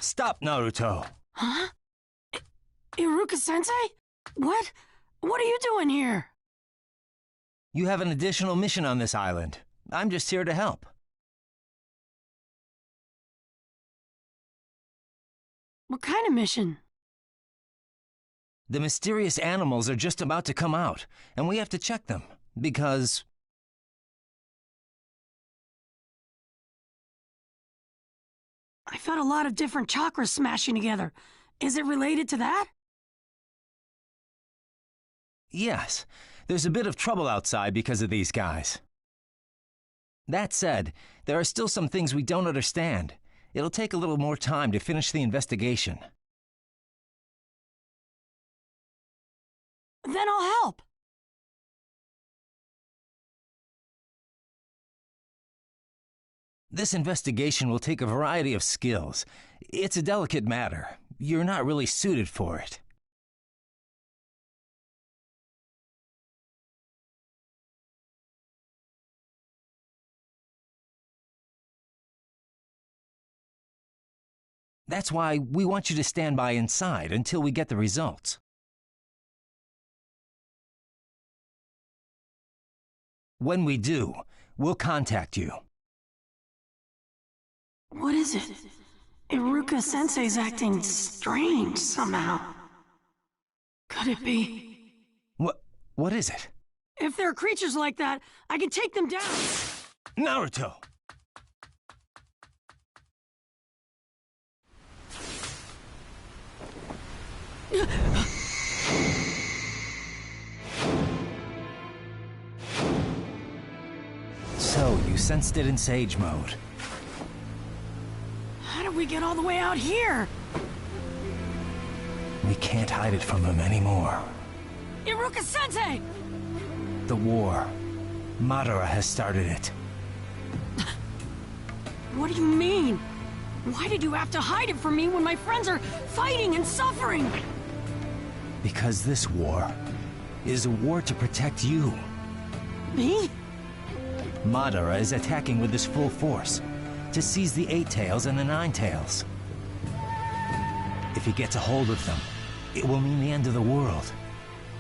Stop, Naruto! Huh? Iruka-sensei? What? What are you doing here? You have an additional mission on this island. I'm just here to help. What kind of mission? The mysterious animals are just about to come out, and we have to check them, because... I felt a lot of different chakras smashing together. Is it related to that? Yes, there's a bit of trouble outside because of these guys. That said, there are still some things we don't understand. It'll take a little more time to finish the investigation. Then I'll help. This investigation will take a variety of skills. It's a delicate matter. You're not really suited for it. That's why we want you to stand by inside until we get the results. When we do, we'll contact you. What is it? Iruka-sensei's acting strange somehow. Could it be? What is it? If there are creatures like that, I can take them down! Naruto! So, you sensed it in Sage mode. How did we get all the way out here? We can't hide it from him anymore. Iruka-sensei! The war. Madara has started it. What do you mean? Why did you have to hide it from me when my friends are fighting and suffering? Because this war is a war to protect you. Me? Madara is attacking with his full force to seize the 8 Tails and the 9 Tails. If he gets a hold of them, it will mean the end of the world.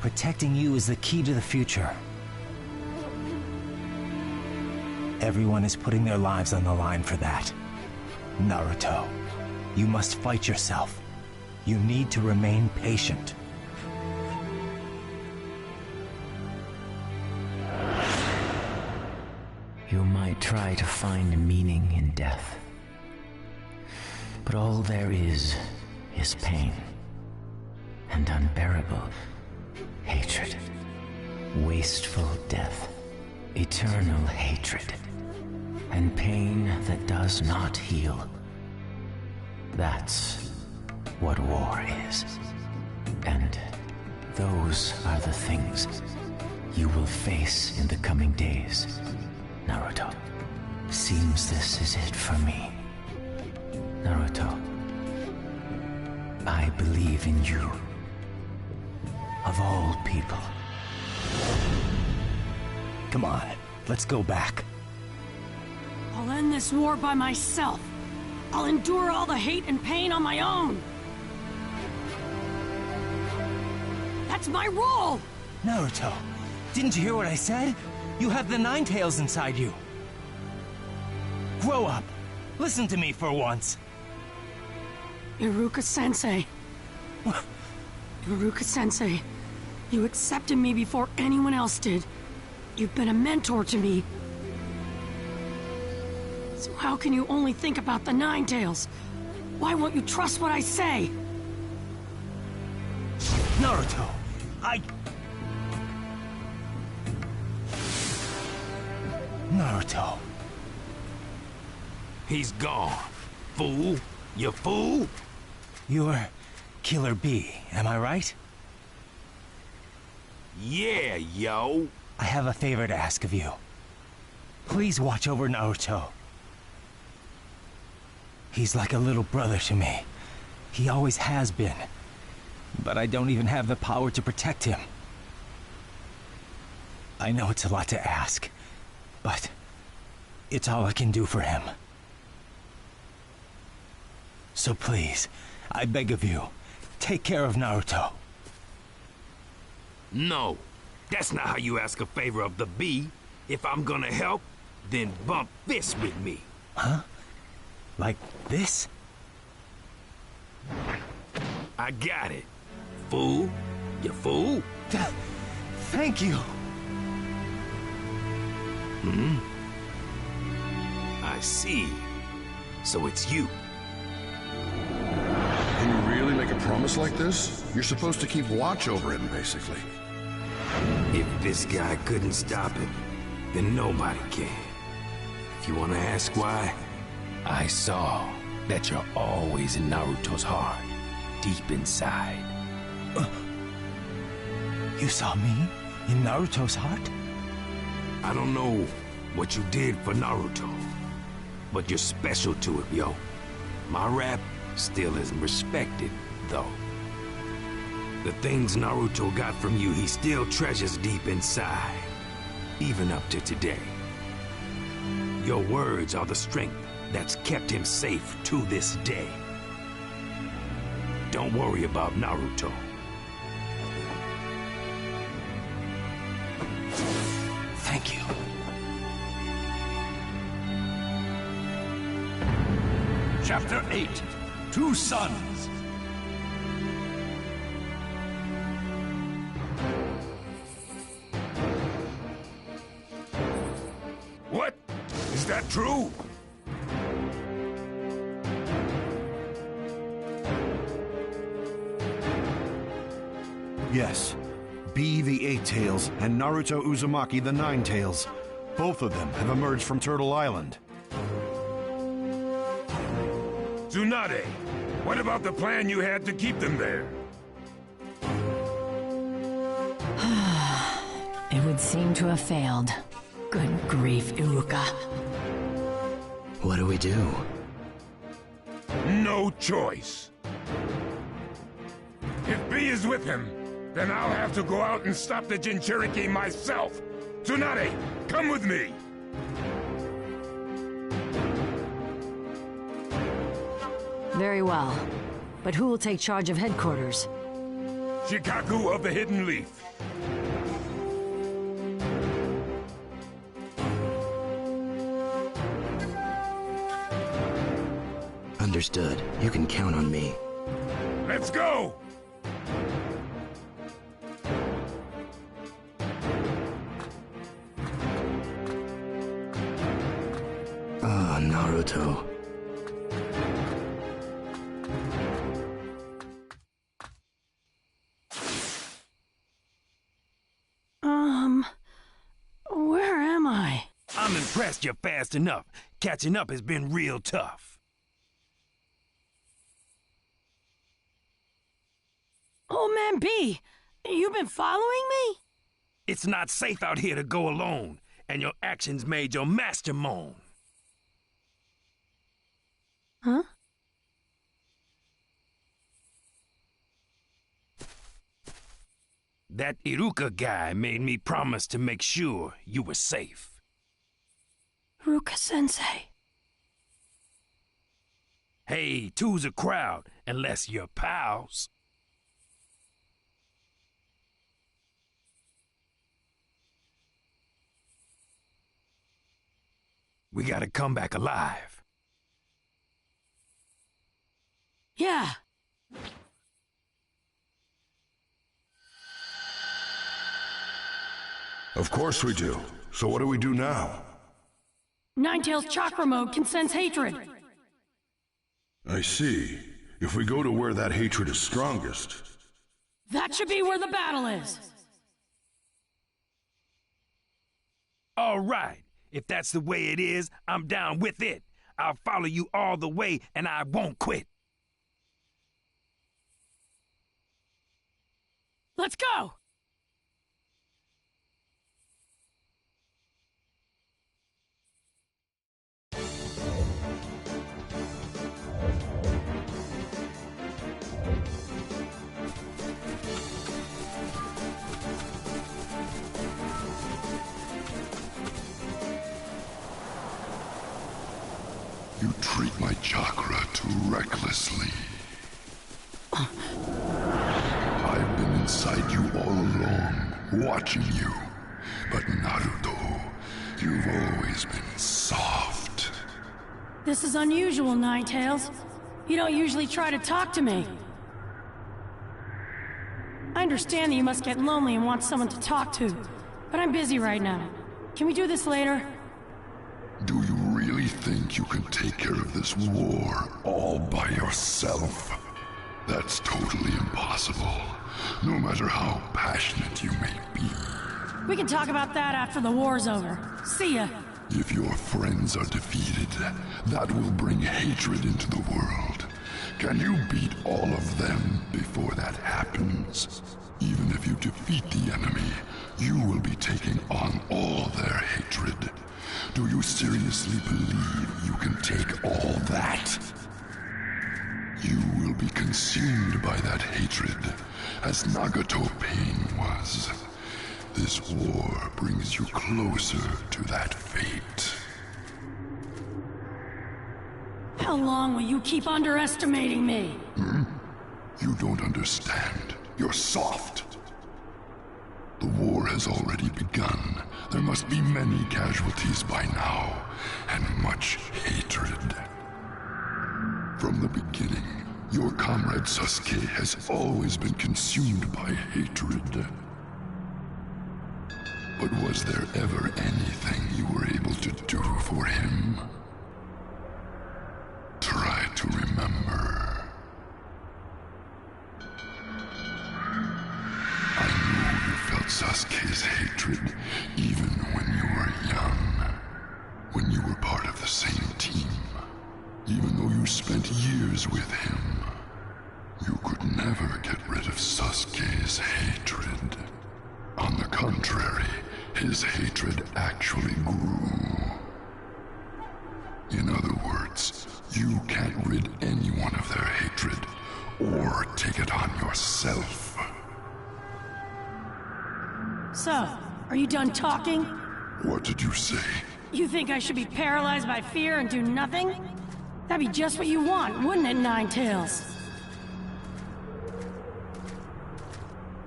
Protecting you is the key to the future. Everyone is putting their lives on the line for that. Naruto, you must fight yourself. You need to remain patient. You might try to find meaning in death, but all there is pain and unbearable hatred, wasteful death, eternal hatred, and pain that does not heal. That's what war is. And those are the things you will face in the coming days. Naruto, seems this is it for me. Naruto, I believe in you. Of all people. Come on, let's go back. I'll end this war by myself. I'll endure all the hate and pain on my own. That's my role! Naruto, didn't you hear what I said? You have the 9 Tails inside you. Grow up. Listen to me for once. Iruka-sensei. Iruka-sensei, you accepted me before anyone else did. You've been a mentor to me. So how can you only think about the 9 Tails? Why won't you trust what I say? Naruto, Naruto. He's gone. Fool. You fool. You're Killer B, am I right? Yeah, yo. I have a favor to ask of you. Please watch over Naruto. He's like a little brother to me. He always has been. But I don't even have the power to protect him. I know it's a lot to ask, but it's all I can do for him. So please, I beg of you, take care of Naruto. No, that's not how you ask a favor of the bee. If I'm gonna help, then bump fists with me. Huh? Like this? I got it. Fool. You fool. Thank you. I see. So it's you. Can you really make a promise like this? You're supposed to keep watch over him, basically. If this guy couldn't stop it, then nobody can. If you want to ask why, I saw that you're always in Naruto's heart, deep inside. You saw me in Naruto's heart? I don't know what you did for Naruto, but you're special to it, yo. My rap still isn't respected, though. The things Naruto got from you, he still treasures deep inside, even up to today. Your words are the strength that's kept him safe to this day. Don't worry about Naruto. Thank you. Chapter 8. Two Sons. What? Is that true? Yes. Bee the Eight Tails and Naruto Uzumaki the Nine Tails. Both of them have emerged from Turtle Island. Tsunade, what about the plan you had to keep them there? It would seem to have failed. Good grief, Iruka. What do we do? No choice. If B is with him, then I'll have to go out and stop the Jinchuriki myself. Tsunade, come with me! Very well. But who will take charge of headquarters? Shikaku of the Hidden Leaf. Understood. You can count on me. Let's go! Ah, Naruto. Where am I? I'm impressed you're fast enough. Catching up has been real tough. Old Man B, you been following me? It's not safe out here to go alone, and your actions made your master moan. Huh? That Iruka guy made me promise to make sure you were safe. Iruka-sensei. Hey, two's a crowd, unless you're pals. We gotta come back alive. Yeah. Of course we do. So what do we do now? Ninetales chakra mode can sense hatred. I see. If we go to where that hatred is strongest... That should be where the battle is. All right. If that's the way it is, I'm down with it. I'll follow you all the way, and I won't quit. Let's go! You treat my chakra act recklessly. I've been inside you all along, watching you. But Naruto, you've always been soft. This is unusual, Ninetales. You don't usually try to talk to me. I understand that you must get lonely and want someone to talk to, but I'm busy right now. Can we do this later? Do you really think you can take care of this war all by yourself? That's totally impossible, no matter how passionate you may be. We can talk about that after the war's over. See ya. If your friends are defeated, that will bring hatred into the world. Can you beat all of them before that happens? Even if you defeat the enemy, you will be taking on all their hatred. Do you seriously believe you can take all that? You will be consumed by that hatred, as Nagato Pain was. This war brings you closer to that fate. How long will you keep underestimating me? You don't understand. You're soft. The war has already begun. There must be many casualties by now, and much hatred. From the beginning, your comrade Sasuke has always been consumed by hatred. But was there ever anything you were able to do for him? Try to remember. I know you felt Sasuke's hatred even when you were young. When you were part of the same team. Even though you spent years with him. You could never get rid of Sasuke's hatred. On the contrary, his hatred actually grew. In other words, you can't rid anyone of their hatred, or take it on yourself. So, are you done talking? What did you say? You think I should be paralyzed by fear and do nothing? That'd be just what you want, wouldn't it, Ninetales?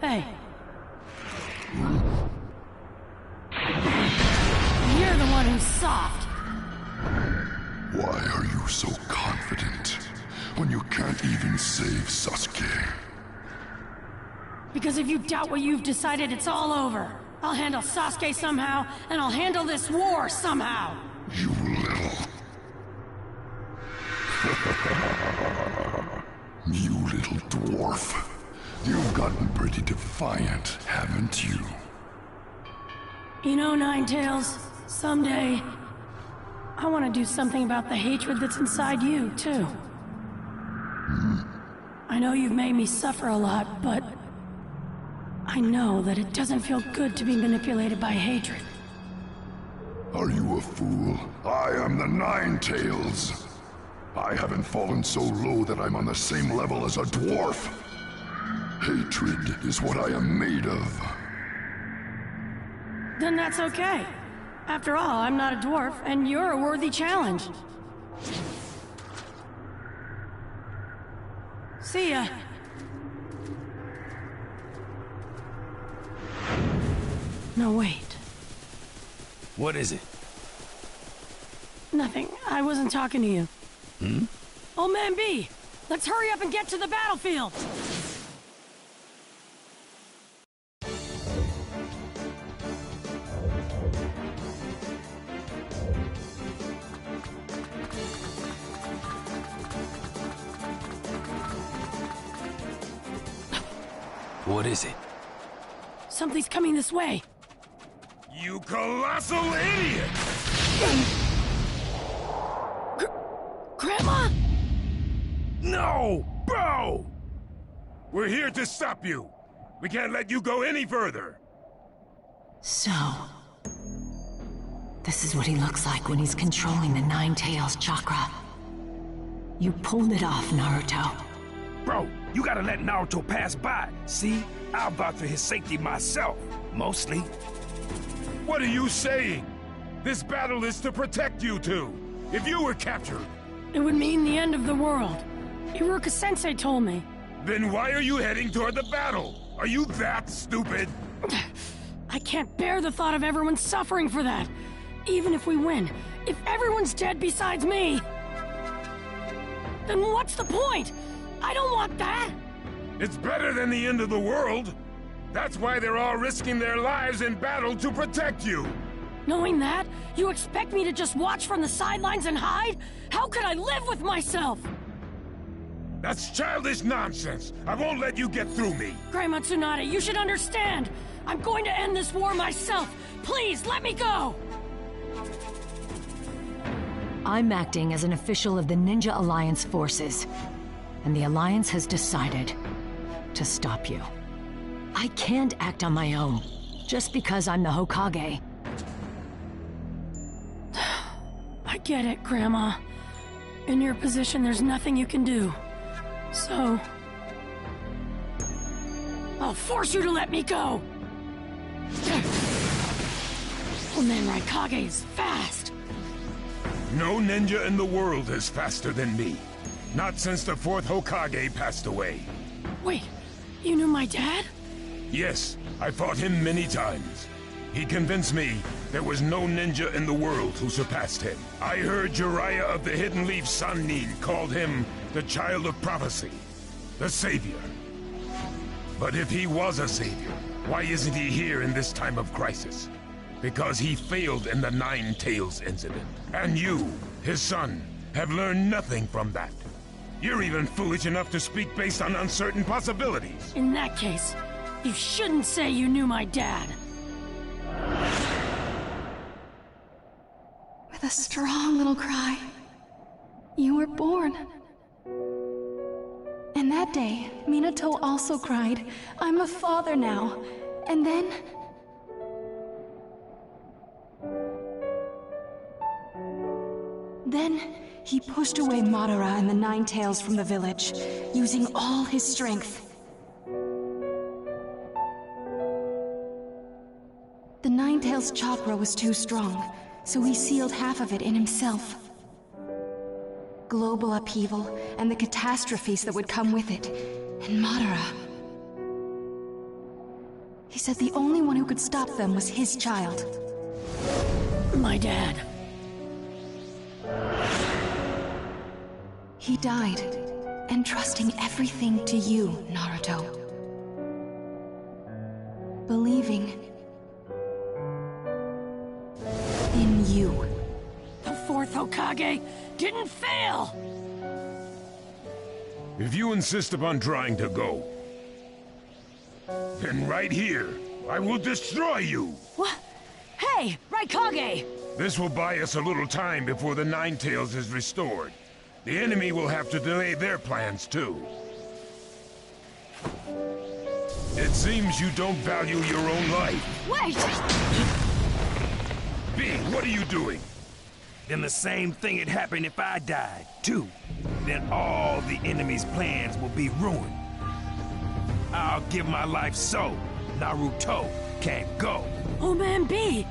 Hey. You're the one who's soft. Why are you so confident when you can't even save Sasuke? Because if you doubt what you've decided, it's all over. I'll handle Sasuke somehow, and I'll handle this war somehow. You little... You little dwarf. You've gotten pretty defiant, haven't you? You know, Ninetales, someday, I want to do something about the hatred that's inside you, too. I know you've made me suffer a lot, but I know that it doesn't feel good to be manipulated by hatred. Are you a fool? I am the Ninetales. I haven't fallen so low that I'm on the same level as a dwarf. Hatred is what I am made of. Then that's okay. After all, I'm not a dwarf, and you're a worthy challenge. See ya. No, wait. What is it? Nothing. I wasn't talking to you. Old Man B, let's hurry up and get to the battlefield! What is it? Something's coming this way. You colossal idiot! Grandma? No! Bro! We're here to stop you. We can't let you go any further. So... this is what he looks like when he's controlling the Nine-Tails chakra. You pulled it off, Naruto. Bro, you gotta let Naruto pass by. See? I'll vouch for his safety myself. Mostly. What are you saying? This battle is to protect you two. If you were captured, It would mean the end of the world. Iruka-sensei told me. Then why are you heading toward the battle? Are you that stupid? I can't bear the thought of everyone suffering for that. Even if we win, if everyone's dead besides me, then what's the point? I don't want that! It's better than the end of the world. That's why they're all risking their lives in battle to protect you. Knowing that, you expect me to just watch from the sidelines and hide? How could I live with myself? That's childish nonsense. I won't let you get through me. Grandma Tsunade, you should understand. I'm going to end this war myself. Please, let me go! I'm acting as an official of the Ninja Alliance forces, and the Alliance has decided to stop you. I can't act on my own, just because I'm the Hokage. I get it, Grandma. In your position, there's nothing you can do. So... I'll force you to let me go! Oh man, Raikage is fast! No ninja in the world is faster than me. Not since the 4th Hokage passed away. Wait, you knew my dad? Yes, I fought him many times. He convinced me there was no ninja in the world who surpassed him. I heard Jiraiya of the Hidden Leaf Sannin called him the Child of Prophecy, the Savior. But if he was a savior, why isn't he here in this time of crisis? Because he failed in the Nine Tails incident. And you, his son, have learned nothing from that. You're even foolish enough to speak based on uncertain possibilities. In that case, you shouldn't say you knew my dad. With a strong little cry, you were born. And that day, Minato also cried, "I'm a father now." And then... he pushed away Madara and the Nine Tails from the village, using all his strength. The Nine Tails chakra was too strong, so he sealed half of it in himself. Global upheaval and the catastrophes that would come with it, and Madara. He said the only one who could stop them was his child. My dad. He died, entrusting everything to you, Naruto. Believing in you. The 4th Hokage didn't fail! If you insist upon trying to go, then right here, I will destroy you! What? Hey, Raikage! This will buy us a little time before the Nine Tails is restored. The enemy will have to delay their plans, too. It seems you don't value your own life. Wait! B, what are you doing? Then the same thing had happened if I died, too. Then all the enemy's plans will be ruined. I'll give my life so Naruto can't go. Oh man, B!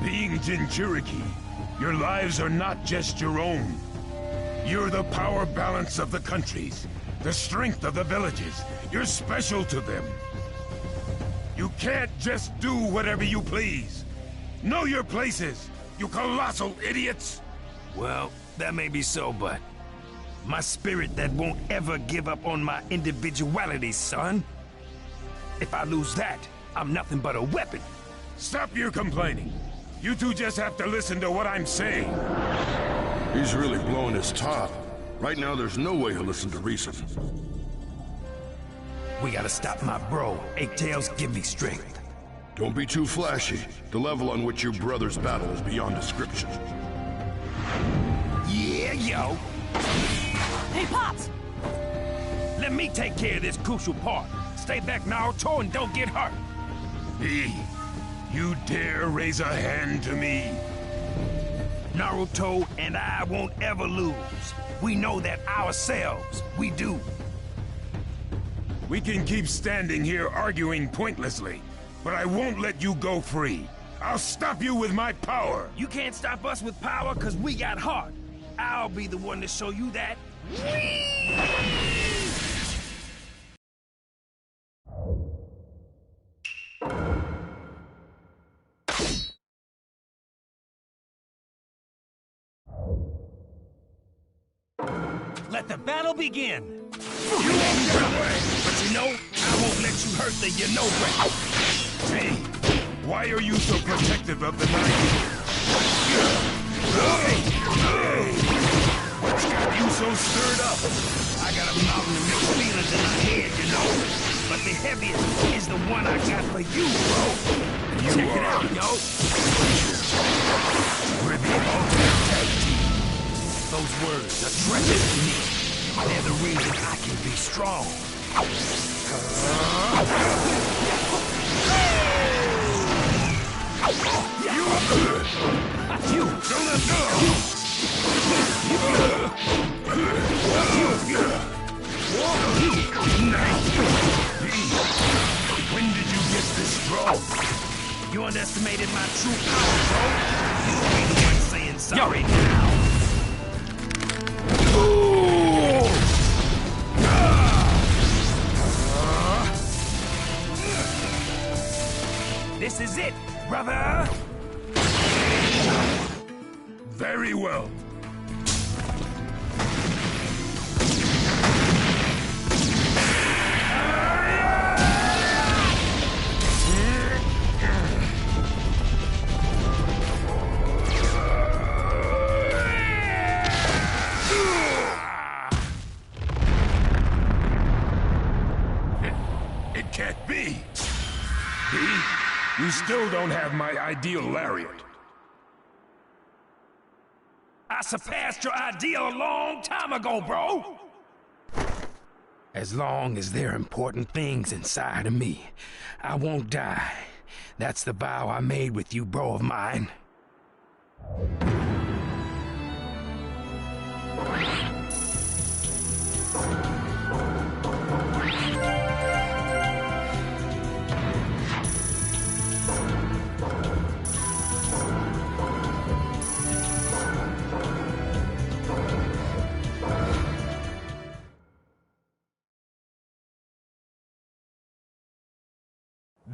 Being Jinchuriki, your lives are not just your own. You're the power balance of the countries, the strength of the villages. You're special to them. You can't just do whatever you please. Know your places, you colossal idiots! Well, that may be so, but my spirit that won't ever give up on my individuality, son. If I lose that, I'm nothing but a weapon. Stop your complaining. You two just have to listen to what I'm saying. He's really blowing his top. Right now, there's no way he'll listen to reason. We gotta stop my bro. Eight Tails, give me strength. Don't be too flashy. The level on which your brothers battle is beyond description. Yeah, yo! Hey, Pops! Let me take care of this crucial part. Stay back, Naruto, and don't get hurt. B, you dare raise a hand to me? Naruto and I won't ever lose. We know that ourselves. We do. We can keep standing here arguing pointlessly, but I won't let you go free. I'll stop you with my power. You can't stop us with power because we got heart. I'll be the one to show you that. Let the battle begin! You won't get away, but you know, I won't let you hurt the you-know-what. Hey, why are you so protective of the Nine? What's got you so stirred up? I got a mountain of mixed feelings in my head, you know. But the heaviest is the one I got for you, bro. Check it out, yo. We're the ultimate tag team. Those words are treasures to me. They're the reason I can be strong. You don't let go. When did you get this strong? You underestimated my true power, bro. You'll be the one saying sorry now. This is it, brother! Very well. It can't be. You still don't have my ideal lariat. I surpassed your ideal a long time ago, bro! As long as there are important things inside of me, I won't die. That's the vow I made with you, bro of mine.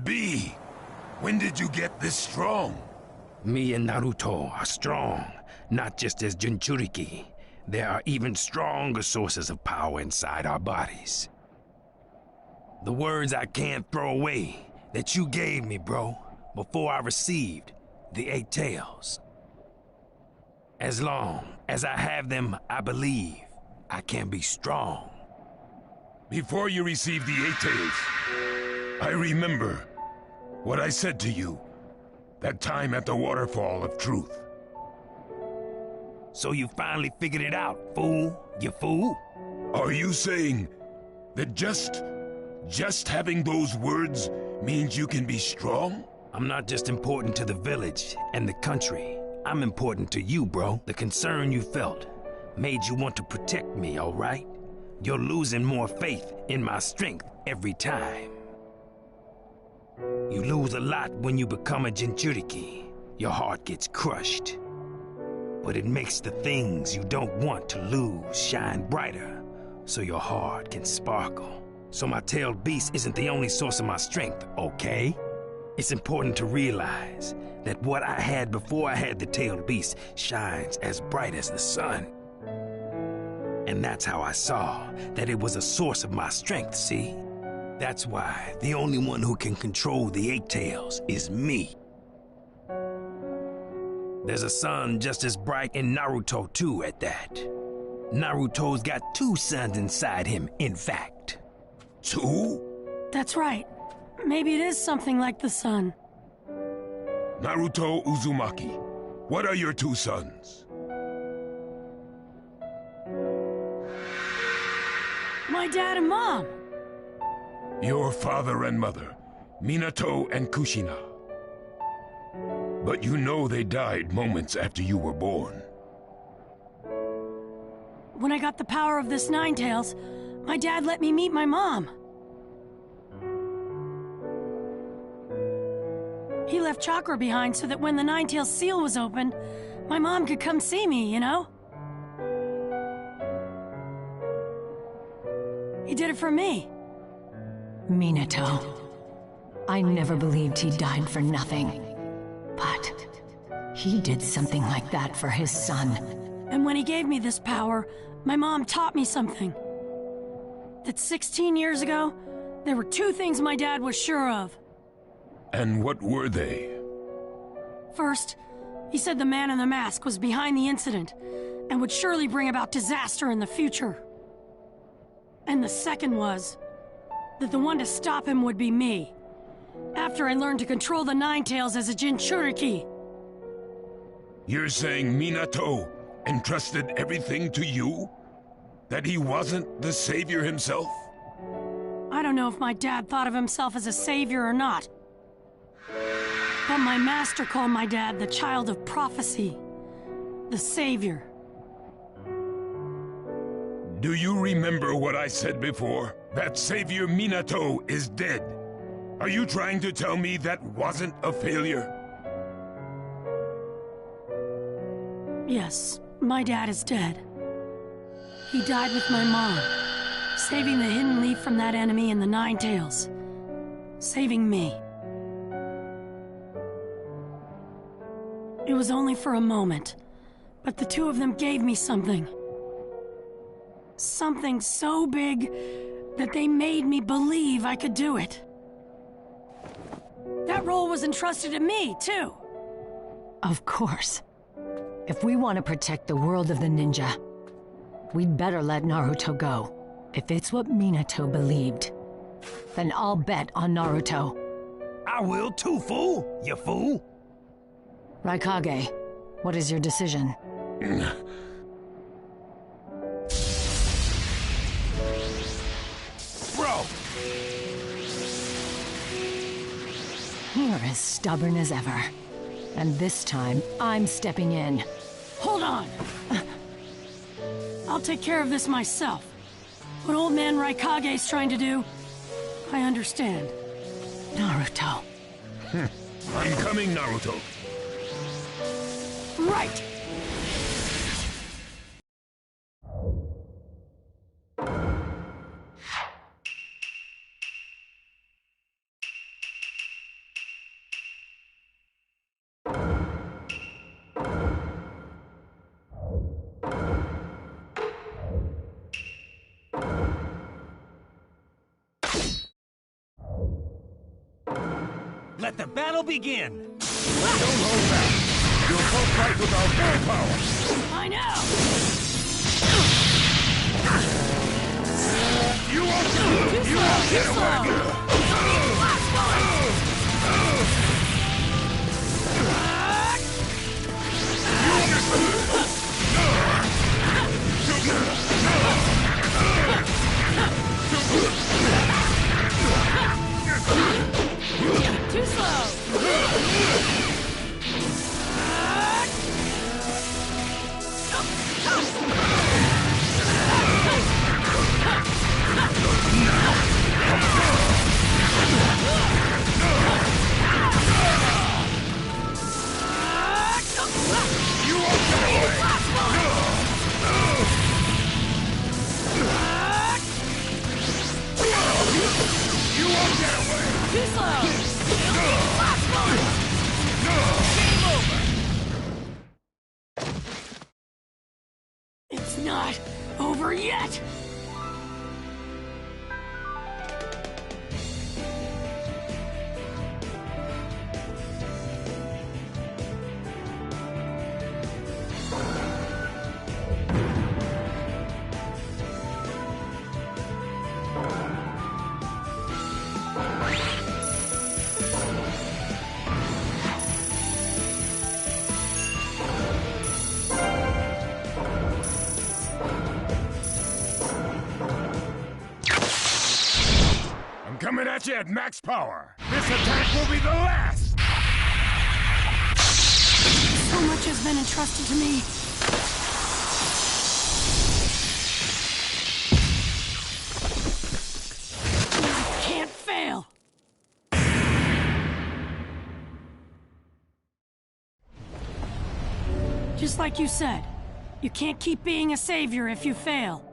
B, when did you get this strong? Me and Naruto are strong, not just as Jinchuriki. There are even stronger sources of power inside our bodies. The words I can't throw away that you gave me, bro, before I received the 8 tails. As long as I have them, I believe I can be strong. Before you received the 8 tails, I remember what I said to you that time at the waterfall of truth. So you finally figured it out, fool? You fool? Are you saying that just having those words means you can be strong? I'm not just important to the village and the country. I'm important to you, bro. The concern you felt made you want to protect me, all right? You're losing more faith in my strength every time. You lose a lot when you become a Jinchuriki. Your heart gets crushed. But it makes the things you don't want to lose shine brighter, so your heart can sparkle. So my tailed beast isn't the only source of my strength, okay? It's important to realize that what I had before I had the tailed beast shines as bright as the sun. And that's how I saw that it was a source of my strength, see? That's why the only one who can control the 8 tails is me. There's a sun just as bright in Naruto too at that. Naruto's got 2 suns inside him, in fact. 2? That's right. Maybe it is something like the sun. Naruto Uzumaki, what are your 2 sons? My dad and mom. Your father and mother, Minato and Kushina. But you know they died moments after you were born. When I got the power of this Nine Tails, my dad let me meet my mom. He left chakra behind so that when the Nine Tails seal was opened, my mom could come see me, you know? He did it for me. Minato. I never believed he died for nothing. But he did something like that for his son. And when he gave me this power, my mom taught me something. That 16 years ago, there were two things my dad was sure of. And what were they? First, he said the man in the mask was behind the incident and would surely bring about disaster in the future. And the second was that the one to stop him would be me, after I learned to control the Nine Tails as a Jinchuriki. You're saying Minato entrusted everything to you? That he wasn't the savior himself? I don't know if my dad thought of himself as a savior or not. But my master called my dad the child of prophecy, the savior. Do you remember what I said before? That Savior Minato is dead. Are you trying to tell me that wasn't a failure? Yes, my dad is dead. He died with my mom, saving the hidden leaf from that enemy in the Nine Tails. Saving me. It was only for a moment, but the two of them gave me something. Something so big that they made me believe I could do it. That role was entrusted to me, too. Of course. If we want to protect the world of the ninja, we'd better let Naruto go. If it's what Minato believed, then I'll bet on Naruto. I will too, fool! You fool! Raikage, what is your decision? Bro! You're as stubborn as ever. And this time, I'm stepping in. Hold on! I'll take care of this myself. What old man Raikage's trying to do, I understand. Naruto. I'm coming, Naruto. Right! Let the battle begin! Don't hold back. You'll both fight with our full power. I know! You won't get away! Last Too slow! Too slow! Last one! Game over! It's not over yet! Coming at you at max power. This attack will be the last! So much has been entrusted to me. I can't fail. Just like you said, you can't keep being a savior if you fail.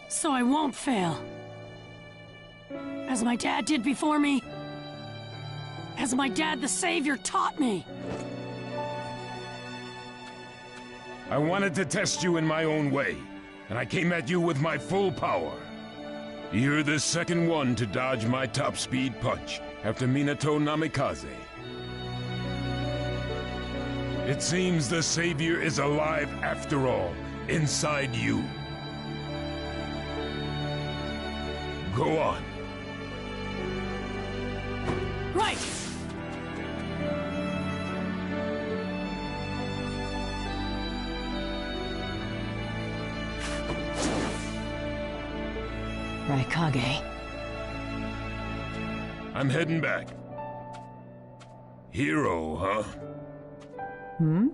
So I won't fail. As my dad did before me. As my dad the Savior taught me. I wanted to test you in my own way, and I came at you with my full power. You're the second one to dodge my top-speed punch after Minato Namikaze. It seems the Savior is alive after all, inside you. Go on. Right! Raikage. I'm heading back. Hero, huh? Hmm?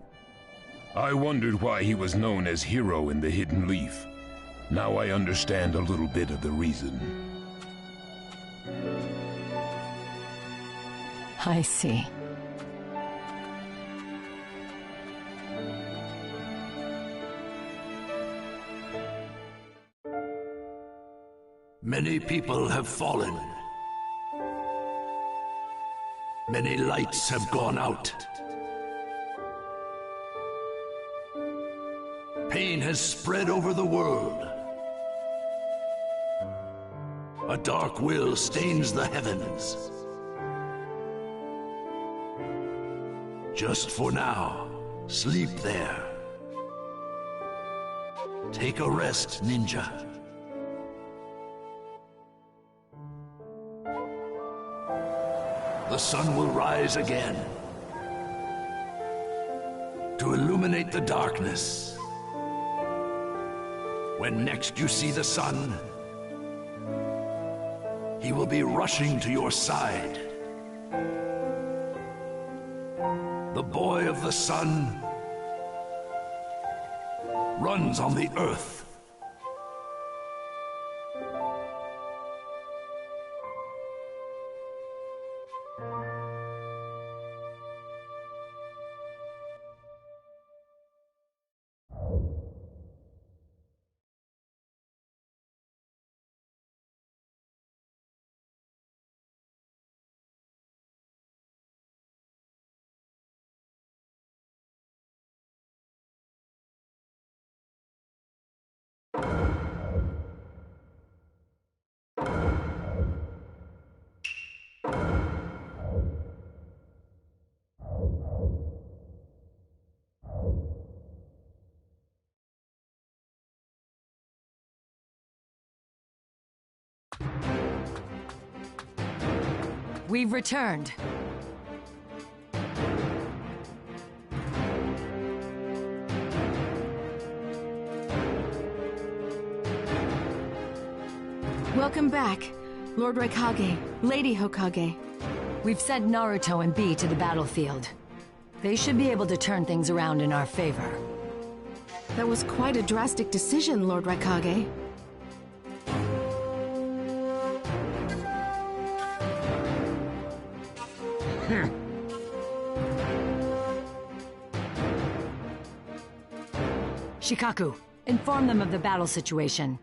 I wondered why he was known as Hero in the Hidden Leaf. Now I understand a little bit of the reason. I see. Many people have fallen. Many lights have gone out. Pain has spread over the world. A dark will stains the heavens. Just for now, sleep there. Take a rest, ninja. The sun will rise again to illuminate the darkness. When next you see the sun, he will be rushing to your side. The boy of the sun runs on the earth. We've returned. Welcome back, Lord Raikage, Lady Hokage. We've sent Naruto and Bee to the battlefield. They should be able to turn things around in our favor. That was quite a drastic decision, Lord Raikage. Shikaku, inform them of the battle situation.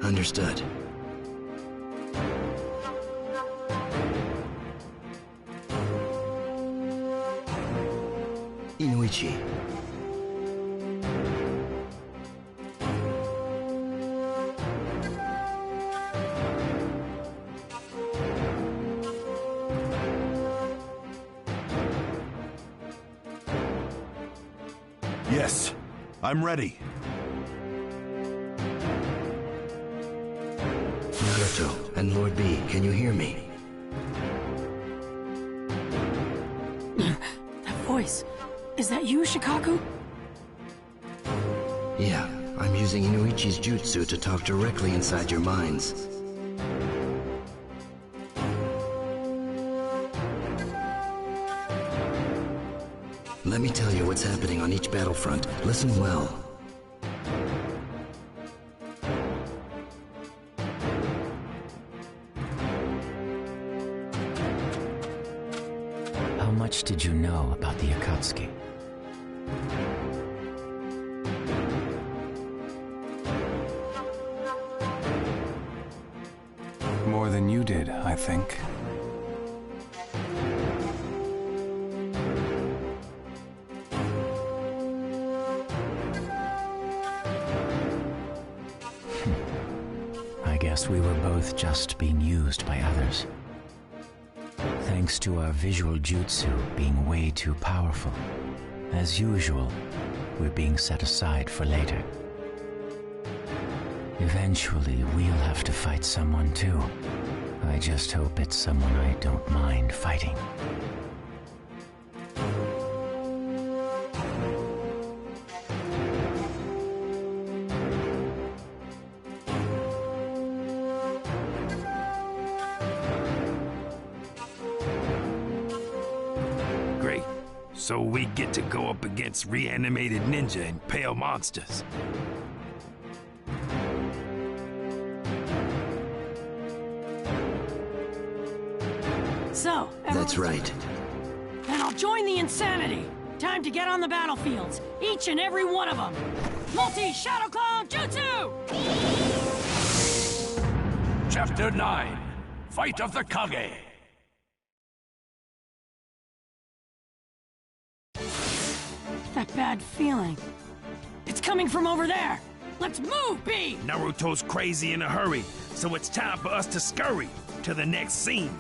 Understood. Inuichi. Yes, I'm ready. Naruto and Lord B, can you hear me? That voice. Is that you, Shikaku? Yeah, I'm using Inuichi's jutsu to talk directly inside your minds. Let me tell you what's happening on each battlefront. Listen well. How much risky. More than you did, I think. I guess we were both just being used by others. Thanks to our visual jutsu being way too powerful. As usual, we're being set aside for later. Eventually, we'll have to fight someone too. I just hope it's someone I don't mind fighting. Great. So we get to go up against reanimated ninja and pale monsters. So, That's right. Then I'll join the insanity. Time to get on the battlefields, each and every one of them. Multi-Shadow Clone Jutsu! Chapter 9, Fight of the Kage. That bad feeling. It's coming from over there. Let's move, B! Naruto's crazy in a hurry, so it's time for us to scurry to the next scene.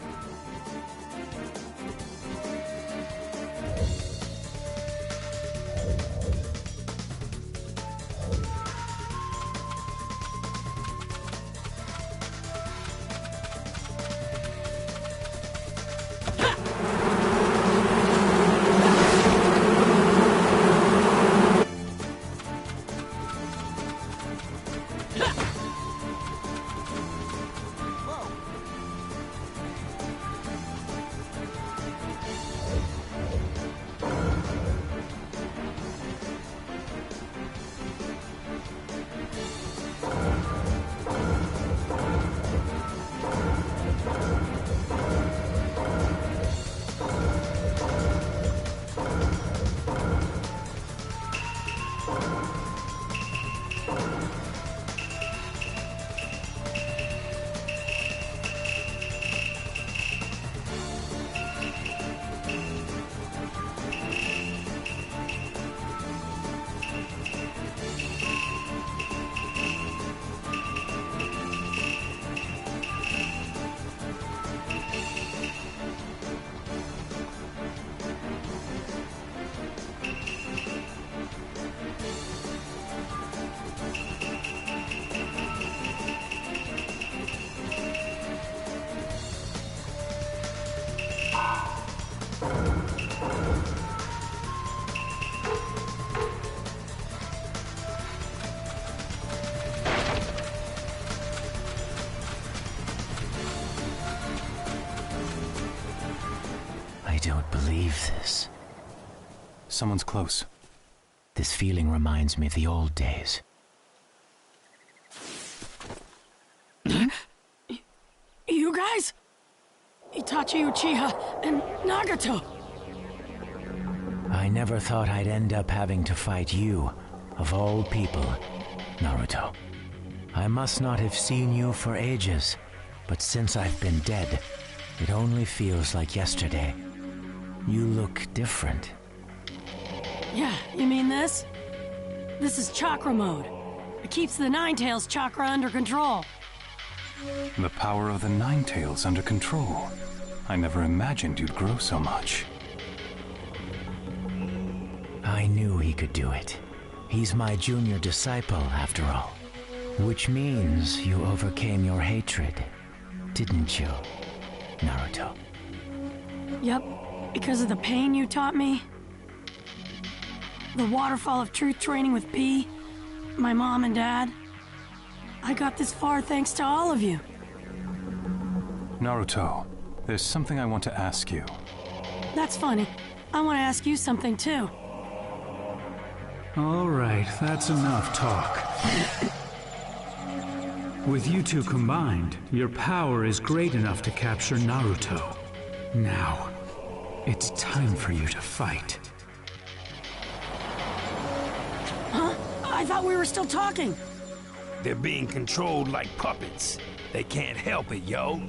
I don't believe this. Someone's close. This feeling reminds me of the old days. You guys? Itachi Uchiha and Nagato. I never thought I'd end up having to fight you, of all people, Naruto. I must not have seen you for ages, but since I've been dead, it only feels like yesterday. You look different. Yeah, you mean this? This is chakra mode. It keeps the Nine-Tails chakra under control. The power of the Nine Tails under control. I never imagined you'd grow so much. I knew he could do it. He's my junior disciple, after all. Which means you overcame your hatred, didn't you, Naruto? Yep, because of the pain you taught me. The waterfall of truth training with P, my mom and dad. I got this far thanks to all of you. Naruto, there's something I want to ask you. That's funny. I want to ask you something too. All right, that's enough talk. With you two combined, your power is great enough to capture Naruto. Now, it's time for you to fight. I thought we were still talking. They're being controlled like puppets. They can't help it, yo.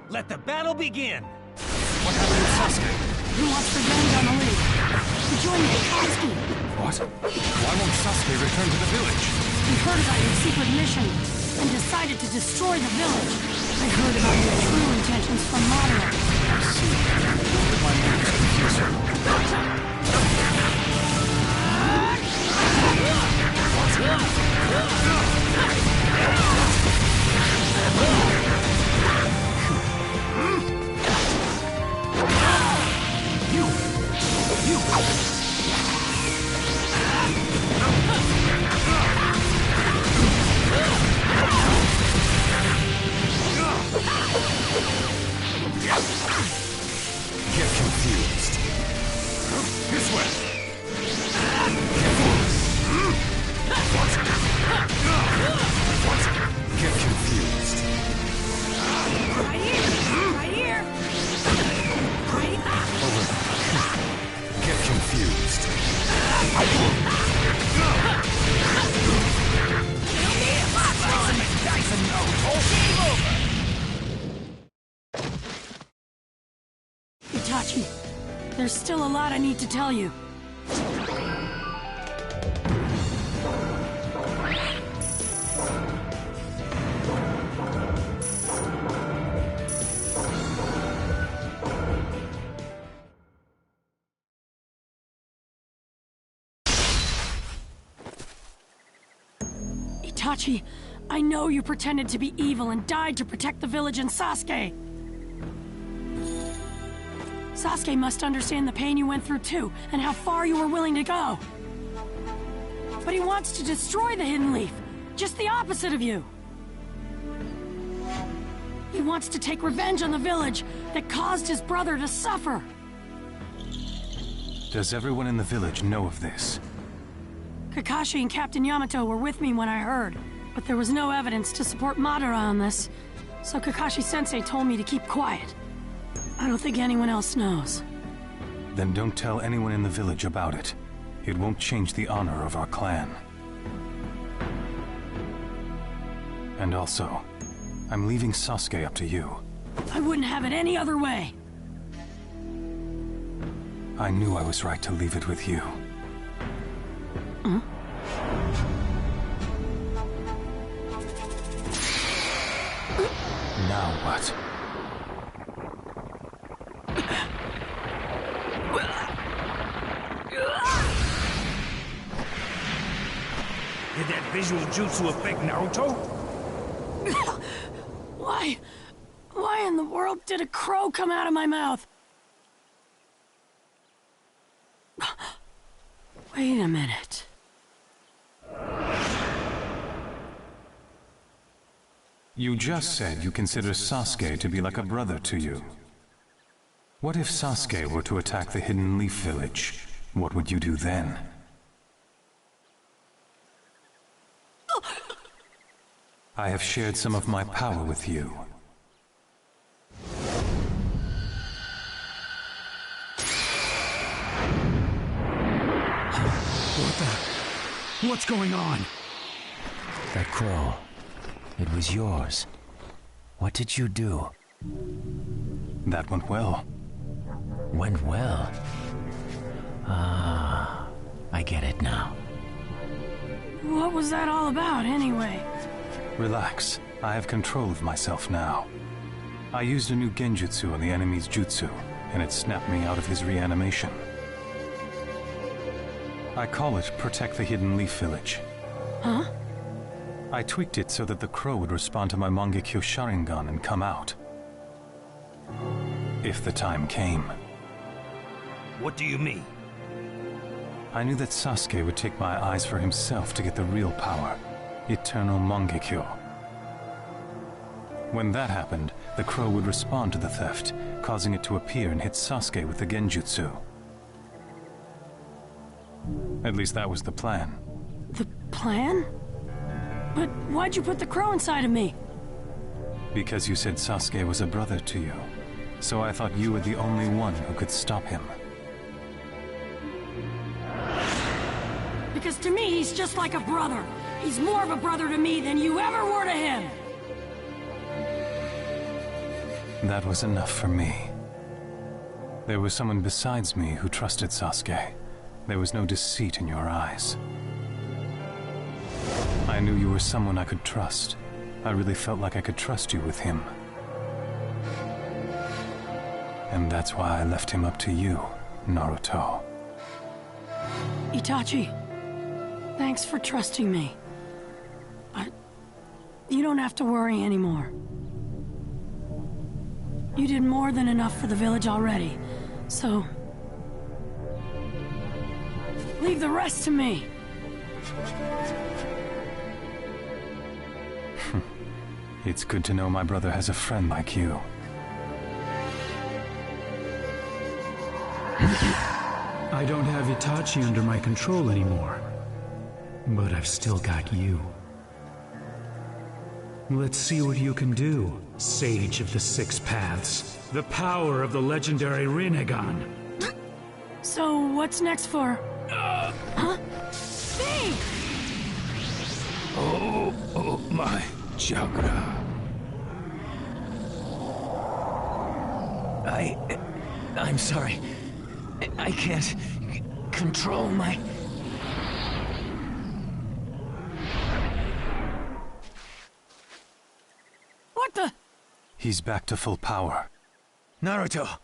Let the battle begin! What happened to Sasuke? He wants revenge on the League. He joined Akatsuki. What? Why won't Sasuke return to the village? He heard about your secret mission and decided to destroy the village. I heard about your true intentions from Madara. I see. Don't let my moves confuse her. Get confused. This way. Get confused. Right here! Right here! Right Over. Get confused. Itachi, there's still a lot I need to tell you. Itachi, I know you pretended to be evil and died to protect the village and Sasuke. Sasuke must understand the pain you went through too, and how far you were willing to go. But he wants to destroy the Hidden Leaf, just the opposite of you. He wants to take revenge on the village that caused his brother to suffer. Does everyone in the village know of this? Kakashi and Captain Yamato were with me when I heard, but there was no evidence to support Madara on this, so Kakashi-sensei told me to keep quiet. I don't think anyone else knows. Then don't tell anyone in the village about it. It won't change the honor of our clan. And also, I'm leaving Sasuke up to you. I wouldn't have it any other way. I knew I was right to leave it with you. Huh? Now what? Did that visual jutsu affect Naruto? Why in the world did a crow come out of my mouth? Wait a minute. You just said you consider Sasuke to be like a brother to you. What if Sasuke were to attack the Hidden Leaf Village? What would you do then? I have shared some of my power with you. What's going on? That crow. It was yours. What did you do? That went well. Went well? Ah, I get it now. What was that all about, anyway? Relax. I have control of myself now. I used a new genjutsu on the enemy's jutsu, and it snapped me out of his reanimation. I call it Protect the Hidden Leaf Village. Huh? I tweaked it so that the crow would respond to my Mangekyo Sharingan and come out. If the time came. What do you mean? I knew that Sasuke would take my eyes for himself to get the real power, eternal Mangekyo. When that happened, the crow would respond to the theft, causing it to appear and hit Sasuke with the genjutsu. At least that was the plan. The plan? But why'd you put the crow inside of me? Because you said Sasuke was a brother to you. So I thought you were the only one who could stop him. Because to me, he's just like a brother. He's more of a brother to me than you ever were to him. That was enough for me. There was someone besides me who trusted Sasuke. There was no deceit in your eyes. I knew you were someone I could trust. I really felt like I could trust you with him. And that's why I left him up to you, Naruto. Itachi, thanks for trusting me. But you don't have to worry anymore. You did more than enough for the village already, so leave the rest to me. It's good to know my brother has a friend like you. I don't have Itachi under my control anymore, but I've still got you. Let's see what you can do, Sage of the Six Paths. The power of the legendary Rinnegan. So, what's next for... Huh? Me! Oh, my chakra. I'm sorry. I can't control my... What the... He's back to full power. Naruto,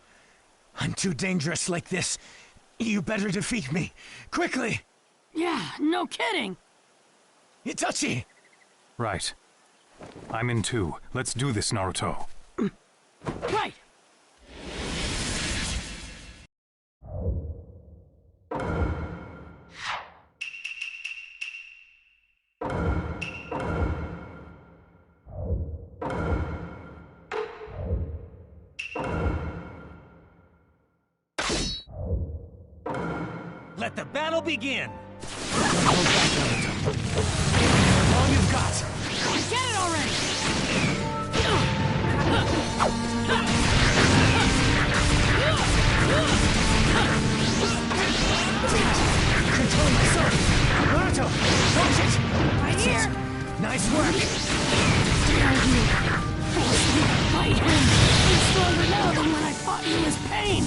I'm too dangerous like this. You better defeat me. Quickly! Yeah, no kidding. Itachi! Right. I'm in too. Let's do this, Naruto. Right! Let the battle begin! All you've got! Get it already! Control myself! Naruto! Watch it! Right here! Nice work! Dare you! Force me to fight him! I'm stronger now than when I fought you as pain!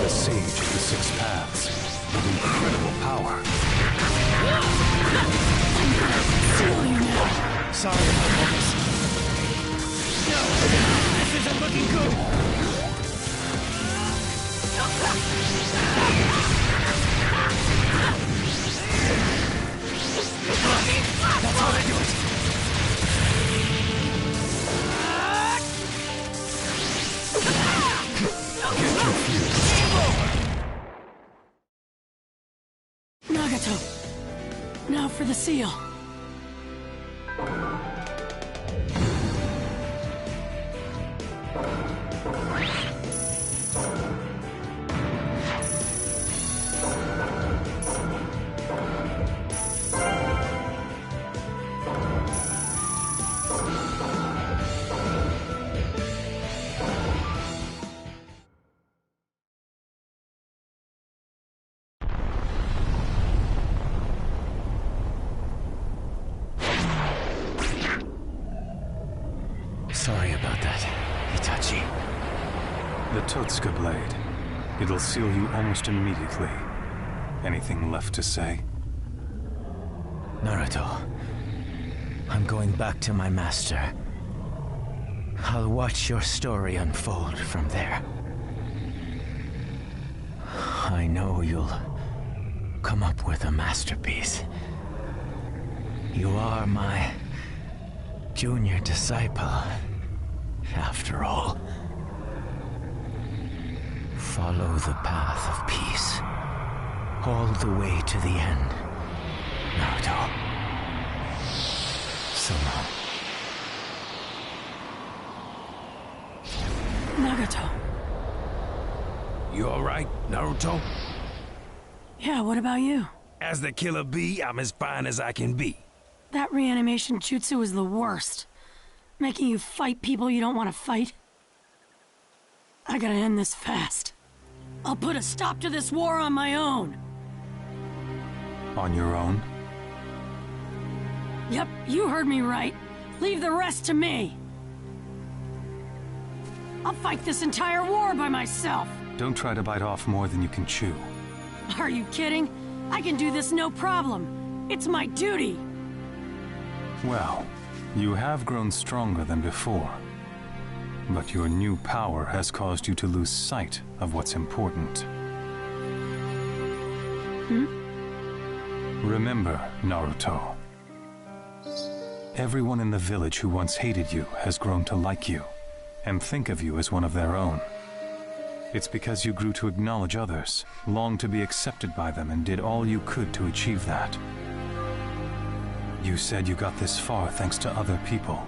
The Sage of the Six Paths. With incredible power. I'm gonna seal you now! Sorry about all this. No! This isn't looking good! That's how I do it! Nagato, now for the seal. Sorry about that, Itachi. The Totsuka blade. It'll seal you almost immediately. Anything left to say? Naruto, I'm going back to my master. I'll watch your story unfold from there. I know you'll come up with a masterpiece. You are my junior disciple, after all. Follow the path of peace. All the way to the end, Naruto. So long. Nagato. You alright, Naruto? Yeah, what about you? As the killer bee, I'm as fine as I can be. That reanimation jutsu is the worst. Making you fight people you don't want to fight. I gotta end this fast. I'll put a stop to this war on my own. On your own? Yep, you heard me right. Leave the rest to me. I'll fight this entire war by myself. Don't try to bite off more than you can chew. Are you kidding? I can do this no problem. It's my duty. Well, you have grown stronger than before. But your new power has caused you to lose sight of what's important. Remember, Naruto. Everyone in the village who once hated you has grown to like you, and think of you as one of their own. It's because you grew to acknowledge others, longed to be accepted by them, and did all you could to achieve that. You said you got this far thanks to other people.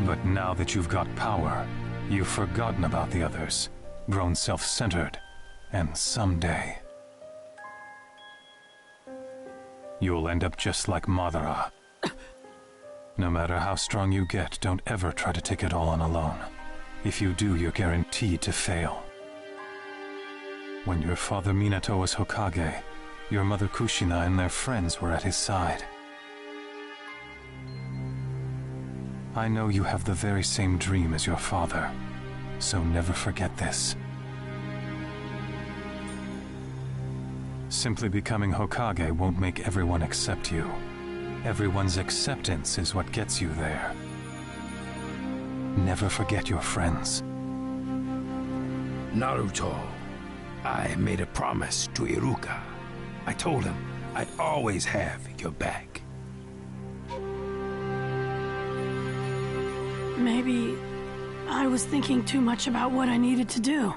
But now that you've got power, you've forgotten about the others, grown self-centered, and someday you'll end up just like Madara. No matter how strong you get, don't ever try to take it all on alone. If you do, you're guaranteed to fail. When your father Minato was Hokage, your mother Kushina and their friends were at his side. I know you have the very same dream as your father, so never forget this. Simply becoming Hokage won't make everyone accept you. Everyone's acceptance is what gets you there. Never forget your friends. Naruto, I made a promise to Iruka. I told him I'd always have your back. Maybe I was thinking too much about what I needed to do.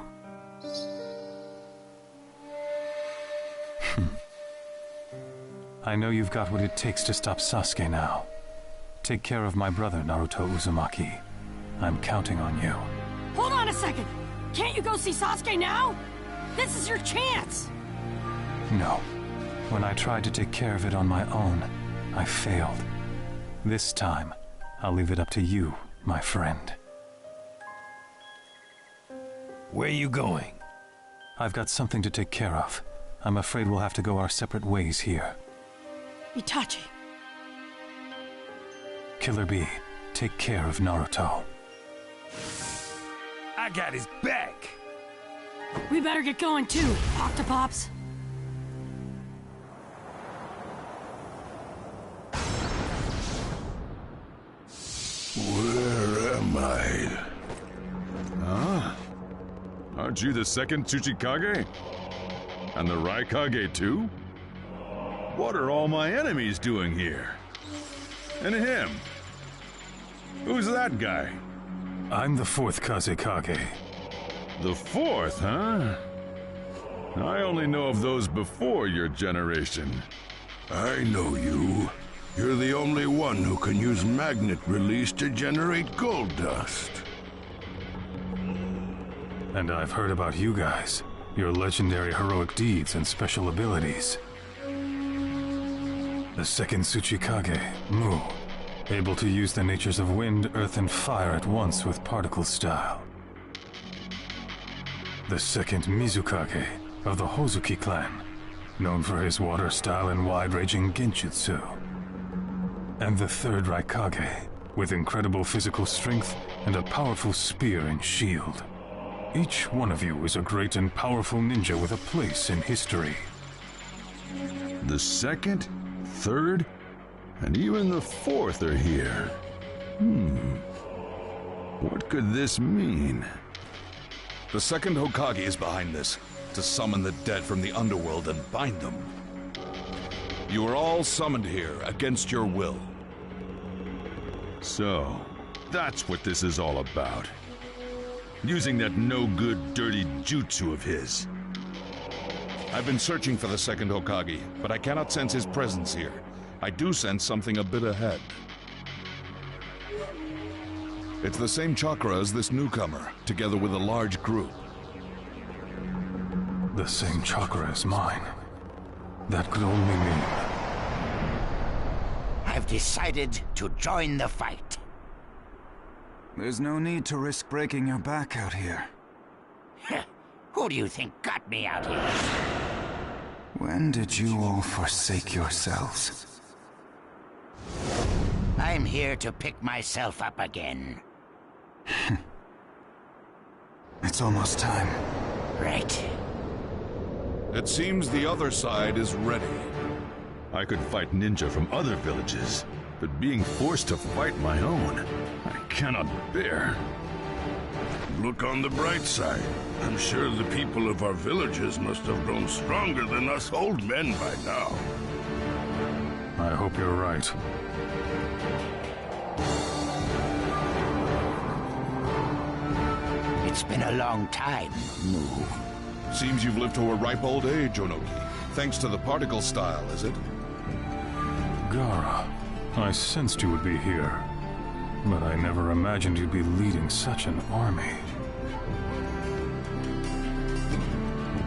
I know you've got what it takes to stop Sasuke now. Take care of my brother, Naruto Uzumaki. I'm counting on you. Hold on a second! Can't you go see Sasuke now? This is your chance! No. When I tried to take care of it on my own, I failed. This time, I'll leave it up to you, my friend. Where are you going? I've got something to take care of. I'm afraid we'll have to go our separate ways here. Itachi. Killer Bee, take care of Naruto. I got his back! We better get going too, Octopops. Where am I? Huh? Aren't you the second Tsuchikage? And the Raikage too? What are all my enemies doing here? And him? Who's that guy? I'm the fourth Kazekage. The fourth, huh? I only know of those before your generation. I know you. You're the only one who can use magnet release to generate gold dust. And I've heard about you guys, your legendary heroic deeds and special abilities. The second Tsuchikage, Mu, able to use the natures of wind, earth, and fire at once with particle style. The second Mizukage, of the Hozuki clan, known for his water style and wide-ranging genjutsu. And the third Raikage, with incredible physical strength and a powerful spear and shield. Each one of you is a great and powerful ninja with a place in history. The second, third, and even the fourth are here. What could this mean? The second Hokage is behind this, to summon the dead from the underworld and bind them. You are all summoned here against your will. So, that's what this is all about. using that no-good, dirty jutsu of his. I've been searching for the second Hokage, but I cannot sense his presence here. I do sense something a bit ahead. It's the same chakra as this newcomer, together with a large group. The same chakra as mine. That could only mean... I've decided to join the fight. There's no need to risk breaking your back out here. Who do you think got me out here? When did you all forsake yourselves? I'm here to pick myself up again. It's almost time. Right. It seems the other side is ready. I could fight ninja from other villages, but being forced to fight my own, I cannot bear. Look on the bright side. I'm sure the people of our villages must have grown stronger than us old men by now. I hope you're right. It's been a long time, Mu. Seems you've lived to a ripe old age, Onoki. Thanks to the particle style, is it? Gara, I sensed you would be here, but I never imagined you'd be leading such an army.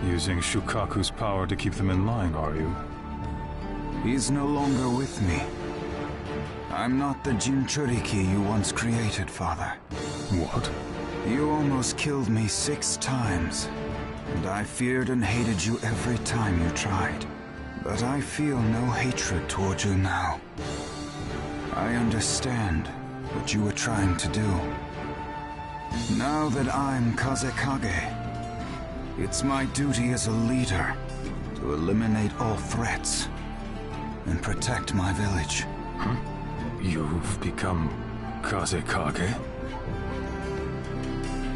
Using Shukaku's power to keep them in line, are you? He's no longer with me. I'm not the Jinchuriki you once created, Father. What? You almost killed me 6 times, and I feared and hated you every time you tried. But I feel no hatred toward you now. I understand what you were trying to do. Now that I'm Kazekage, it's my duty as a leader to eliminate all threats and protect my village. Huh? You've become Kazekage?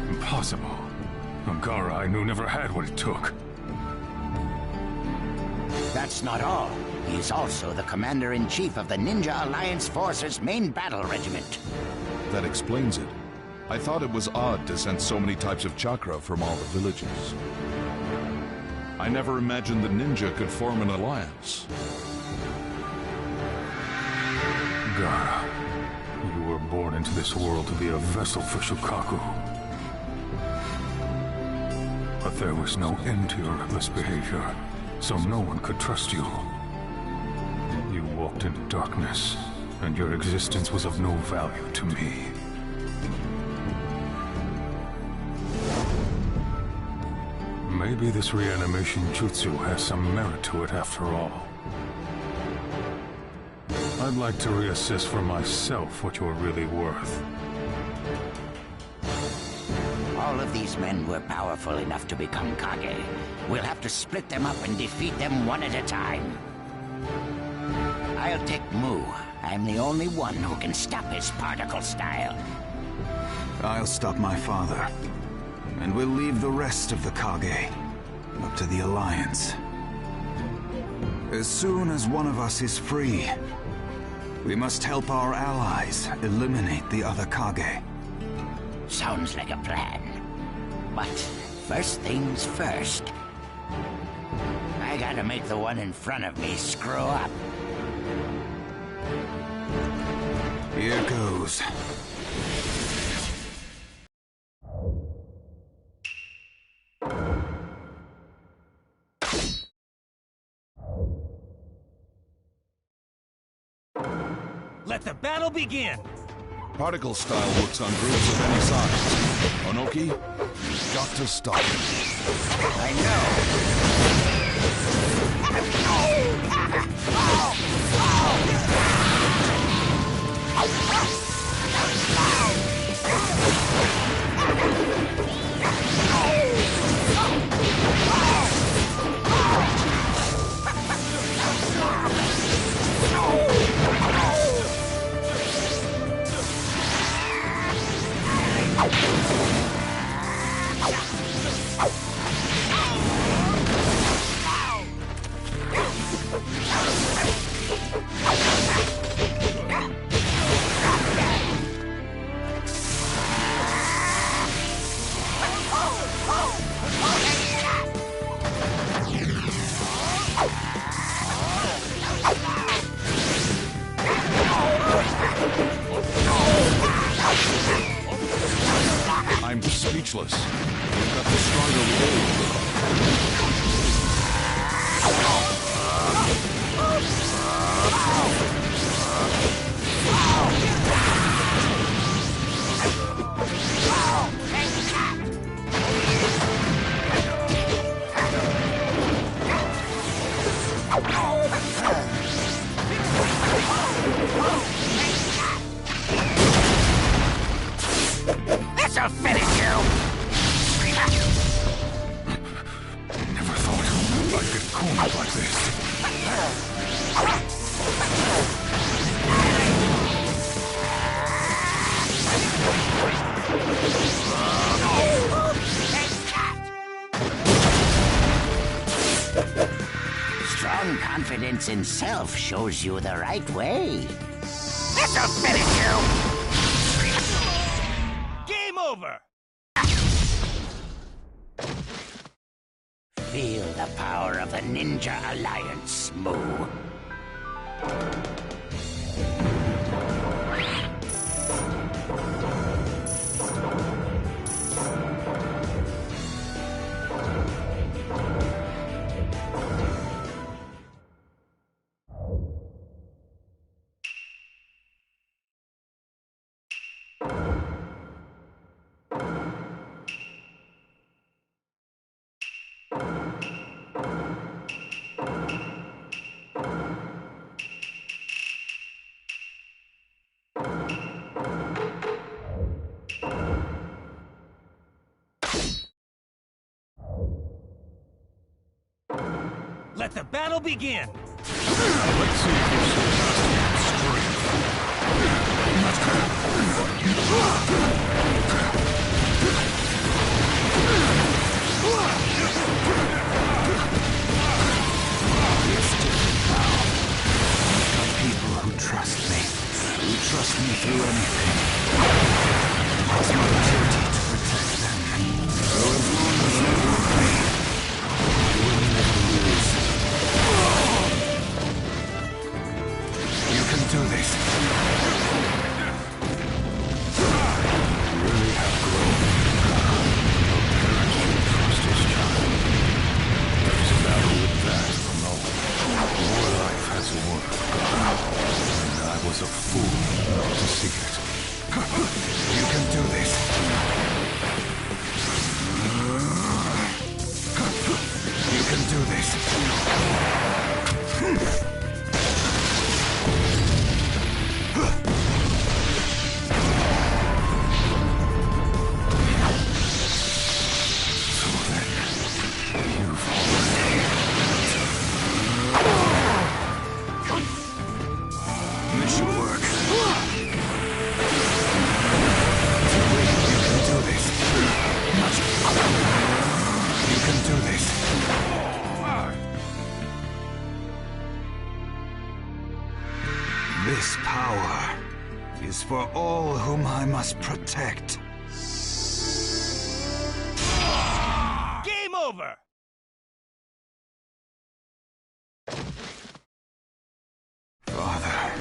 Impossible. Gara I knew never had what it took. That's not all. He's also the Commander-in-Chief of the Ninja Alliance Force's main battle regiment. That explains it. I thought it was odd to sense so many types of chakra from all the villages. I never imagined the ninja could form an alliance. Gara, you were born into this world to be a vessel for Shukaku. But there was no end to your reckless behavior, so no one could trust you. You walked into darkness, and your existence was of no value to me. Maybe this reanimation jutsu has some merit to it after all. I'd like to reassess for myself what you're really worth. All of these men were powerful enough to become Kage. We'll have to split them up and defeat them one at a time. I'll take Mu. I'm the only one who can stop his particle style. I'll stop my father. And we'll leave the rest of the Kage up to the Alliance. As soon as one of us is free, we must help our allies eliminate the other Kage. Sounds like a plan. But first things first. I gotta make the one in front of me screw up. Here goes. Let the battle begin! Particle style works on groups of any size. Onoki, you've got to stop it. I know. useless. We've got the stronger we This'll finish you! Never thought I'd get cornered like this. Strong confidence in self shows you the right way. This'll finish you! Game over! Feel the power of the Ninja Alliance, Moo. Let the battle begin! Let's see if you're so People who trust me through anything. It's my duty to protect them. So as long as you want me, I will never lose. You can do this. You really have grown. No parent should trust his child. There's a battle with that, no. Your life has worked, and I was a fool not to see it. You can do this. You can do this. So then, you've already... This should work. You can do this. This power is for all whom I must protect. Game over! Father,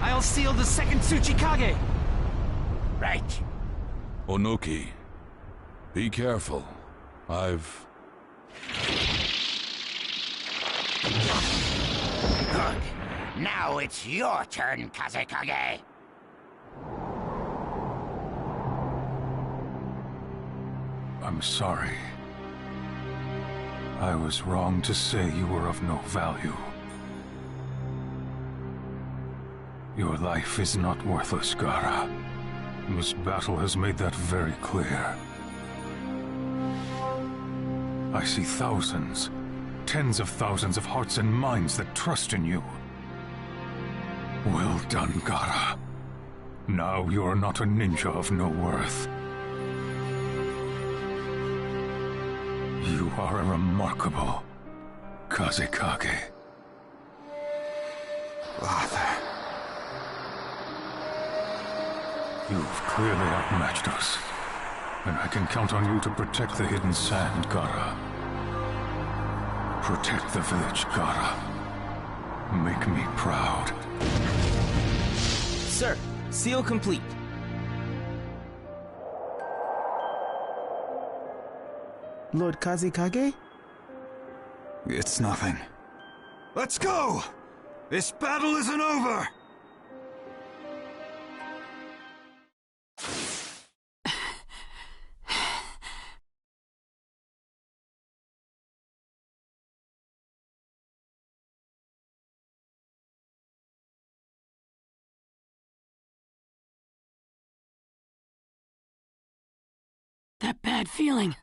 I'll seal the second Tsuchikage! Right. Onoki, be careful. I've... Good. Now it's your turn, Kazekage. I'm sorry. I was wrong to say you were of no value. Your life is not worthless, Gaara. This battle has made that very clear. I see thousands, tens of thousands of hearts and minds that trust in you. Well done, Gaara. Now you are not a ninja of no worth. You are a remarkable Kazekage. Father. You've clearly outmatched us, and I can count on you to protect the hidden sand, Gaara. Protect the village, Gaara. Make me proud. Sir, seal complete. Lord Kazekage? It's nothing. Let's go! This battle isn't over! That bad feeling,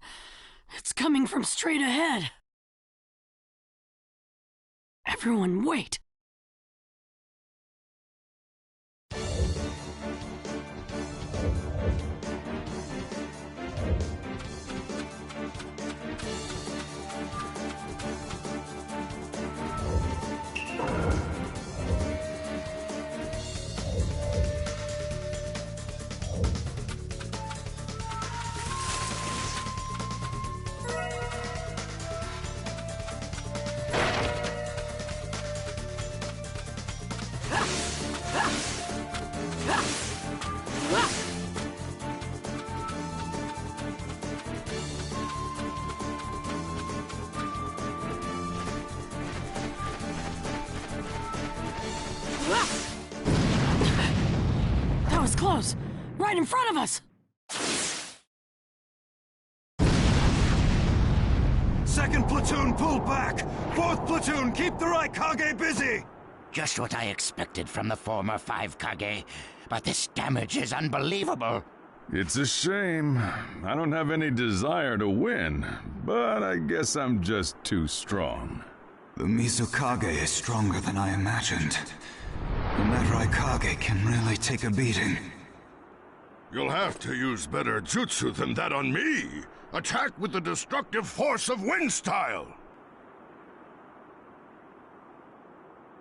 it's coming from straight ahead. Everyone, wait. That was close! Right in front of us! Second platoon, pull back! Fourth platoon, keep the Raikage busy! Just what I expected from the former 5 Kage, but this damage is unbelievable. It's a shame. I don't have any desire to win, but I guess I'm just too strong. The Mizukage is stronger than I imagined. And that Raikage can really take a beating. You'll have to use better jutsu than that on me. Attack with the destructive force of wind style.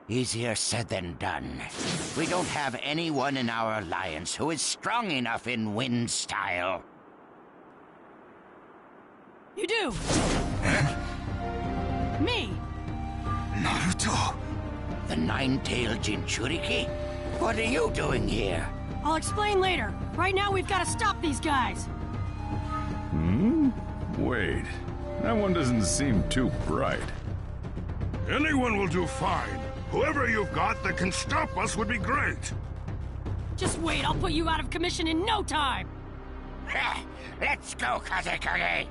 Easier said than done. We don't have anyone in our alliance who is strong enough in wind style. You do! Me! Naruto! The nine-tailed Jinchuriki? What are you doing here? I'll explain later. Right now we've got to stop these guys. Wait. That one doesn't seem too bright. Anyone will do fine. Whoever you've got that can stop us would be great. Just wait, I'll put you out of commission in no time! Let's go, Kazekage!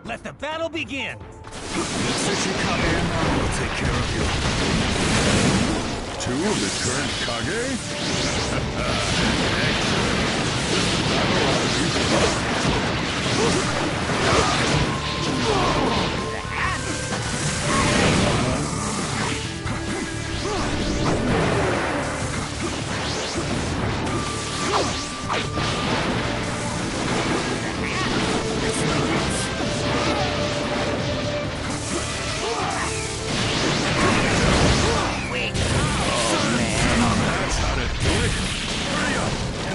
Let the battle begin! Tsuchikage and I will take care of you. 2 of the current Kage?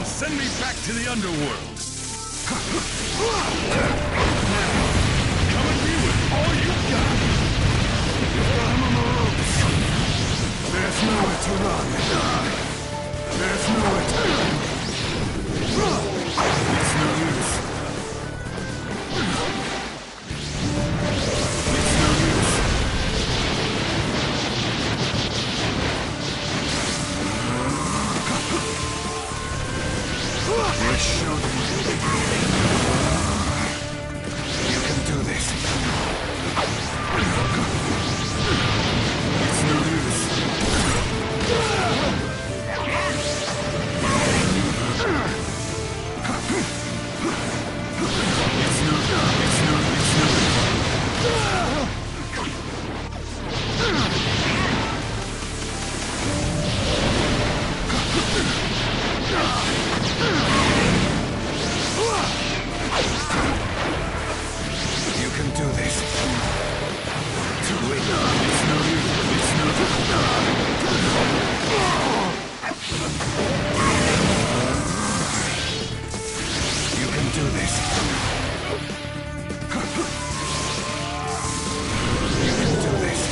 Send me back to the underworld! Come at me with all you got! I'm on the ropes! There's nowhere to run and die! There's nowhere to run! It's no use! It's no use! show them. You can do this. It's no use. You can do this. Too late. It's no use. It's no use. You can do this. You can do this.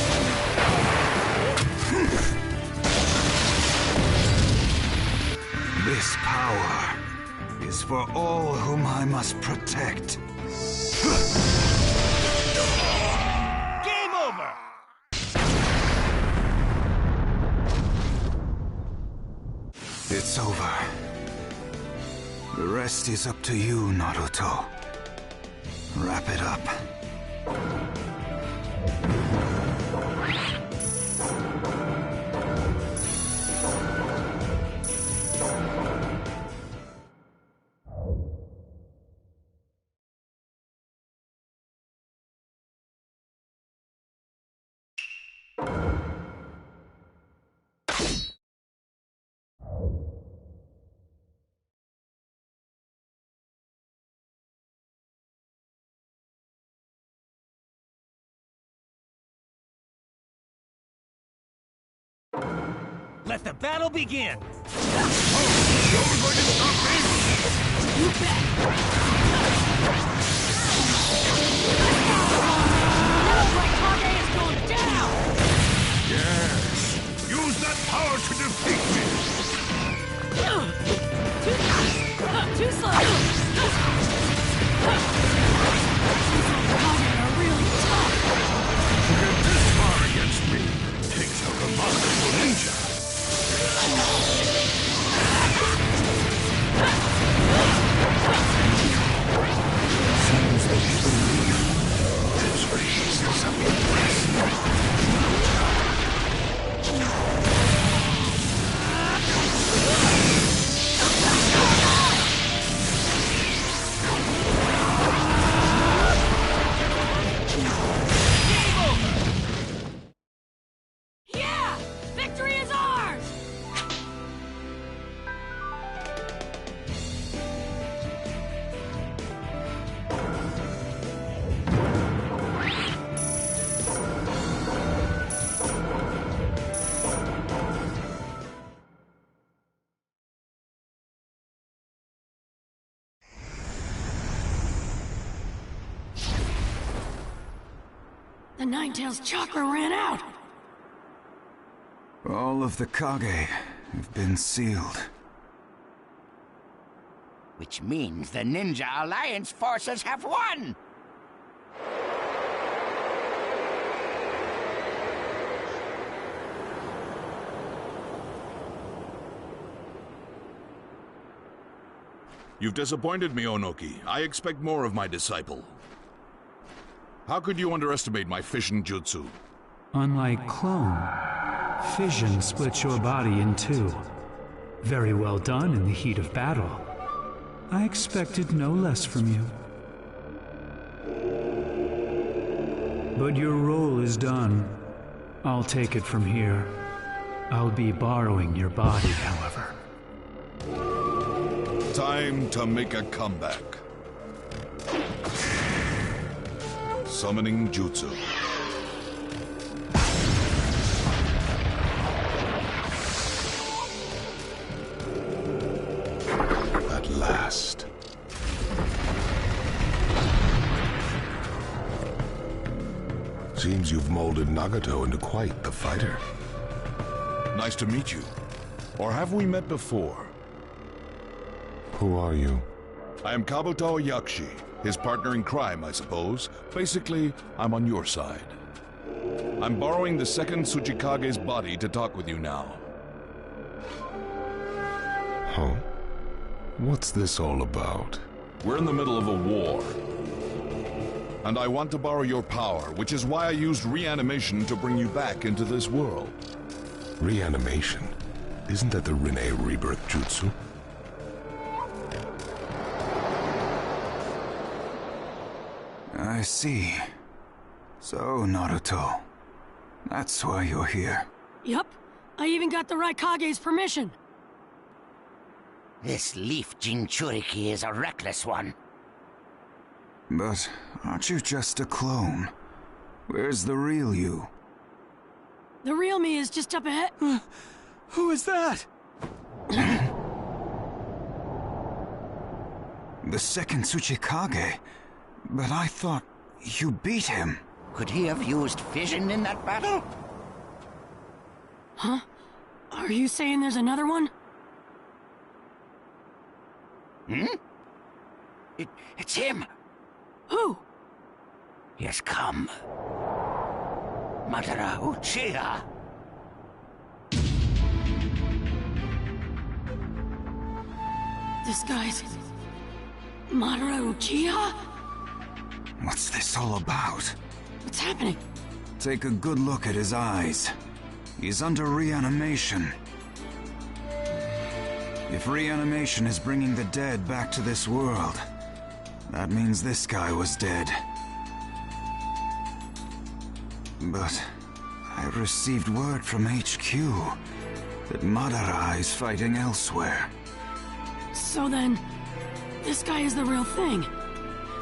This power is for all whom I must protect. Game over! It's over. The rest is up to you, Naruto. Wrap it up. Let the battle begin! You're going to stop me? You bet! Raikage is going down! Yes! Use that power to defeat me! Too slow! Raikage are really tough! To get this far against me takes a remarkable ninja! Seems that you believe this raises up your breast. Yeah! Victory is ours! The Ninetales chakra ran out! All of the Kage have been sealed. Which means the Ninja Alliance forces have won! You've disappointed me, Onoki. I expect more of my disciple. How could you underestimate my fission jutsu? Unlike clone, fission splits your body in two. Very well done in the heat of battle. I expected no less from you. But your role is done. I'll take it from here. I'll be borrowing your body, however. Time to make a comeback. Summoning Jutsu. At last. Seems you've molded Nagato into quite the fighter. Nice to meet you. Or have we met before? Who are you? I am Kabuto Yakshi, his partner in crime, I suppose. Basically, I'm on your side. I'm borrowing the second Tsuchikage's body to talk with you now. Huh? What's this all about? We're in the middle of a war. And I want to borrow your power, which is why I used reanimation to bring you back into this world. Reanimation? Isn't that the Rinne rebirth jutsu? I see. So, Naruto, that's why you're here. Yup. I even got the Raikage's permission. This leaf Jinchuriki is a reckless one. But aren't you just a clone? Where's the real you? The real me is just up ahead. Who is that? The second Tsuchikage? But I thought you beat him. Could he have used fission in that battle? Huh? Are you saying there's another one? Hmm? It's him! Who? He has come. Madara Uchiha! This guy's... Madara Uchiha? What's this all about? What's happening? Take a good look at his eyes. He's under reanimation. If reanimation is bringing the dead back to this world, that means this guy was dead. But I've received word from HQ that Madara is fighting elsewhere. So then, this guy is the real thing.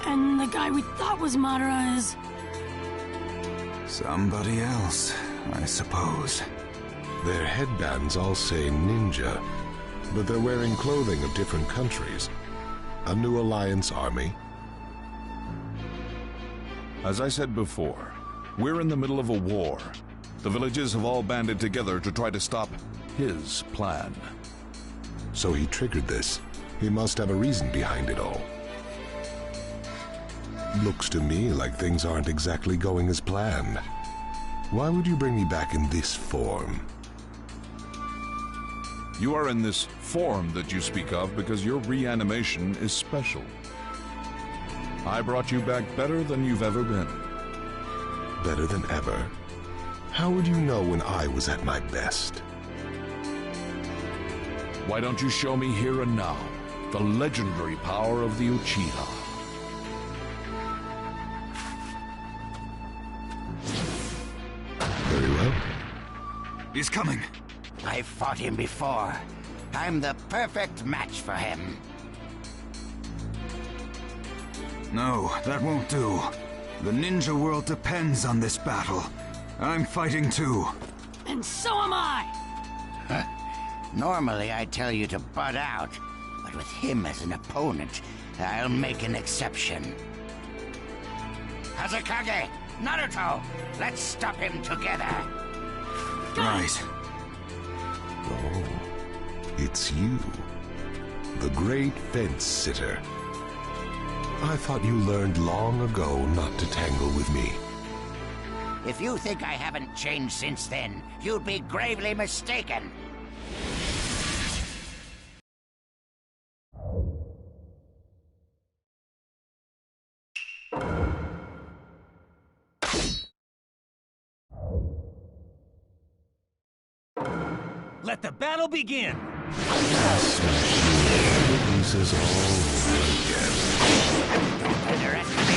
And the guy we thought was Madara is... somebody else, I suppose. Their headbands all say ninja, but they're wearing clothing of different countries. A new alliance army? As I said before, we're in the middle of a war. The villages have all banded together to try to stop his plan. So he triggered this. He must have a reason behind it all. Looks to me like things aren't exactly going as planned. Why would you bring me back in this form? You are in this form that you speak of because your reanimation is special. I brought you back better than you've ever been. Better than ever? How would you know when I was at my best? Why don't you show me here and now the legendary power of the Uchiha? Very well. He's coming. I've fought him before. I'm the perfect match for him. No, that won't do. The ninja world depends on this battle. I'm fighting too. And so am I! Normally I'd tell you to butt out, but with him as an opponent, I'll make an exception. Hazekage! Naruto! Let's stop him together! Right. Oh, it's you. The great fence sitter. I thought you learned long ago not to tangle with me. If you think I haven't changed since then, you'd be gravely mistaken. Let the battle begin! Pieces all over again. Don't underestimate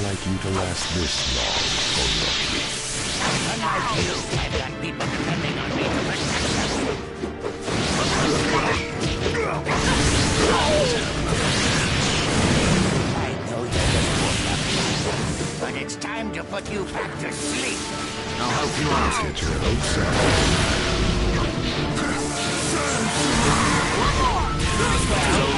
Like you to last this long, Orochi. Unlike you, I've got people depending on me to protect them. I know you're just woke up, but it's time to put you back to sleep. I'll help you out. Get your hopes up. One more!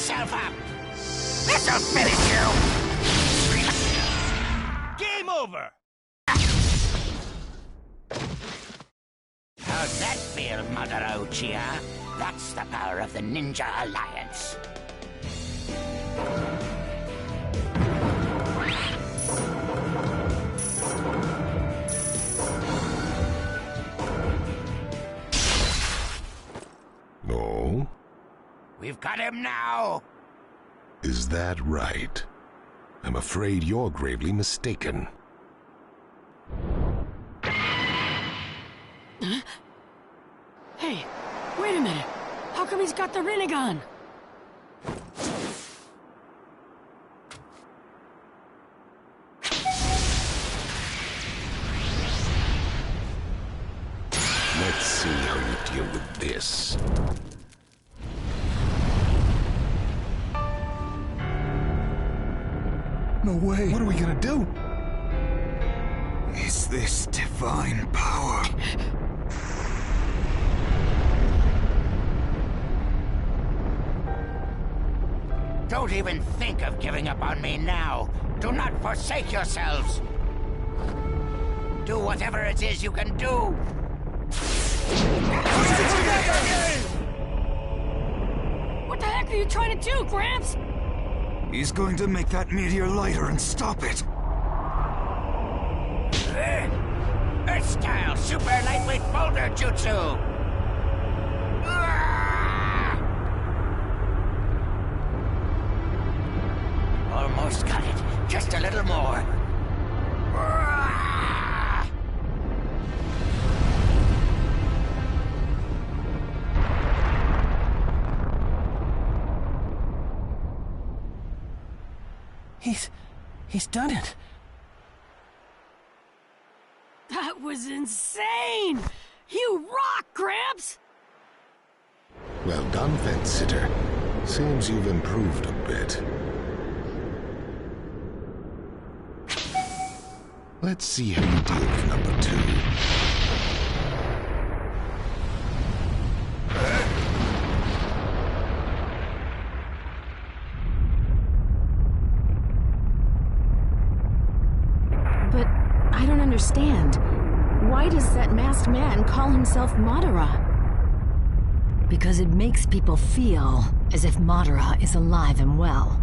yourself up! This'll finish you! Game over! How's that feel, Madara Uchiha? That's the power of the Ninja Alliance. Oh? We've got him now! Is that right? I'm afraid you're gravely mistaken. Hey, wait a minute. How come he's got the Rinnegan? Let's see how you deal with this. No way. What are we gonna do? Is this divine power? Don't even think of giving up on me now. Do not forsake yourselves. Do whatever it is you can do. What the heck are you trying to do, Gramps? He's going to make that meteor lighter and stop it. Earth-style super lightweight boulder jutsu. Almost got it. Just a little more. He's done it. That was insane! You rock, Gramps! Well done, fence sitter. Seems you've improved a bit. Let's see how you deal with number 2. But I don't understand. Why does that masked man call himself Madara? Because it makes people feel as if Madara is alive and well.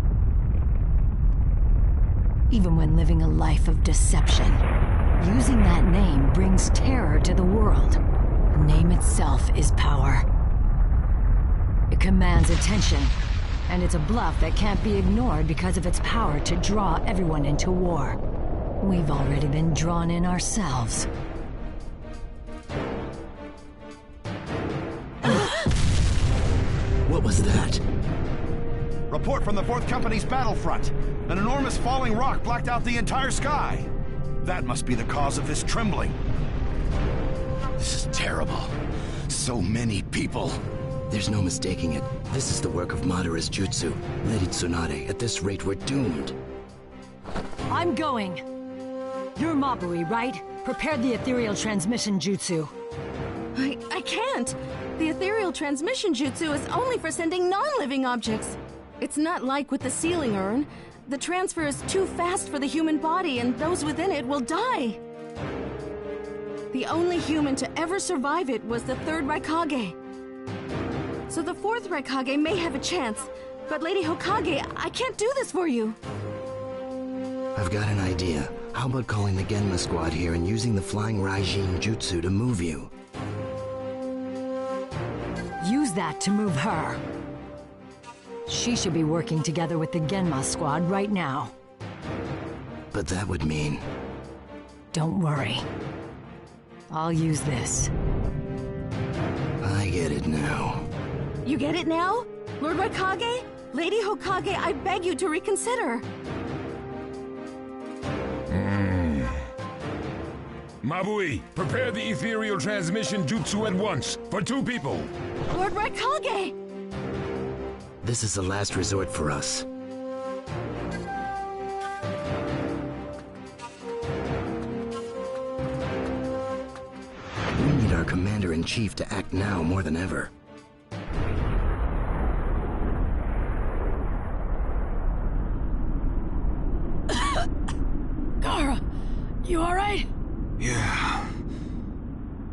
Even when living a life of deception, using that name brings terror to the world. The name itself is power. It commands attention, and it's a bluff that can't be ignored because of its power to draw everyone into war. We've already been drawn in ourselves. What was that? Report from the 4th Company's battlefront. An enormous falling rock blacked out the entire sky. That must be the cause of this trembling. This is terrible. So many people. There's no mistaking it. This is the work of Madara's jutsu. Lady Tsunade, at this rate, we're doomed. I'm going. You're Mabui, right? Prepared the ethereal transmission jutsu. I can't. The ethereal transmission jutsu is only for sending non-living objects. It's not like with the sealing urn. The transfer is too fast for the human body, and those within it will die. The only human to ever survive it was the 3rd Raikage. So the 4th Raikage may have a chance, but Lady Hokage, I can't do this for you. I've got an idea. How about calling the Genma squad here and using the flying Raijin jutsu to move you? Use that to move her. She should be working together with the Genma squad right now. But that would mean... Don't worry. I'll use this. I get it now. You get it now? Lord Raikage? Lady Hokage, I beg you to reconsider. Mabui, prepare the ethereal transmission jutsu at once, for 2 people. Lord Raikage! This is the last resort for us. We need our Commander-in-Chief to act now more than ever. You alright? Yeah.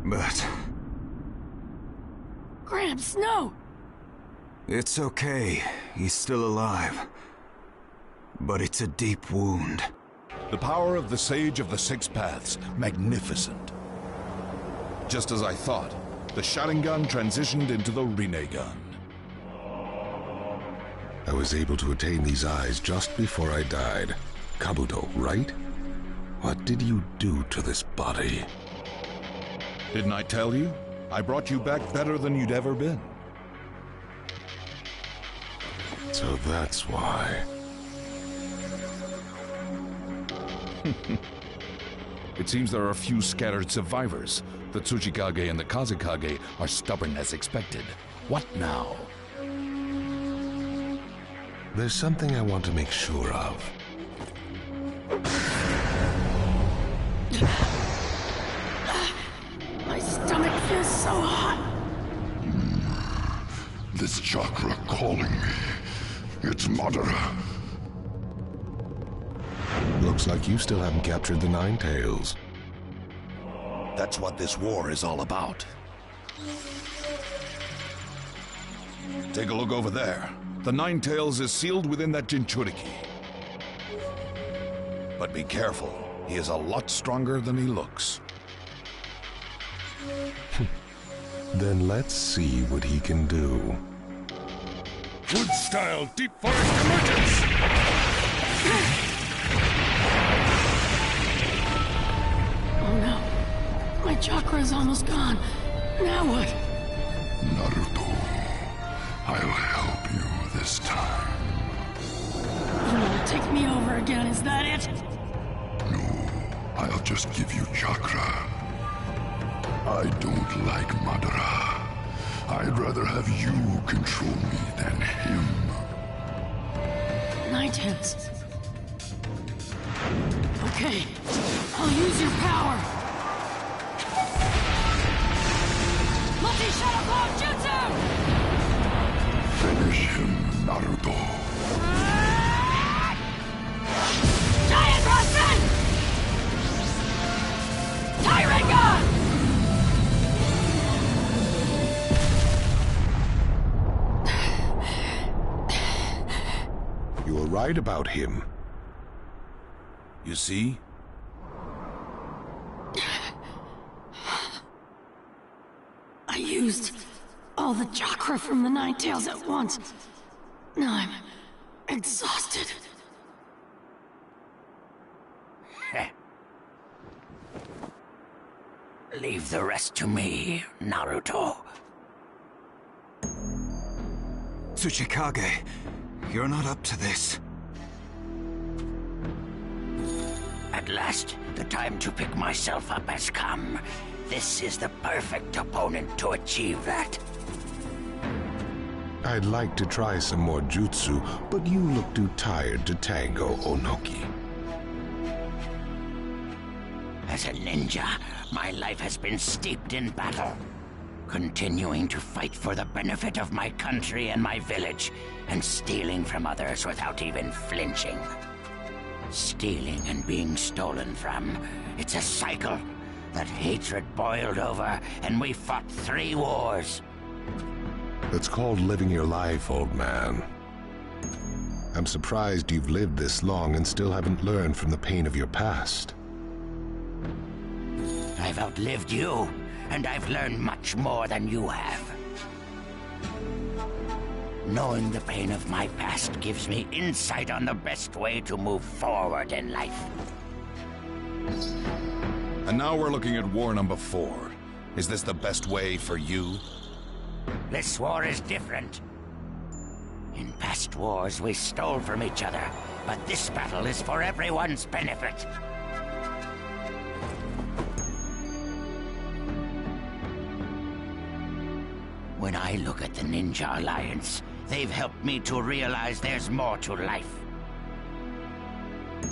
But... Gramps, no! It's okay. He's still alive. But it's a deep wound. The power of the Sage of the Six Paths. Magnificent. Just as I thought, the Sharingan transitioned into the Rinne gun. I was able to attain these eyes just before I died. Kabuto, right? What did you do to this body? Didn't I tell you? I brought you back better than you'd ever been. So that's why. It seems there are a few scattered survivors. The Tsuchikage and the Kazekage are stubborn as expected. What now? There's something I want to make sure of. My stomach feels so hot. This chakra calling me. It's Madara. Looks like you still haven't captured the Nine Tails. That's what this war is all about. Take a look over there. The Nine Tails is sealed within that Jinchuriki. But be careful. He is a lot stronger than he looks. Then let's see what he can do. Wood-style deep forest emergence! Oh no. My chakra is almost gone. Now what? Naruto, I'll help you this time. You want to take me over again, is that it? No, I'll just give you chakra. I don't like Madara. I'd rather have you control me than him. Ninetales. Okay, I'll use your power. Multi-Shadow Blow Jutsu! Finish him, Naruto. Giant Rasen! Tyranga! You were right about him. You see? I used all the chakra from the Nine Tails at once. Now I'm exhausted. Leave the rest to me, Naruto. Tsuchikage, you're not up to this. At last, the time to pick myself up has come. This is the perfect opponent to achieve that. I'd like to try some more jutsu, but you look too tired to tango, Onoki. As a ninja, my life has been steeped in battle. Continuing to fight for the benefit of my country and my village, and stealing from others without even flinching. Stealing and being stolen from, it's a cycle. That hatred boiled over, and we fought 3 wars. It's called living your life, old man. I'm surprised you've lived this long and still haven't learned from the pain of your past. I've outlived you, and I've learned much more than you have. Knowing the pain of my past gives me insight on the best way to move forward in life. And now we're looking at war number 4. Is this the best way for you? This war is different. In past wars, we stole from each other, but this battle is for everyone's benefit. When I look at the Ninja Alliance, they've helped me to realize there's more to life.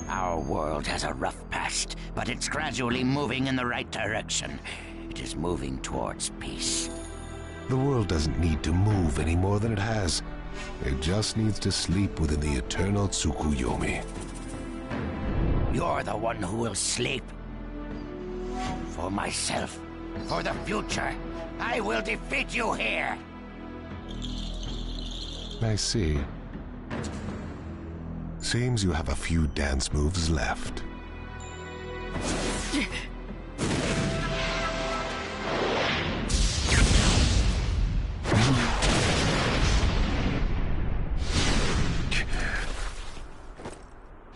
Our world has a rough past, but it's gradually moving in the right direction. It is moving towards peace. The world doesn't need to move any more than it has. It just needs to sleep within the eternal Tsukuyomi. You're the one who will sleep. For myself, for the future, I will defeat you here! I see. Seems you have a few dance moves left.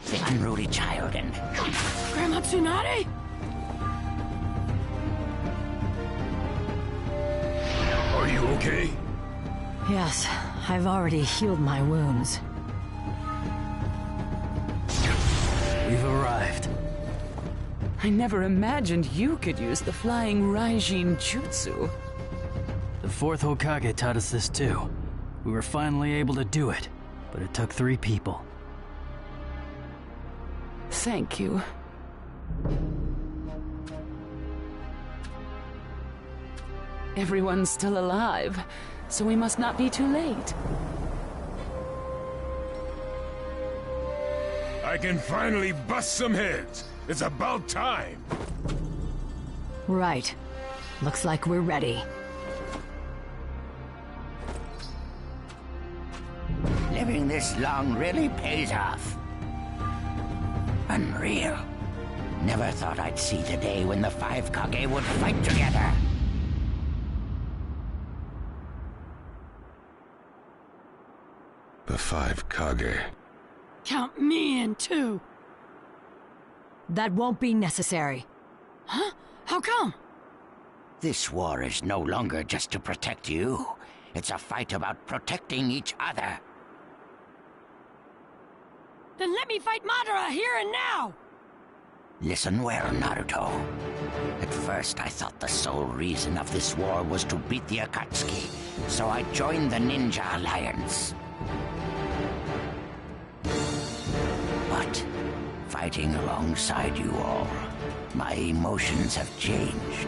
The unruly child and... Grandma Tsunade? Are you okay? Yes, I've already healed my wounds. We've arrived. I never imagined you could use the flying Raijin Jutsu. The fourth Hokage taught us this too. We were finally able to do it, but it took 3 people. Thank you. Everyone's still alive, so we must not be too late. I can finally bust some heads. It's about time. Right. Looks like we're ready. Living this long really pays off. Unreal. Never thought I'd see the day when the 5 Kage would fight together. The 5 Kage. Count me in, too. That won't be necessary. Huh? How come? This war is no longer just to protect you. It's a fight about protecting each other. Then let me fight Madara here and now! Listen well, Naruto. At first, I thought the sole reason of this war was to beat the Akatsuki, so I joined the Ninja Alliance. But, fighting alongside you all, my emotions have changed.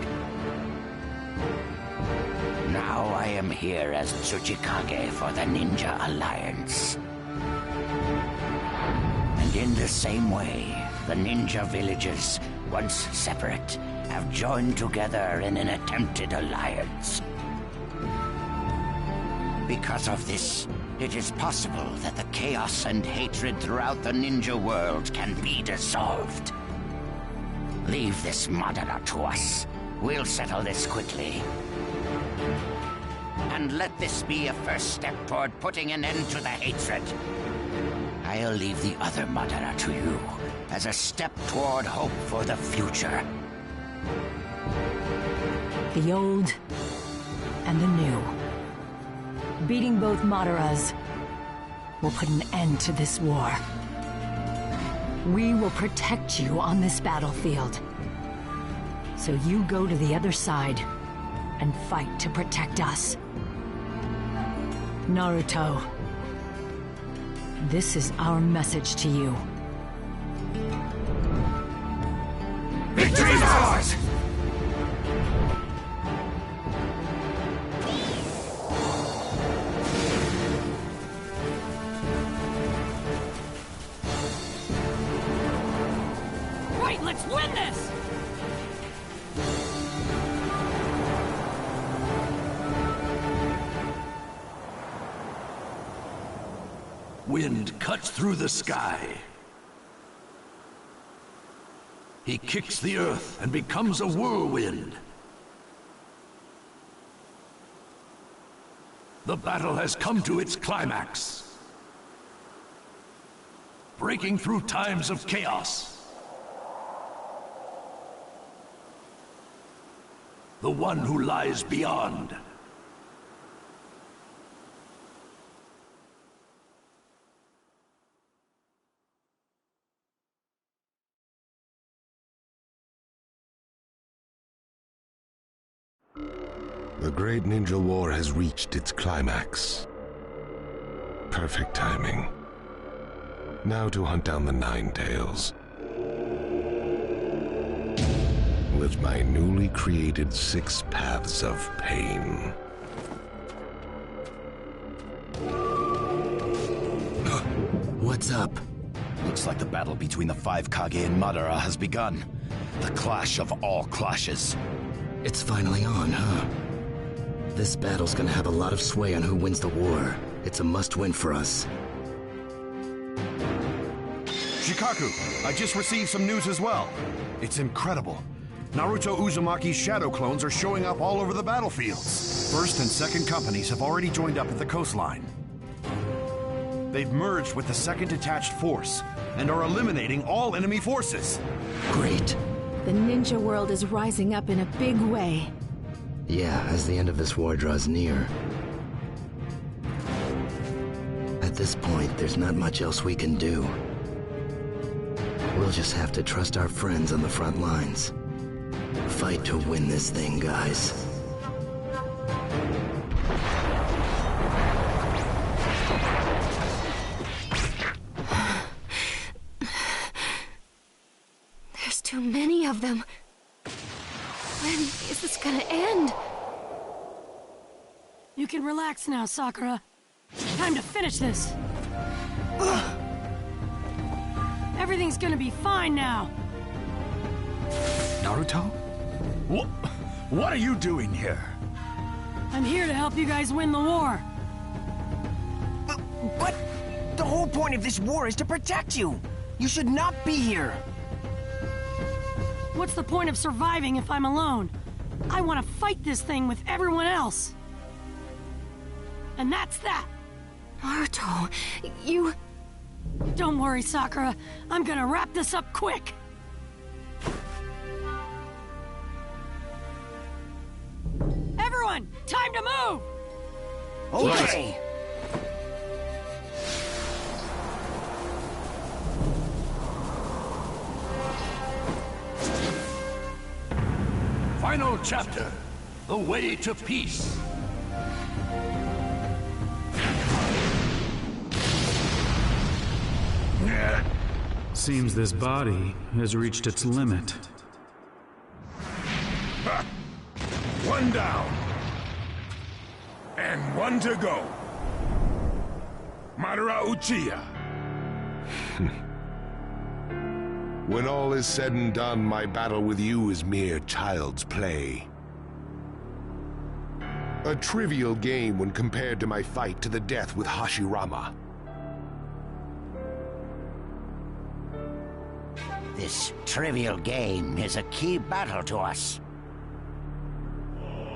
Now I am here as Tsuchikage for the Ninja Alliance. And in the same way, the ninja villages, once separate, have joined together in an attempted alliance. Because of this, it is possible that the chaos and hatred throughout the ninja world can be dissolved. Leave this Madara to us. We'll settle this quickly. And let this be a first step toward putting an end to the hatred. I'll leave the other Madara to you, as a step toward hope for the future. The old and the new. Beating both Madaras will put an end to this war. We will protect you on this battlefield. So you go to the other side and fight to protect us. Naruto, this is our message to you. Victory is ours! Right, let's win this! Wind cuts through the sky. He kicks the earth and becomes a whirlwind. The battle has come to its climax. Breaking through times of chaos. The one who lies beyond. The great ninja war has reached its climax. Perfect timing. Now to hunt down the Nine Tails. With my newly created 6 paths of pain. What's up? Looks like the battle between the 5 Kage and Madara has begun. The clash of all clashes. It's finally on, huh? This battle's gonna have a lot of sway on who wins the war. It's a must-win for us. Shikaku, I just received some news as well. It's incredible. Naruto Uzumaki's shadow clones are showing up all over the battlefields. First and second companies have already joined up at the coastline. They've merged with the second detached force and are eliminating all enemy forces. Great. The ninja world is rising up in a big way. Yeah, as the end of this war draws near. At this point, there's not much else we can do. We'll just have to trust our friends on the front lines. Fight to win this thing, guys. There's too many of them. When is this gonna end? You can relax now, Sakura. Time to finish this. Everything's gonna be fine now. Naruto? What are you doing here? I'm here to help you guys win the war. But the whole point of this war is to protect you. You should not be here. What's the point of surviving if I'm alone? I want to fight this thing with everyone else. And that's that. Naruto, you... Don't worry, Sakura. I'm gonna wrap this up quick. Everyone, time to move! Okay. Final chapter. The way to peace. Seems this body has reached its limit. Ha! One down. And one to go. Madara Uchiha. When all is said and done, my battle with you is mere child's play. A trivial game when compared to my fight to the death with Hashirama. This trivial game is a key battle to us.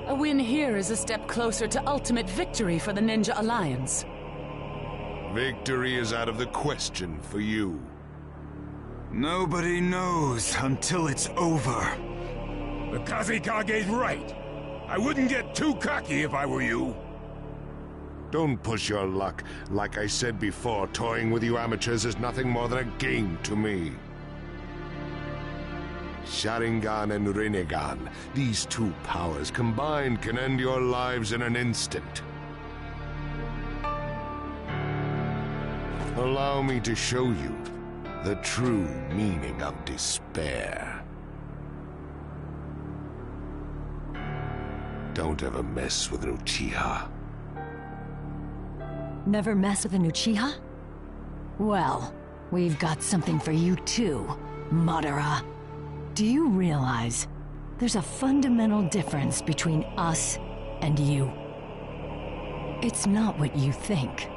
A win here is a step closer to ultimate victory for the Ninja Alliance. Victory is out of the question for you. Nobody knows until it's over. The Kazekage's right. I wouldn't get too cocky if I were you. Don't push your luck. Like I said before, toying with you amateurs is nothing more than a game to me. Sharingan and Rinnegan, these two powers combined can end your lives in an instant. Allow me to show you the true meaning of despair. Don't ever mess with an Uchiha. Never mess with an Uchiha? Well, we've got something for you too, Madara. Do you realize there's a fundamental difference between us and you? It's not what you think.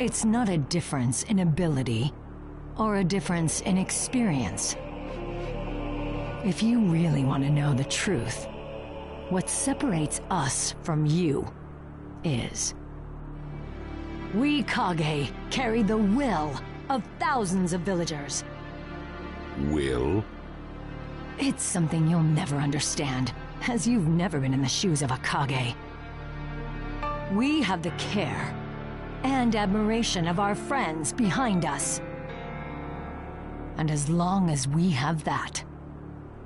It's not a difference in ability or a difference in experience. If you really want to know the truth, what separates us from you is we Kage carry the will of thousands of villagers. Will? It's something you'll never understand, as you've never been in the shoes of a Kage. We have the care and admiration of our friends behind us. And as long as we have that,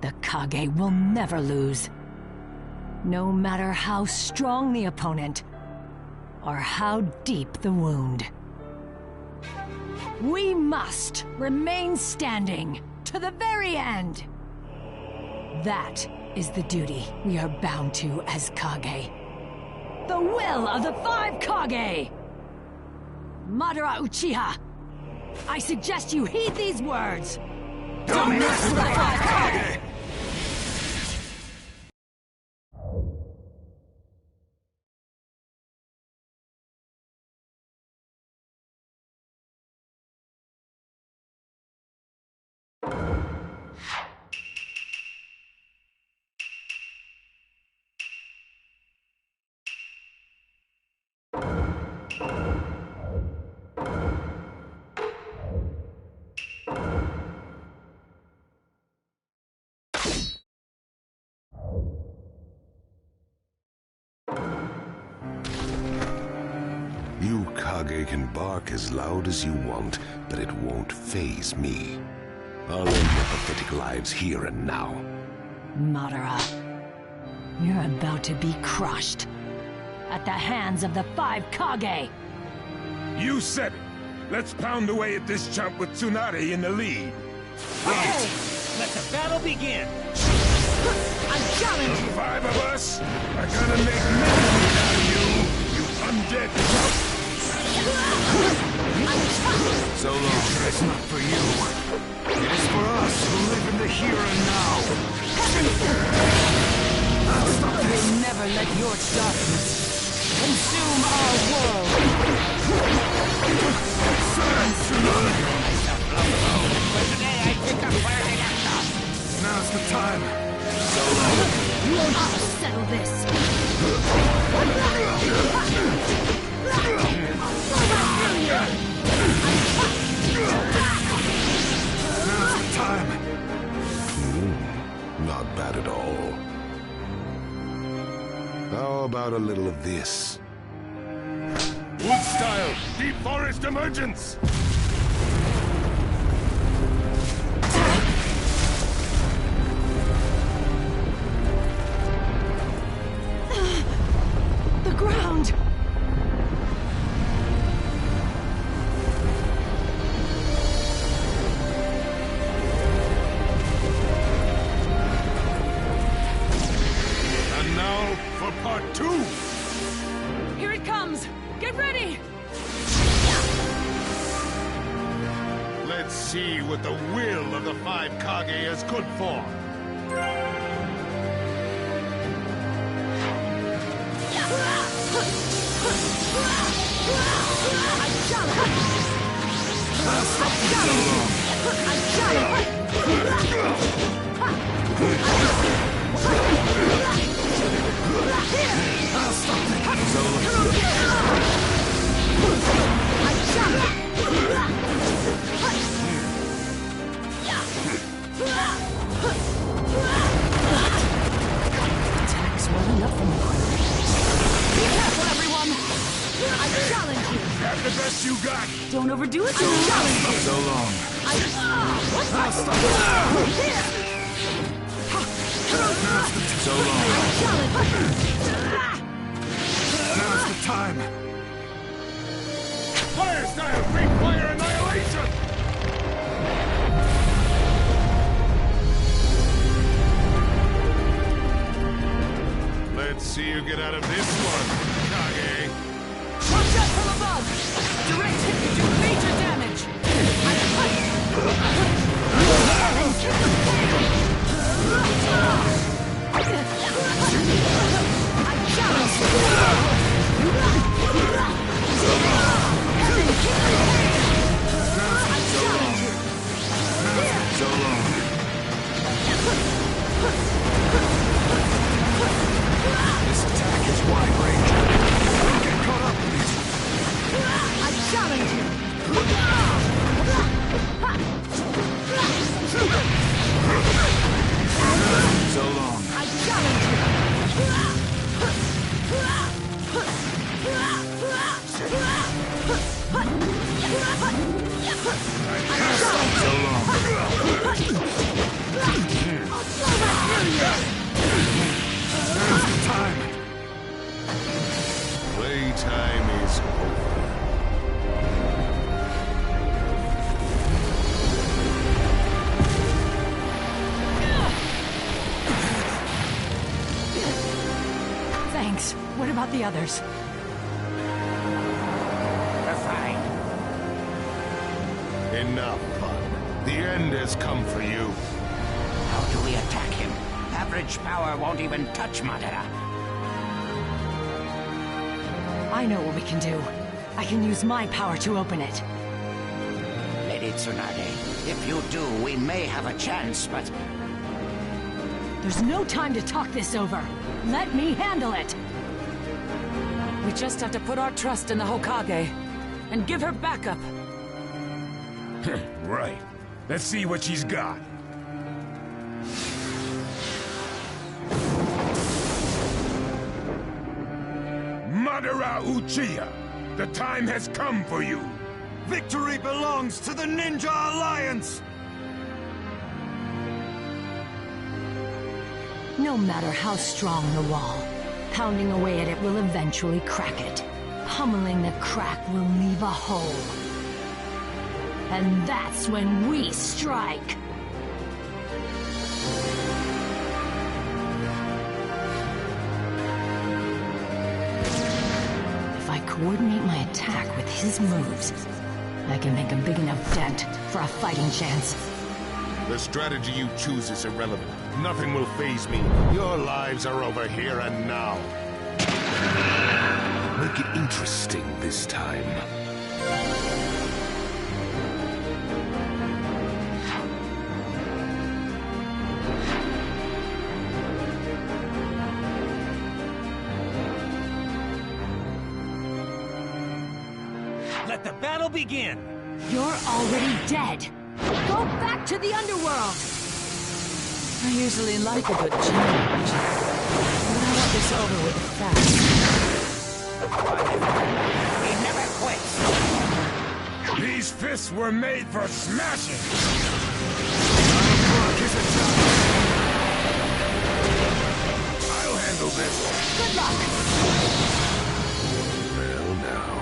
the Kage will never lose. No matter how strong the opponent, or how deep the wound. We must remain standing to the very end. That is the duty we are bound to as Kage. The will of the 5 Kage! Madara Uchiha, I suggest you heed these words. Don't mess with the Kage! You Kage can bark as loud as you want, but it won't faze me. I'll end your pathetic lives here and now. Madara, you're about to be crushed at the hands of the 5 Kage. You said it. Let's pound away at this chump with Tsunade in the lead. Okay, let the battle begin. I'm challenging. The 5 of us are gonna make millions out of you, you undead chump. So long, it's not for you. It is for us who live in the here and now. We'll never let your darkness consume our world. But today I pick up where they left off. Now's the time. I'll settle this. Now's the time. Not bad at all. How about a little of this? Wood style, deep forest emergence. The ground! And now for part 2. Here it comes! Get ready! Let's see what the will of the 5 Kage is good for. Attacks welling up from the ground. Be careful, everyone! I challenge you! Have the best you got. Don't overdo it! I challenge you! So long. So long. Now's the time. Fire style, free fire annihilation. Let's see you get out of this one, Kage. Watch out from above! Direct hit could do major damage! So long. This attack is wide range. Don't get caught up in it. I challenge you! So long. I challenge you! So long. Now's the time. Playtime is over. Thanks. What about the others? We're fine. Enough fun. The end has come for you. How do we attack him? Average power won't even touch Madara. I know what we can do. I can use my power to open it. Lady Tsunade, if you do, we may have a chance, but... There's no time to talk this over. Let me handle it. We just have to put our trust in the Hokage and give her backup. Right. Let's see what she's got. Madara Uchiha, the time has come for you. Victory belongs to the Ninja Alliance! No matter how strong the wall, pounding away at it will eventually crack it. Pummeling the crack will leave a hole. And that's when we strike! If I coordinate my attack with his moves, I can make a big enough dent for a fighting chance. The strategy you choose is irrelevant. Nothing will faze me. Your lives are over here and now. Make it interesting this time. Let the battle begin! You're already dead! Go back to the underworld! I usually like a good challenge, but I want this over with fast. He never quits! These fists were made for smashing! I'll handle this. Good luck! Well, now,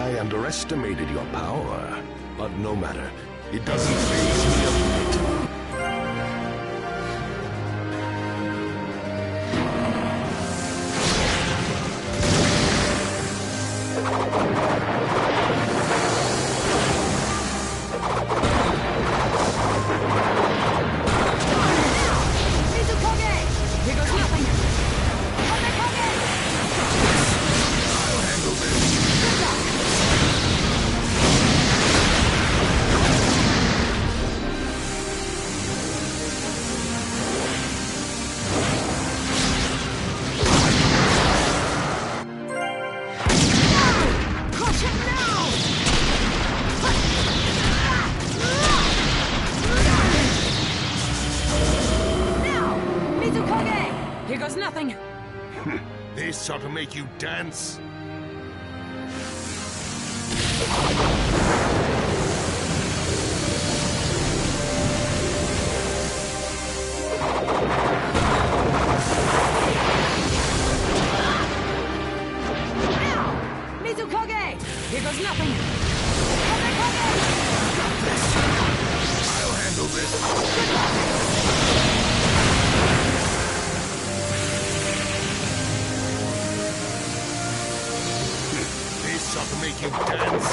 I underestimated your power. But no matter. It doesn't faze me a bit. Here goes nothing. This ought to make you dance. Mizukage! Here goes nothing. I'll handle this. This ought to make you dance.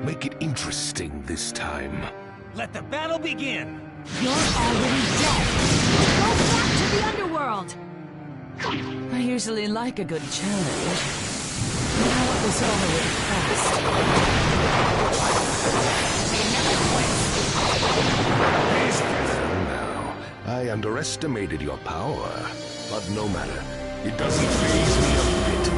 Make it interesting this time. Let the battle begin! You're already dead! Go back to the underworld! I usually like a good challenge. But I want this over with fast. Now, I underestimated your power. But no matter. It doesn't faze me a bit.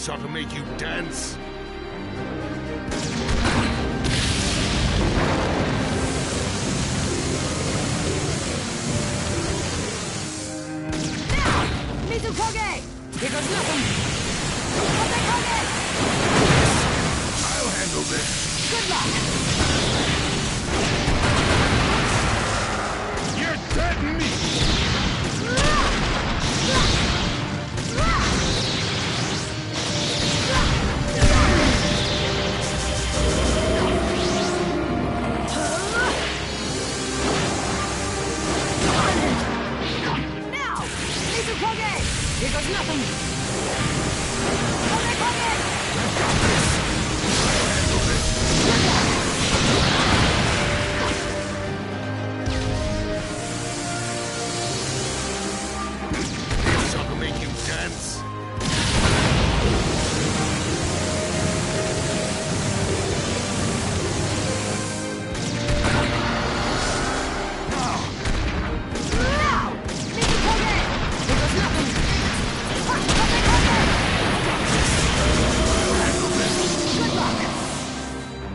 This ought to make you dance. Mizukage! Here goes nothing! I'll handle this. Good luck! You're dead meat! Now! Mizukage! Here goes nothing! This ought to make you dance.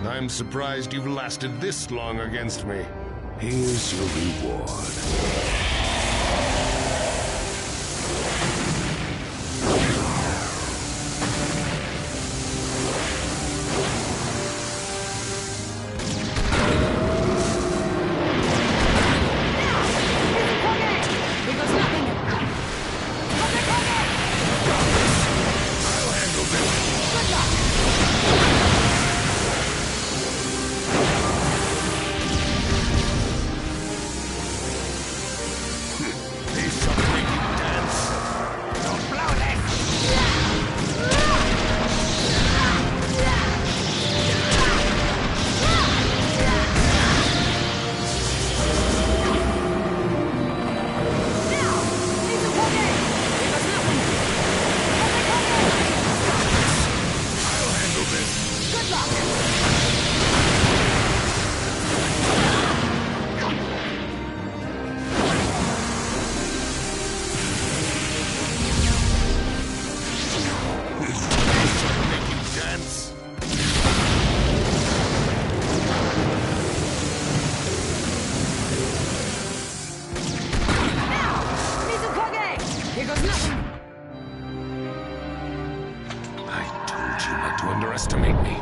I'm surprised you've lasted this long against me. Here's your reward. Underestimate me.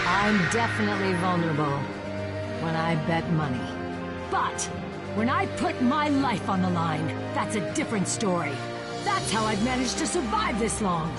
I'm definitely vulnerable when I bet money. But when I put my life on the line, that's a different story. That's how I've managed to survive this long.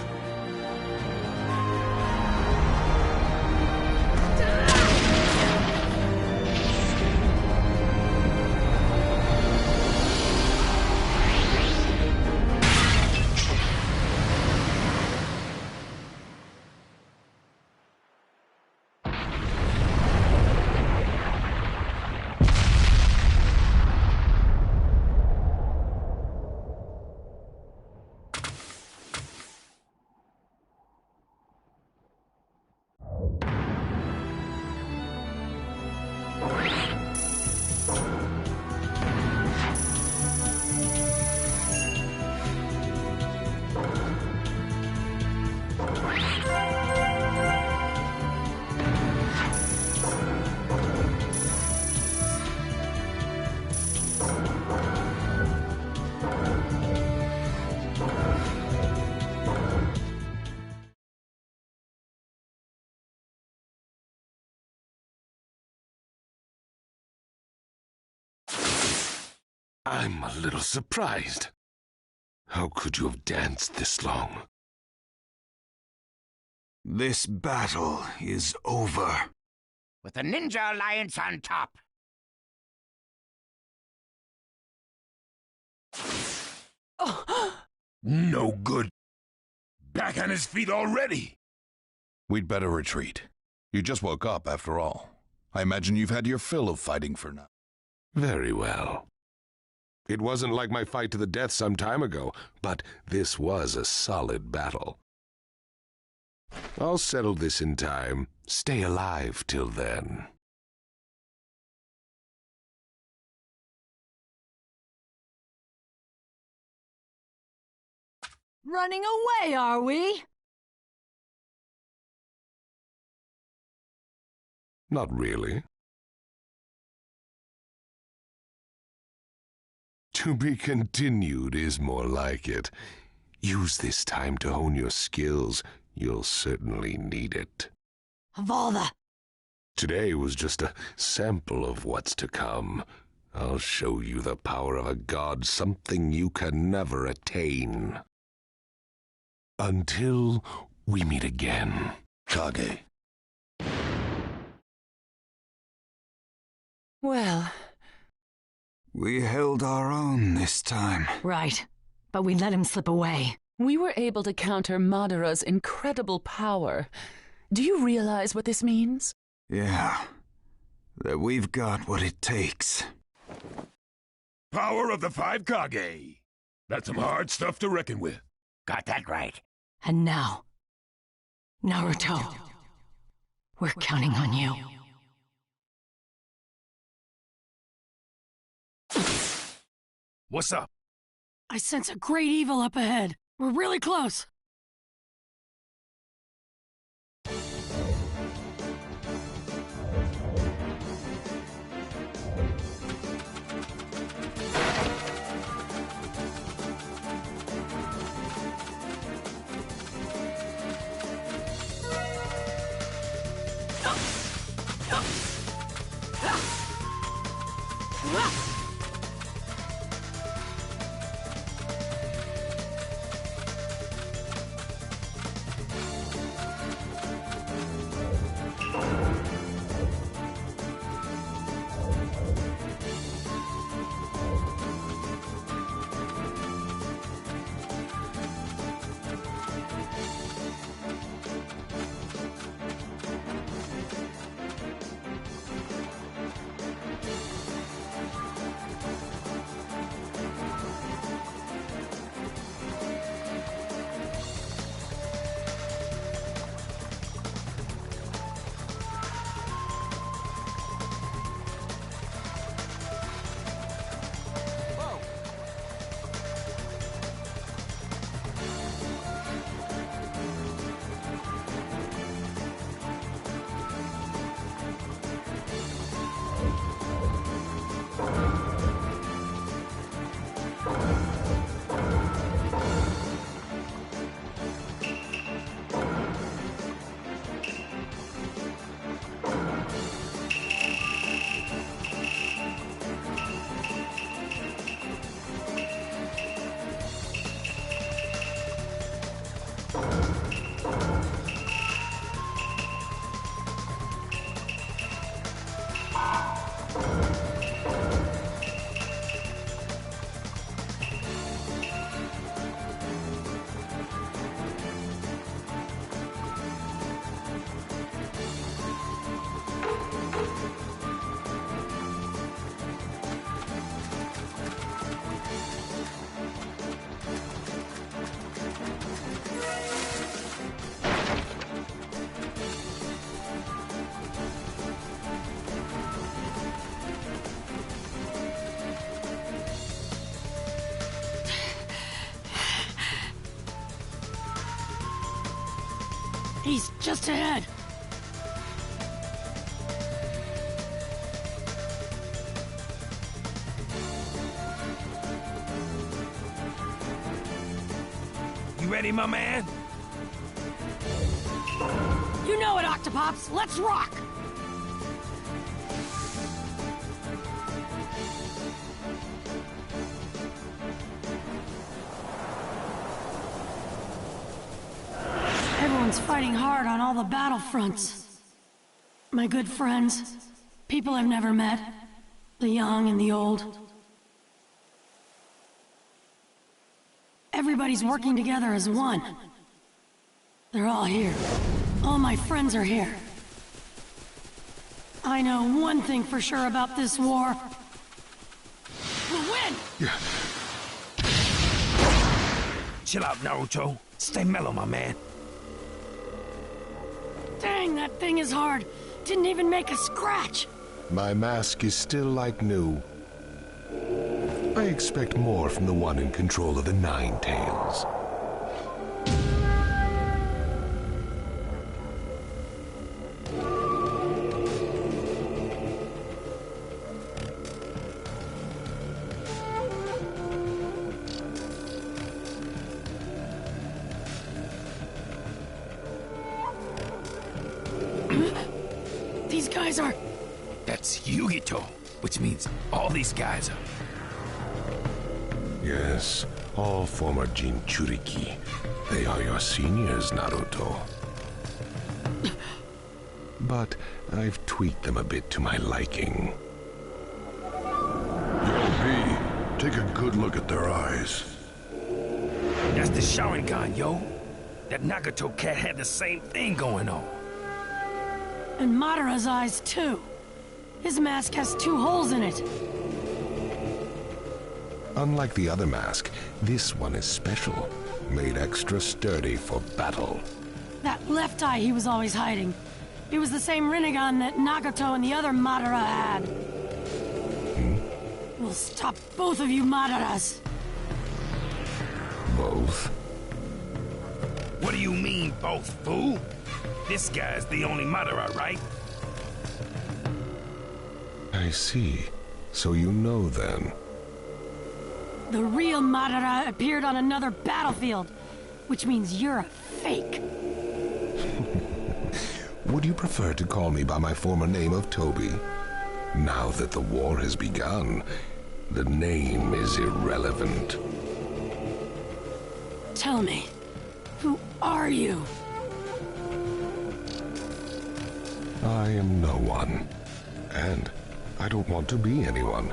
I'm a little surprised. How could you have danced this long? This battle is over. With the Ninja Alliance on top. No good. Back on his feet already. We'd better retreat. You just woke up, after all. I imagine you've had your fill of fighting for now. Very well. It wasn't like my fight to the death some time ago, but this was a solid battle. I'll settle this in time. Stay alive till then. Running away, are we? Not really. To be continued is more like it. Use this time to hone your skills. You'll certainly need it. Valda! Today was just a sample of what's to come. I'll show you the power of a god, something you can never attain. Until we meet again, Kage. Well... We held our own this time. Right, but we let him slip away. We were able to counter Madara's incredible power. Do you realize what this means? Yeah, that we've got what it takes. Power of the 5 Kage. That's some hard stuff to reckon with. Got that right. And now, Naruto, we're counting on you. What's up? I sense a great evil up ahead. We're really close. He's just ahead. You ready, my man? You know it, Octopops. Let's rock! Everyone's fighting hard on all the battlefronts. My good friends, people I've never met, the young and the old. Everybody's working together as one. They're all here. All my friends are here. I know one thing for sure about this war. We'll win! Chill out, Naruto. Stay mellow, my man. Dang, that thing is hard. Didn't even make a scratch. My mask is still like new. I expect more from the one in control of the Nine Tails. These guys are... That's Yugito, which means all these guys are... Yes, all former Jinchuriki. They are your seniors, Naruto. But I've tweaked them a bit to my liking. Yo, B, take a good look at their eyes. That's the Sharingan, yo. That Nagato cat had the same thing going on. And Madara's eyes, too. His mask has 2 holes in it. Unlike the other mask, this one is special, made extra sturdy for battle. That left eye he was always hiding. It was the same Rinnegan that Nagato and the other Madara had. We'll stop both of you Madaras. Both? What do you mean, both, fool? This guy's the only Madara, right? I see. So you know then. The real Madara appeared on another battlefield, which means you're a fake. Would you prefer to call me by my former name of Toby? Now that the war has begun, the name is irrelevant. Tell me, who are you? I am no one. And I don't want to be anyone.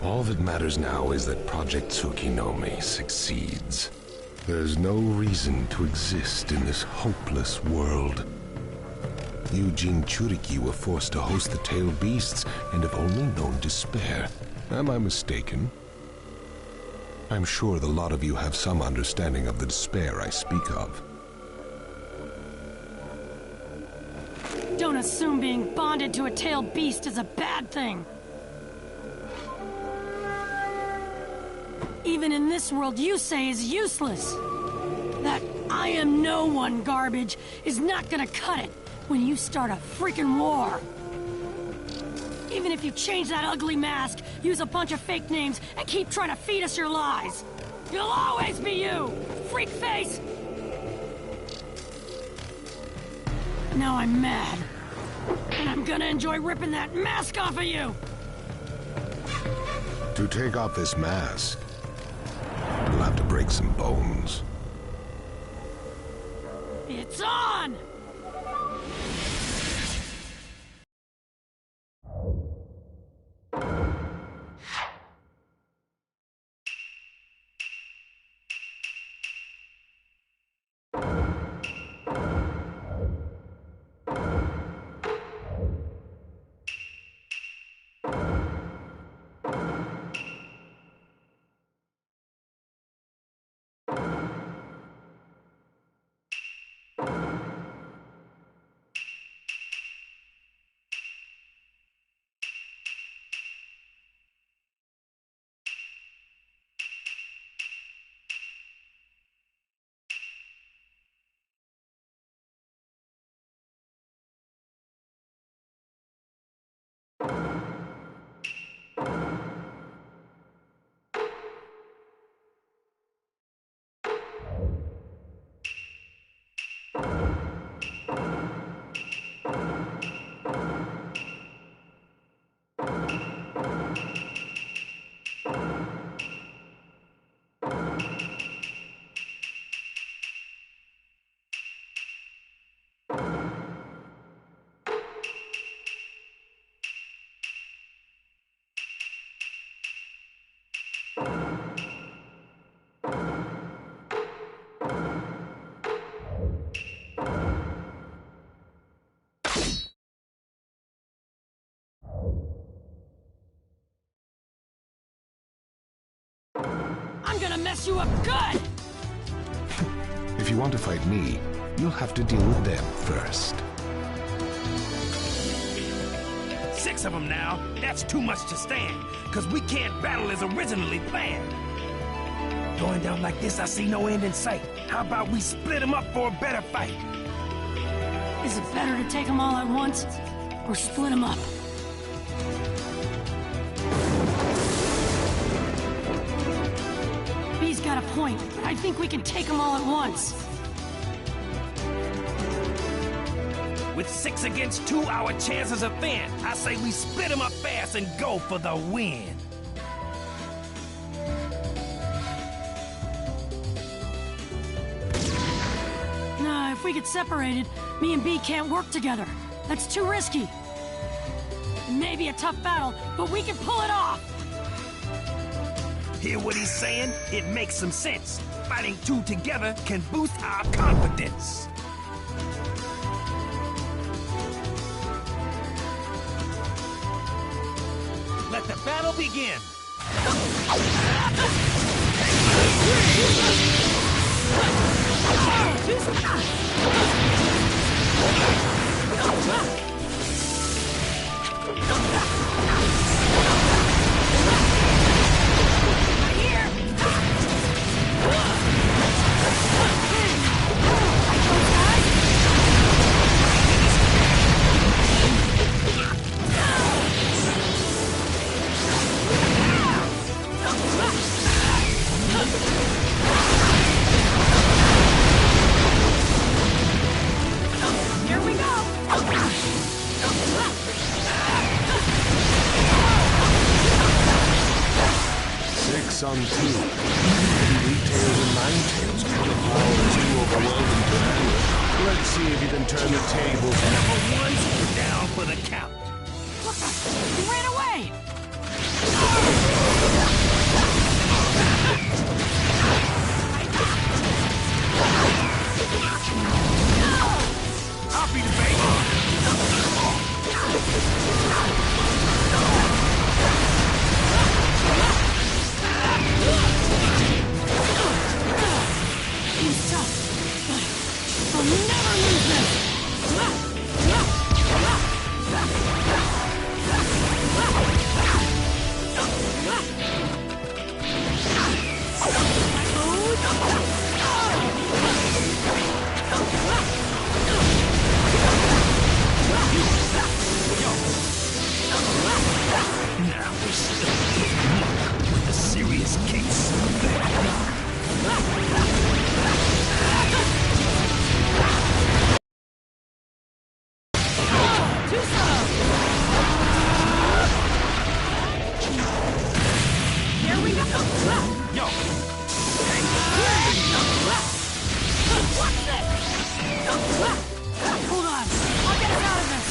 All that matters now is that Project Tsukinome succeeds. There's no reason to exist in this hopeless world. You Jinchuriki were forced to host the tailed beasts and have only known despair. Am I mistaken? I'm sure the lot of you have some understanding of the despair I speak of. Don't assume being bonded to a tailed beast is a bad thing. Even in this world you say is useless. That I am no one garbage is not gonna cut it when you start a freaking war. Even if you change that ugly mask, use a bunch of fake names, and keep trying to feed us your lies, you'll always be you, freak face! Now I'm mad. And I'm gonna enjoy ripping that mask off of you! To take off this mask, you'll have to break some bones. It's on! gonna mess you up good! If you want to fight me, you'll have to deal with them first. 6 of them now. That's too much to stand, because we can't battle as originally planned. Going down like this, I see no end in sight. How about we split them up for a better fight? Is it better to take them all at once, or split them up? B's got a point, but I think we can take them all at once. With 6 against 2, our chances are thin. I say we split them up fast and go for the win. Nah, if we get separated, me and B can't work together. That's too risky. It may be a tough battle, but we can pull it off! Hear what he's saying? It makes some sense. Fighting 2 together can boost our confidence. Let the battle begin. Here we go! 6 on 2. Maybe 8 tails and 9 tails. The power is too overwhelming to handle. Let's see if you can turn the tables. Number 1's down for the count. He ran away! I'll be the bait. He's tough, but I'll never lose this! Now we're still with a serious case. Here we go! Yo! What's this? Hold on, I'll get us out of this!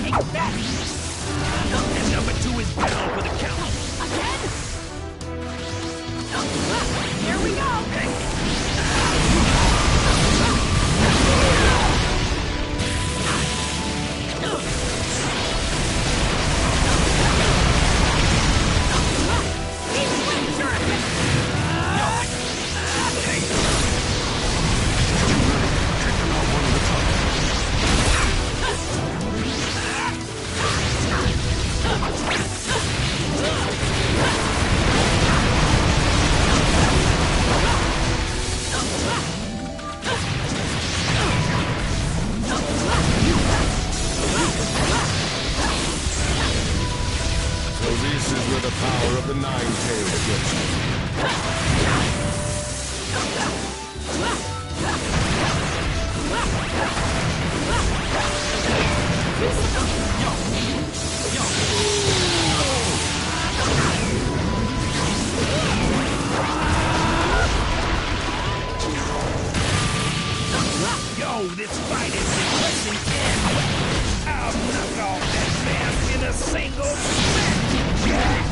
Take that! And number 2 is down for the count. Again? Here we go! So this is where the power of the 9 tails gets you. Yo, this fight is impressing 10. I'll knock off that man in a single smack.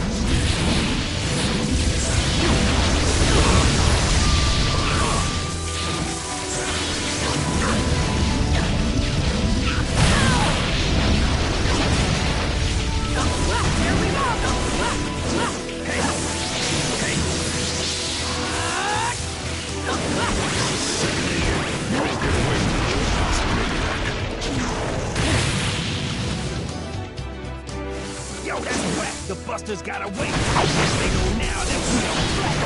Yo, that's whack. The Busters got away. They know now that we don't play.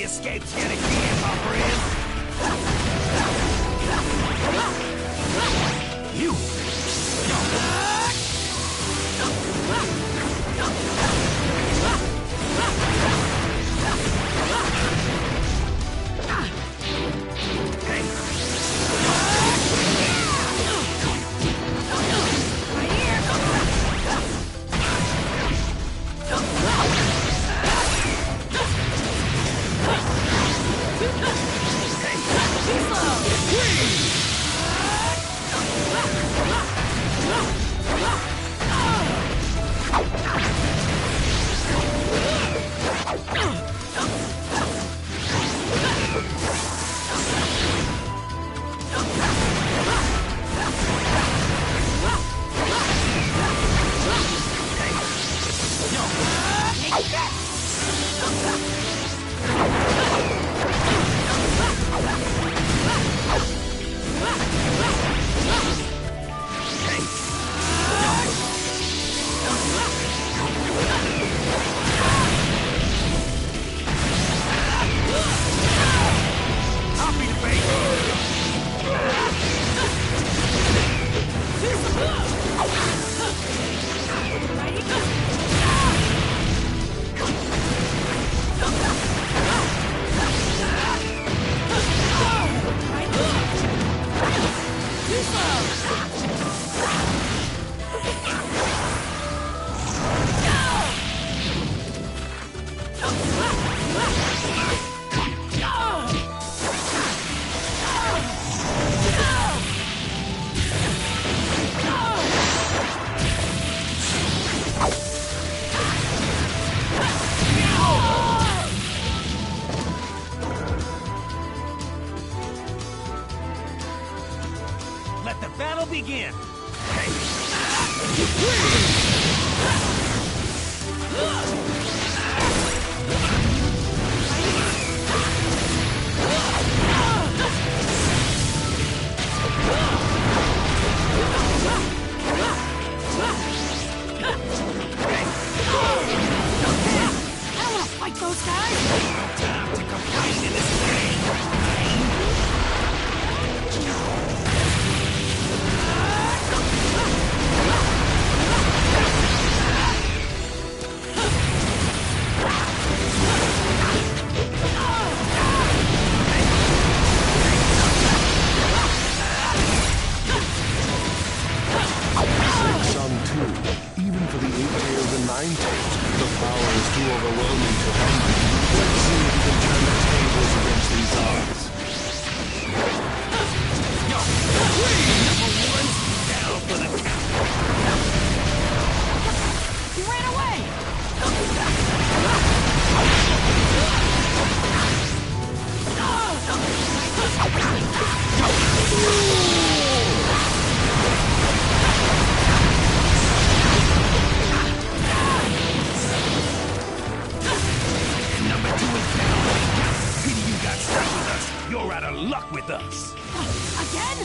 Escapes yet again, my friend. You. Let the battle begin. I don't want to fight those guys. Time to complain in this game. Some too. Even for the 8 tails and 9 tails, the power is too overwhelming to handle. Let's see if we can turn the tables against these odds. Yo, number one, down for the count. He ran away. Number two is down. Pity you got stuck with us. You're out of luck with us. Again?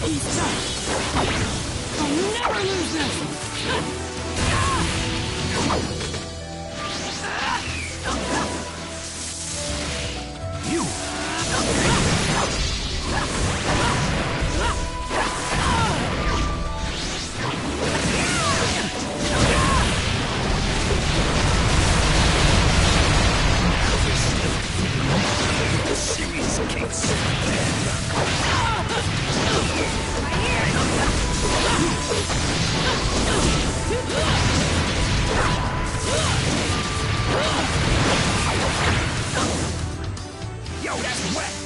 He's tough. I'll never lose this.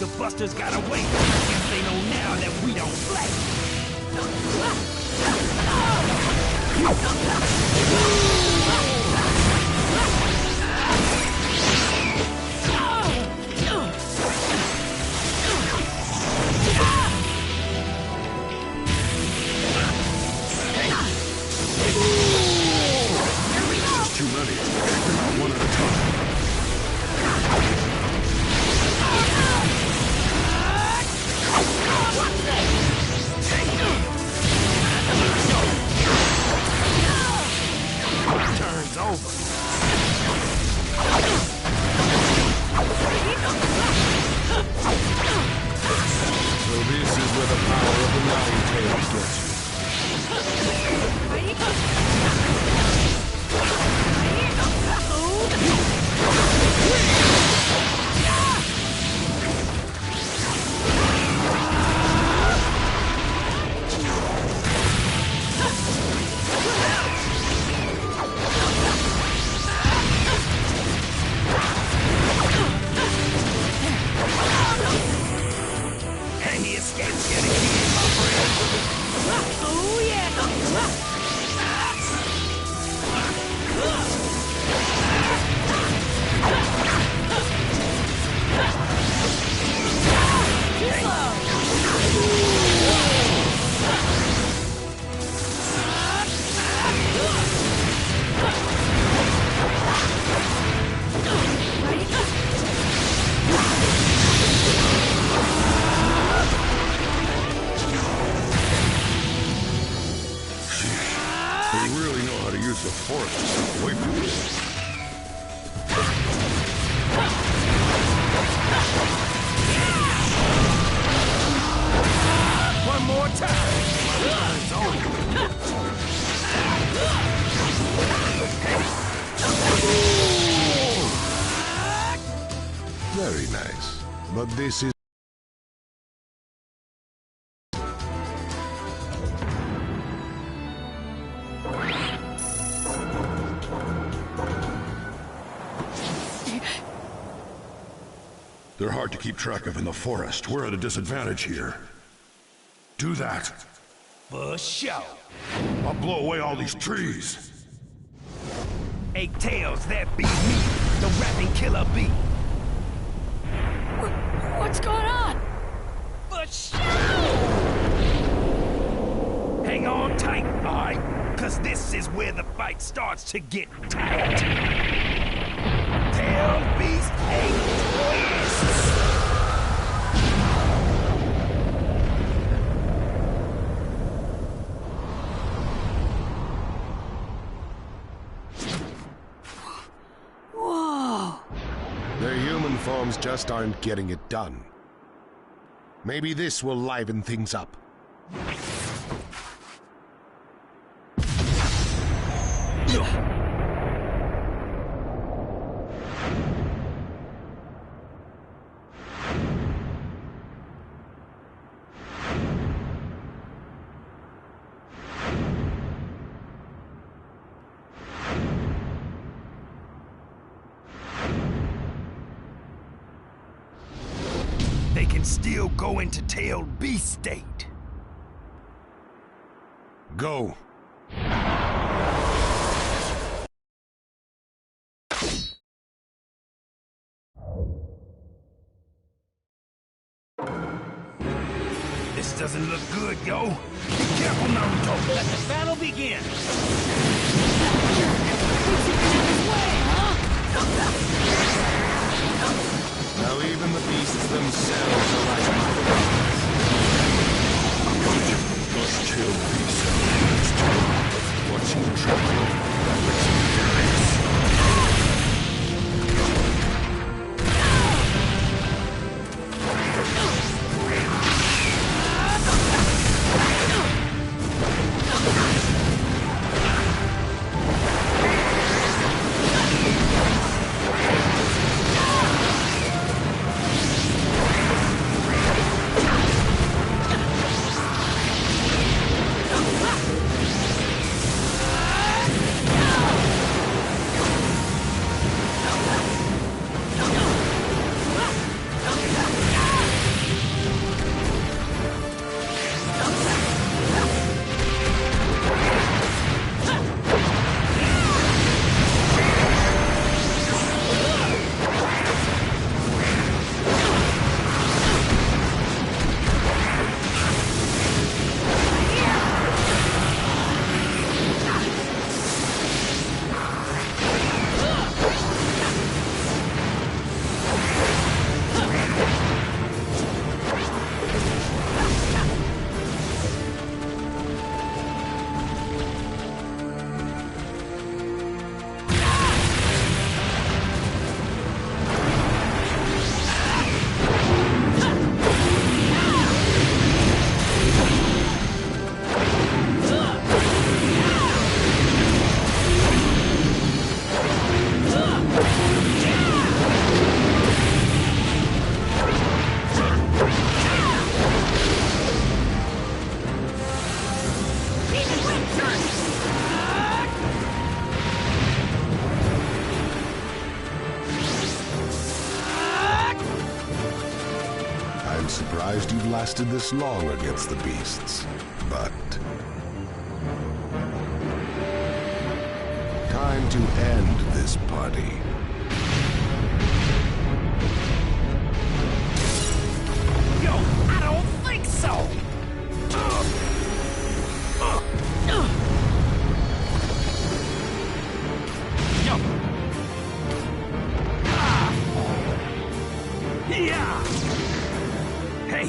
The Busters gotta wait. Guess they know now that we don't play. There's too many. They're not one at a time. Turn's over. So this is where the power of the Nine Tails gets you. Hey, he escaped yet again, my friend. Oh, yeah. They really know how to use the force to step away from this. One more time. Turn's over. Very nice. But this is... They're hard to keep track of in the forest. We're at a disadvantage here. Do that. For sure. I'll blow away all these trees. 8 Tails, that be me, the rapping killer bee. What's going on? For sure! Hang on tight, alright? Cause this is where the fight starts to get tight. Tail Beast 8 twists! Whoa! Their human forms just aren't getting it done. Maybe this will liven things up. They can still go into Tailed Beast state. Go. This doesn't look good, yo. Be careful, Naruto. Let the battle begin. Now even the beasts themselves are like Those tail beasts are watching the travel. surprised you've lasted this long against the beasts, but... time to end this party. Yo, I don't think so! Yeah! Hey!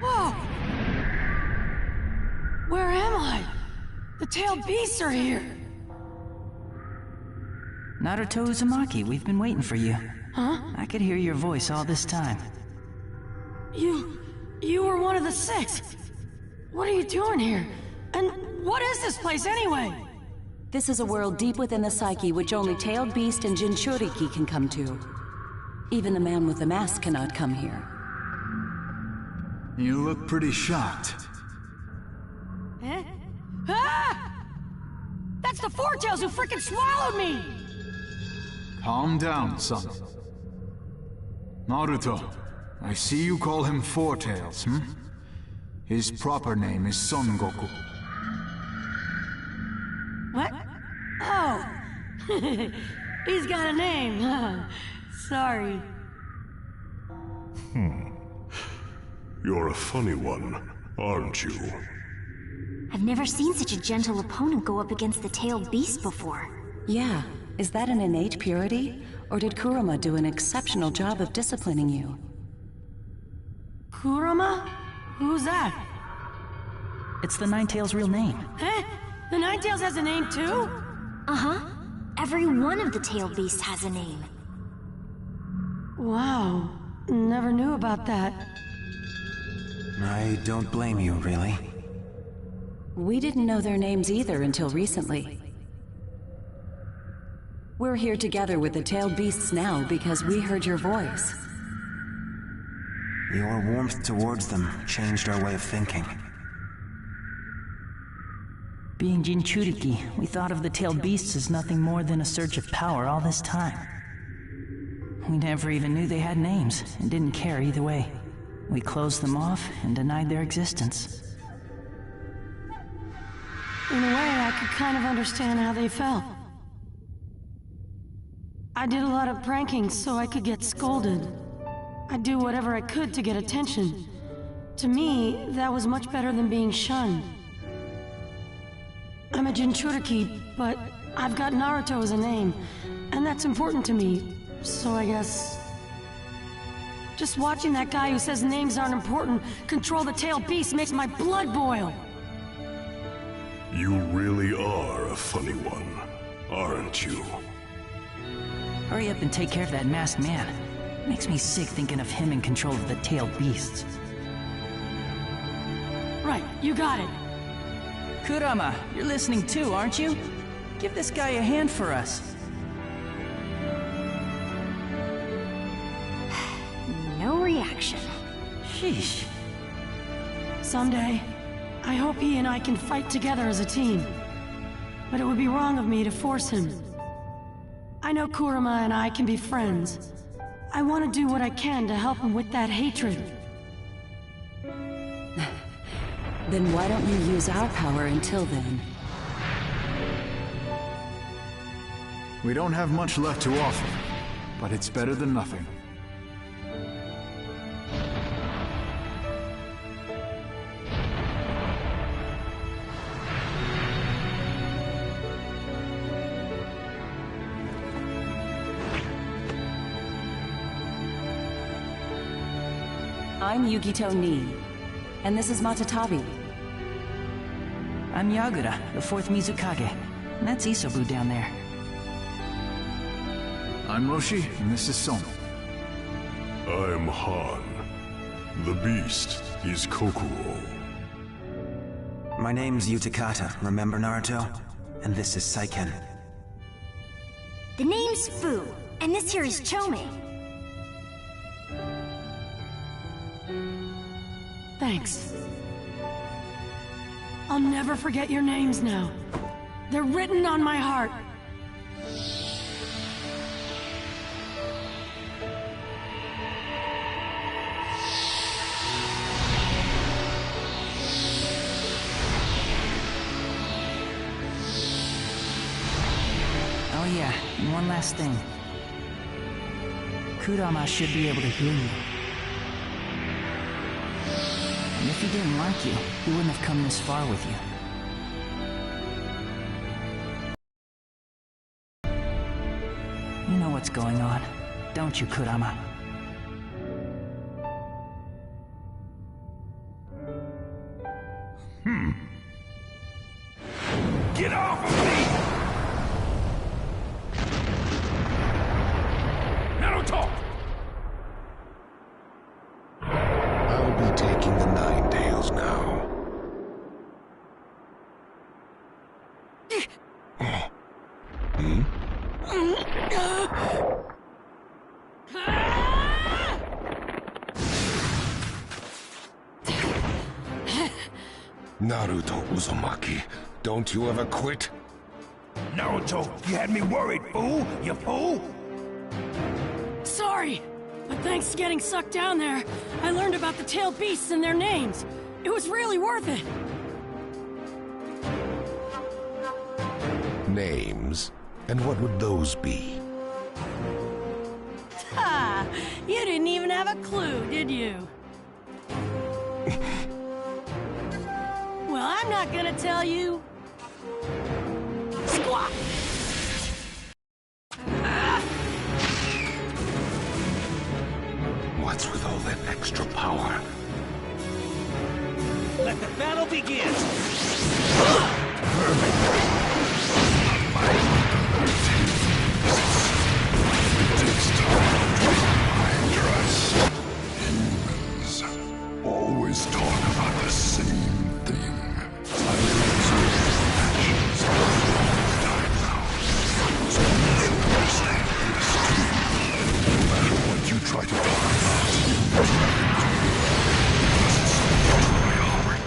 Whoa! Where am I? The tailed beasts are here! Naruto Uzumaki, we've been waiting for you. Huh? I could hear your voice all this time. You were one of the 6! What are you doing here? And what is this place anyway? This is a world deep within the psyche which only Tailed Beast and Jinchuriki can come to. Even the man with the mask cannot come here. You look pretty shocked. Eh? Ah! That's the Four-Tails who frickin' swallowed me! Calm down, son. Naruto, I see you call him Four-Tails, hmm? His proper name is Son Goku. What? Oh! He's got a name, huh? Sorry. You're a funny one, aren't you? I've never seen such a gentle opponent go up against the tailed beast before. Yeah, is that an innate purity? Or did Kurama do an exceptional job of disciplining you? Kurama? Who's that? It's the Ninetales' real name. Eh? The Ninetales has a name too? Uh-huh. Every one of the tailed beasts has a name. Wow. Never knew about that. I don't blame you, really. We didn't know their names either until recently. We're here together with the tailed beasts now because we heard your voice. Your warmth towards them changed our way of thinking. Being Jinchuriki, we thought of the tailed beasts as nothing more than a surge of power all this time. We never even knew they had names, and didn't care either way. We closed them off and denied their existence. In a way, I could kind of understand how they felt. I did a lot of pranking so I could get scolded. I'd do whatever I could to get attention. To me, that was much better than being shunned. I'm a Jinchuriki, but I've got Naruto as a name, and that's important to me, so I guess... Just watching that guy who says names aren't important control the tailed beast makes my blood boil! You really are a funny one, aren't you? Hurry up and take care of that masked man. Makes me sick thinking of him in control of the tailed beasts. Right, you got it. Kurama, you're listening too, aren't you? Give this guy a hand for us. No reaction. Sheesh. Someday, I hope he and I can fight together as a team. But it would be wrong of me to force him. I know Kurama and I can be friends. I want to do what I can to help him with that hatred. Then why don't you use our power until then? We don't have much left to offer. but it's better than nothing. I'm Yukito Nii, and this is Matatabi. I'm Yagura, the 4th Mizukage. And that's Isobu down there. I'm Roshi, and this is Soma. I'm Han. The beast is Kokuo. My name's Utakata, remember Naruto? And this is Saiken. The name's Fu, and this here is Chome. Thanks. I'll never forget your names now. They're written on my heart. Oh yeah, and one last thing. Kurama should be able to hear you. And if he didn't like you, he wouldn't have come this far with you. You know what's going on, don't you, Kurama? Get off of me! Naruto! I'll be taking the Nine Tails now. Hmm? Naruto Uzumaki, don't you ever quit? Naruto, you had me worried, fool! You fool! Sorry, but thanks to getting sucked down there, I learned about the tailed beasts and their names. It was really worth it. Names? And what would those be? Ha! You didn't even have a clue, did you? Well, I'm not gonna tell you. Squawk! What's with all that extra power? Let the battle begin! Humans always talk about the same thing. I've been observing actions for a long time now. So you should understand this too. No matter what you try to talk about, it doesn't speak to my heart.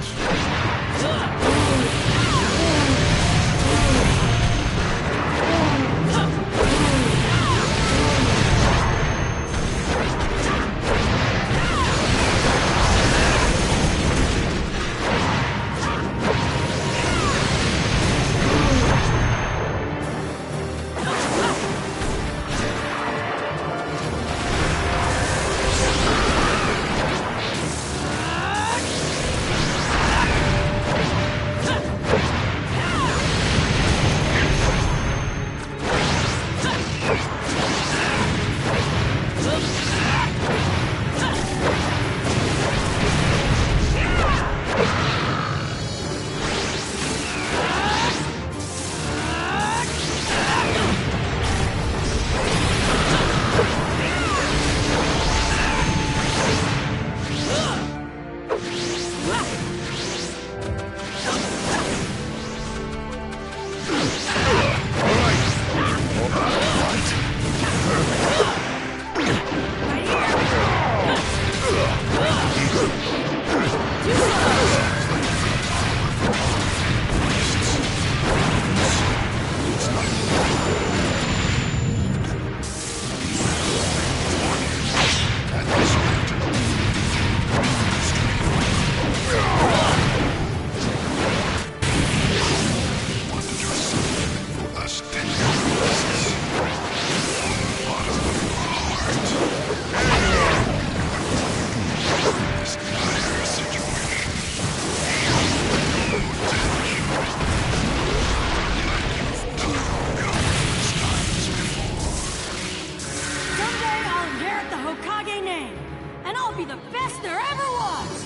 be the best there ever was!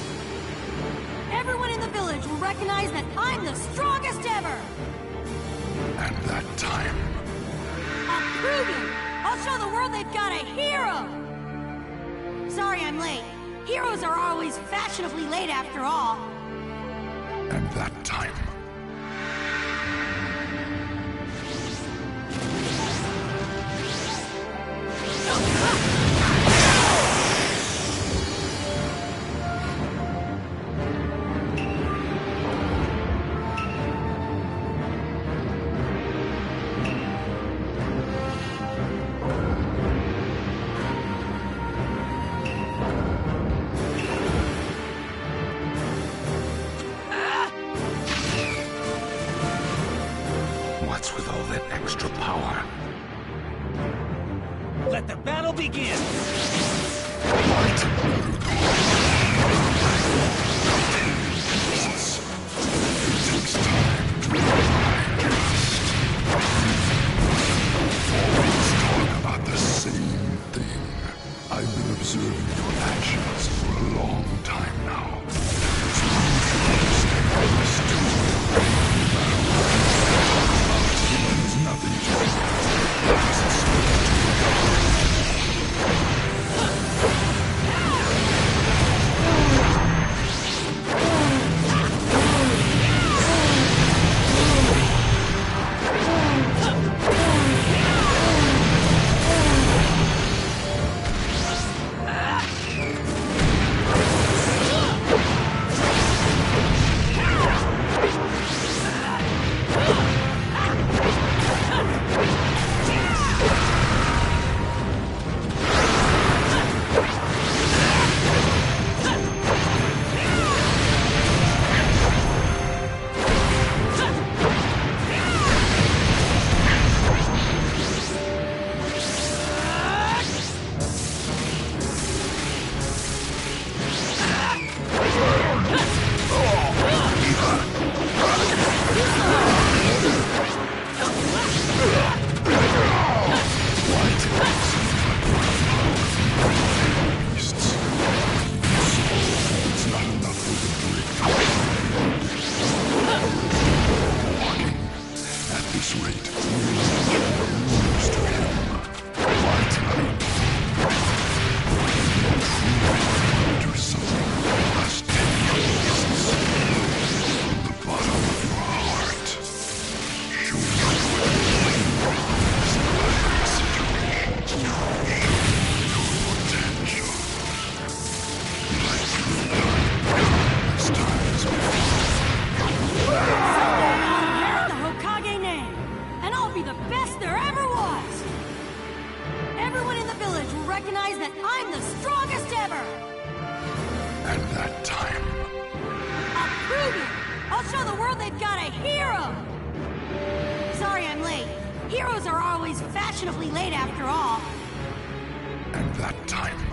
Everyone in the village will recognize that I'm the strongest ever! And that time... I'll prove it! I'll show the world they've got a hero! Sorry I'm late. Heroes are always fashionably late after all. And that time... What's with all that extra power? Let the battle begin! Talk about the same thing. I've been observing your actions for a long time now. So you should understand this too. There's nothing to Heroes are always fashionably late after all. And that time...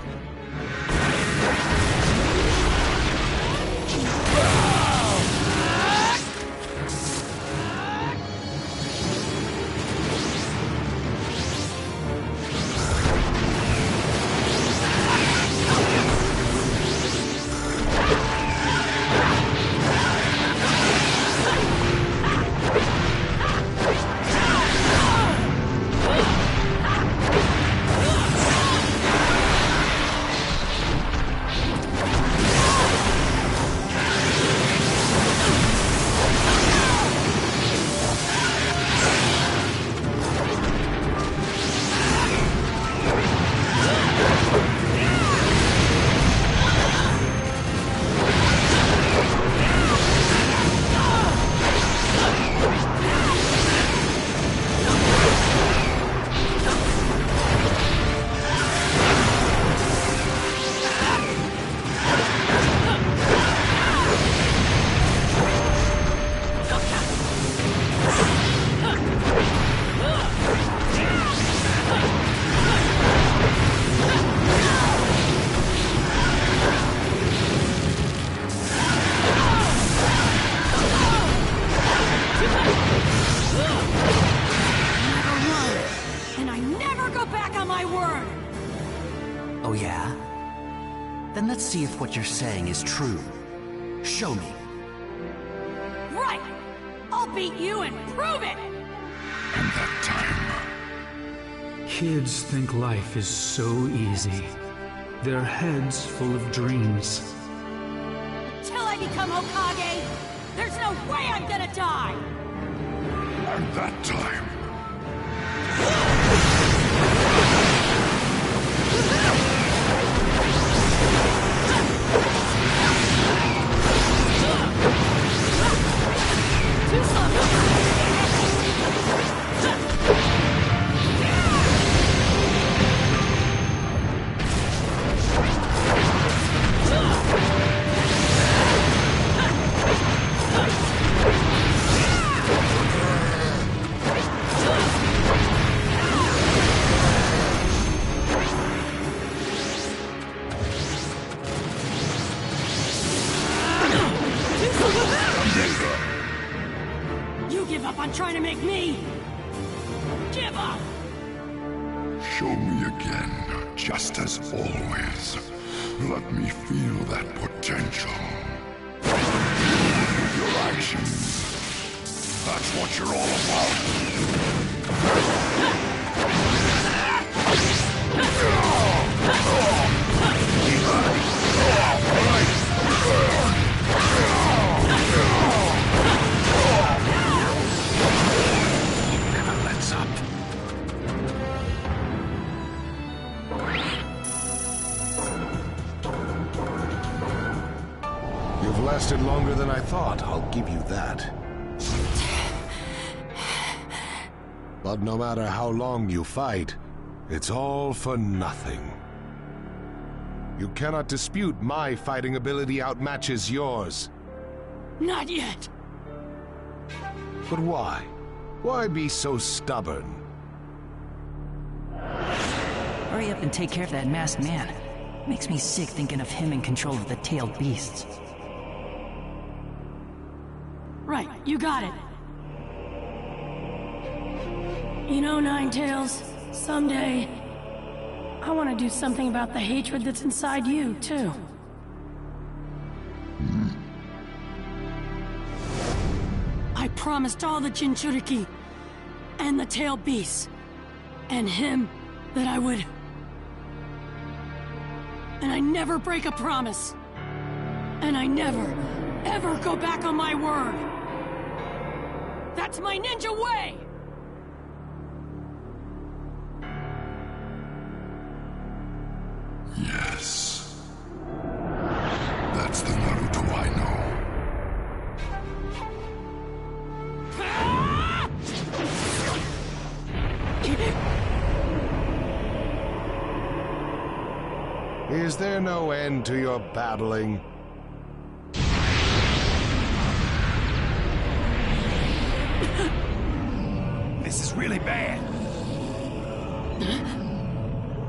Then let's see if what you're saying is true. Show me. Right! I'll beat you and prove it! And that time... Kids think life is so easy. Their heads full of dreams. Till I become Hokage, there's no way I'm gonna die! And that time... Too slow! You give up on trying to make me give up! Show me again, just as always. Let me feel that potential. With your actions. That's what you're all about. Never lets up. You've lasted longer than I thought, I'll give you that. But no matter how long you fight, it's all for nothing. You cannot dispute my fighting ability outmatches yours. Not yet! But why? Why be so stubborn? Hurry up and take care of that masked man. Makes me sick thinking of him in control of the tailed beasts. Right, you got it. You know, Ninetails, someday, I want to do something about the hatred that's inside you, too. I promised all the Jinchuriki, and the tailed beasts, and him, that I would... And I never break a promise. And I never, ever go back on my word. That's my ninja way! Yes. That's the Naruto I know. Is there no end to your battling? This is really bad.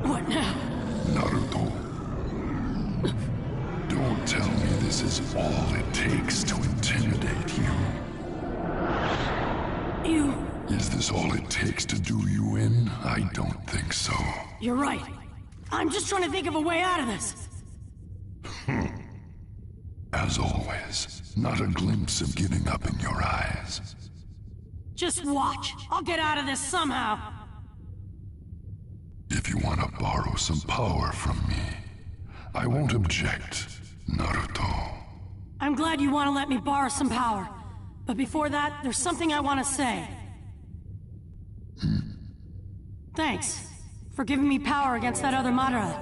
What now? Naruto. Don't tell me this is all it takes to intimidate you. Is this all it takes to do you in? I don't think so. You're right. I'm just trying to think of a way out of this. As always, not a glimpse of giving up in your eyes. Just watch. I'll get out of this somehow. If you want to borrow some power from me, I won't object, Naruto. I'm glad you want to let me borrow some power. But before that, there's something I want to say. Thanks for giving me power against that other Madara.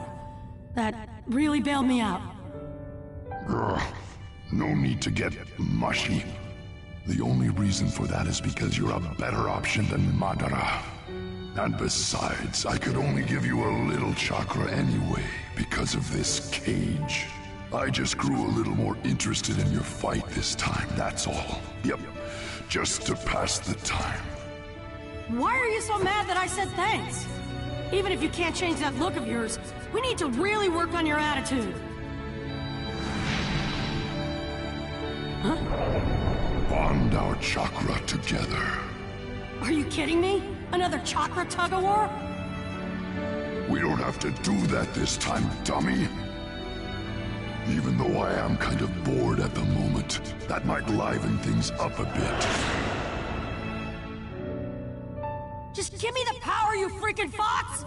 That really bailed me out. No need to get mushy. The only reason for that is because you're a better option than Madara. And besides, I could only give you a little chakra anyway, because of this cage. I just grew a little more interested in your fight this time, that's all. Yep, just to pass the time. Why are you so mad that I said thanks? Even if you can't change that look of yours, we need to really work on your attitude. Huh? Bond our chakra together. Are you kidding me? Another chakra tug-of-war? We don't have to do that this time, dummy. Even though I am kind of bored at the moment, that might liven things up a bit. Just give me the power, you freaking fox!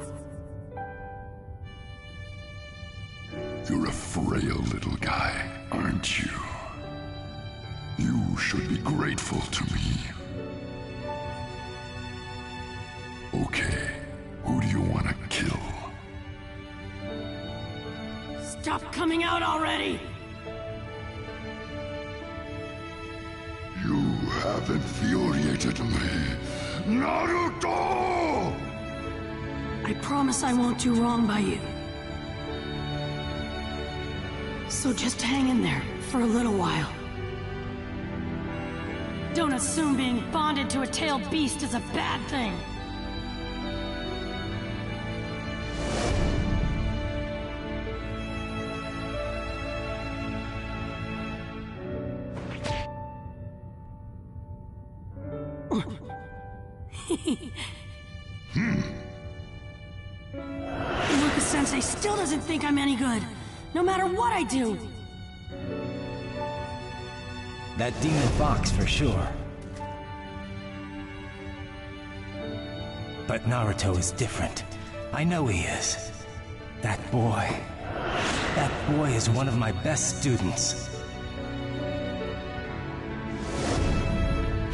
You're a frail little guy, aren't you? You should be grateful to me. Okay, who do you want to kill? Stop coming out already! You have infuriated me, Naruto! I promise I won't do wrong by you. So just hang in there for a little while. Don't assume being bonded to a tailed beast is a bad thing. Iruka-sensei still doesn't think I'm any good, no matter what I do. That demon fox for sure. But Naruto is different. I know he is. That boy is one of my best students.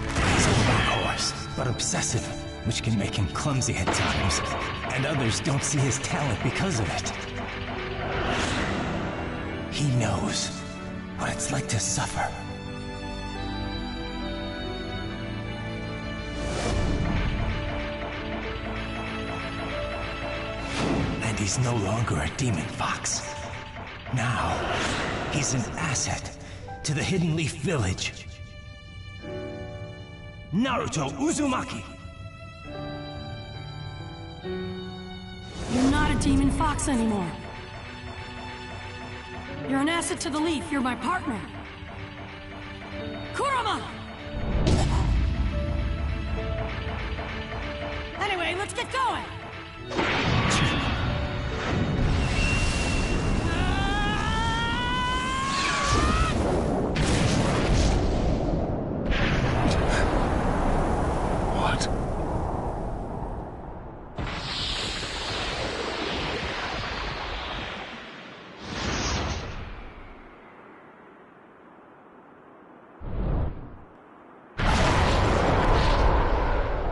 He's a workhorse, but obsessive, which can make him clumsy at times, and others don't see his talent because of it. He knows what it's like to suffer. And he's no longer a demon fox. Now, he's an asset to the Hidden Leaf Village. Naruto Uzumaki! You're not a demon fox anymore. You're an asset to the Leaf. You're my partner. Kurama! Anyway, let's get going! What?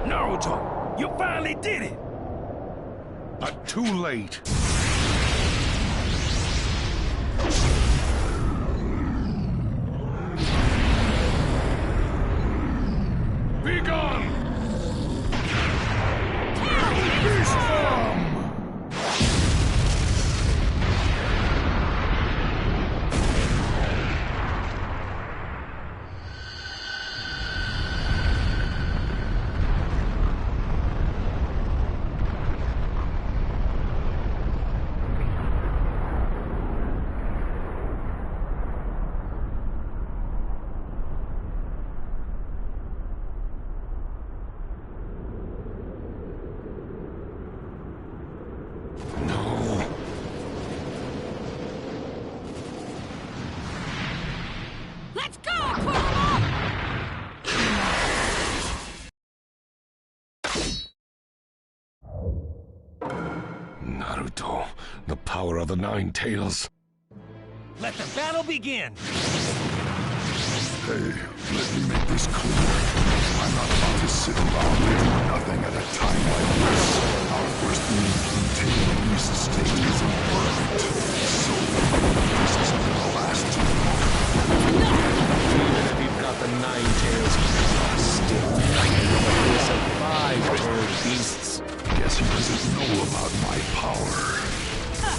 Naruto, you finally did it! But too late. Be gone! Beast form! Let's go, Kurama! Naruto, the power of the Nine Tails. Let the battle begin! Hey, let me make this clear. I'm not about to sit around and do nothing at a time like this. Our first meeting in Tail Beast State isn't perfect. So, this isn't gonna last too long. Even if you've got the Nine Tails, you're still fighting with a force of 5-tailed beasts. Guess he doesn't know about my power. Huh.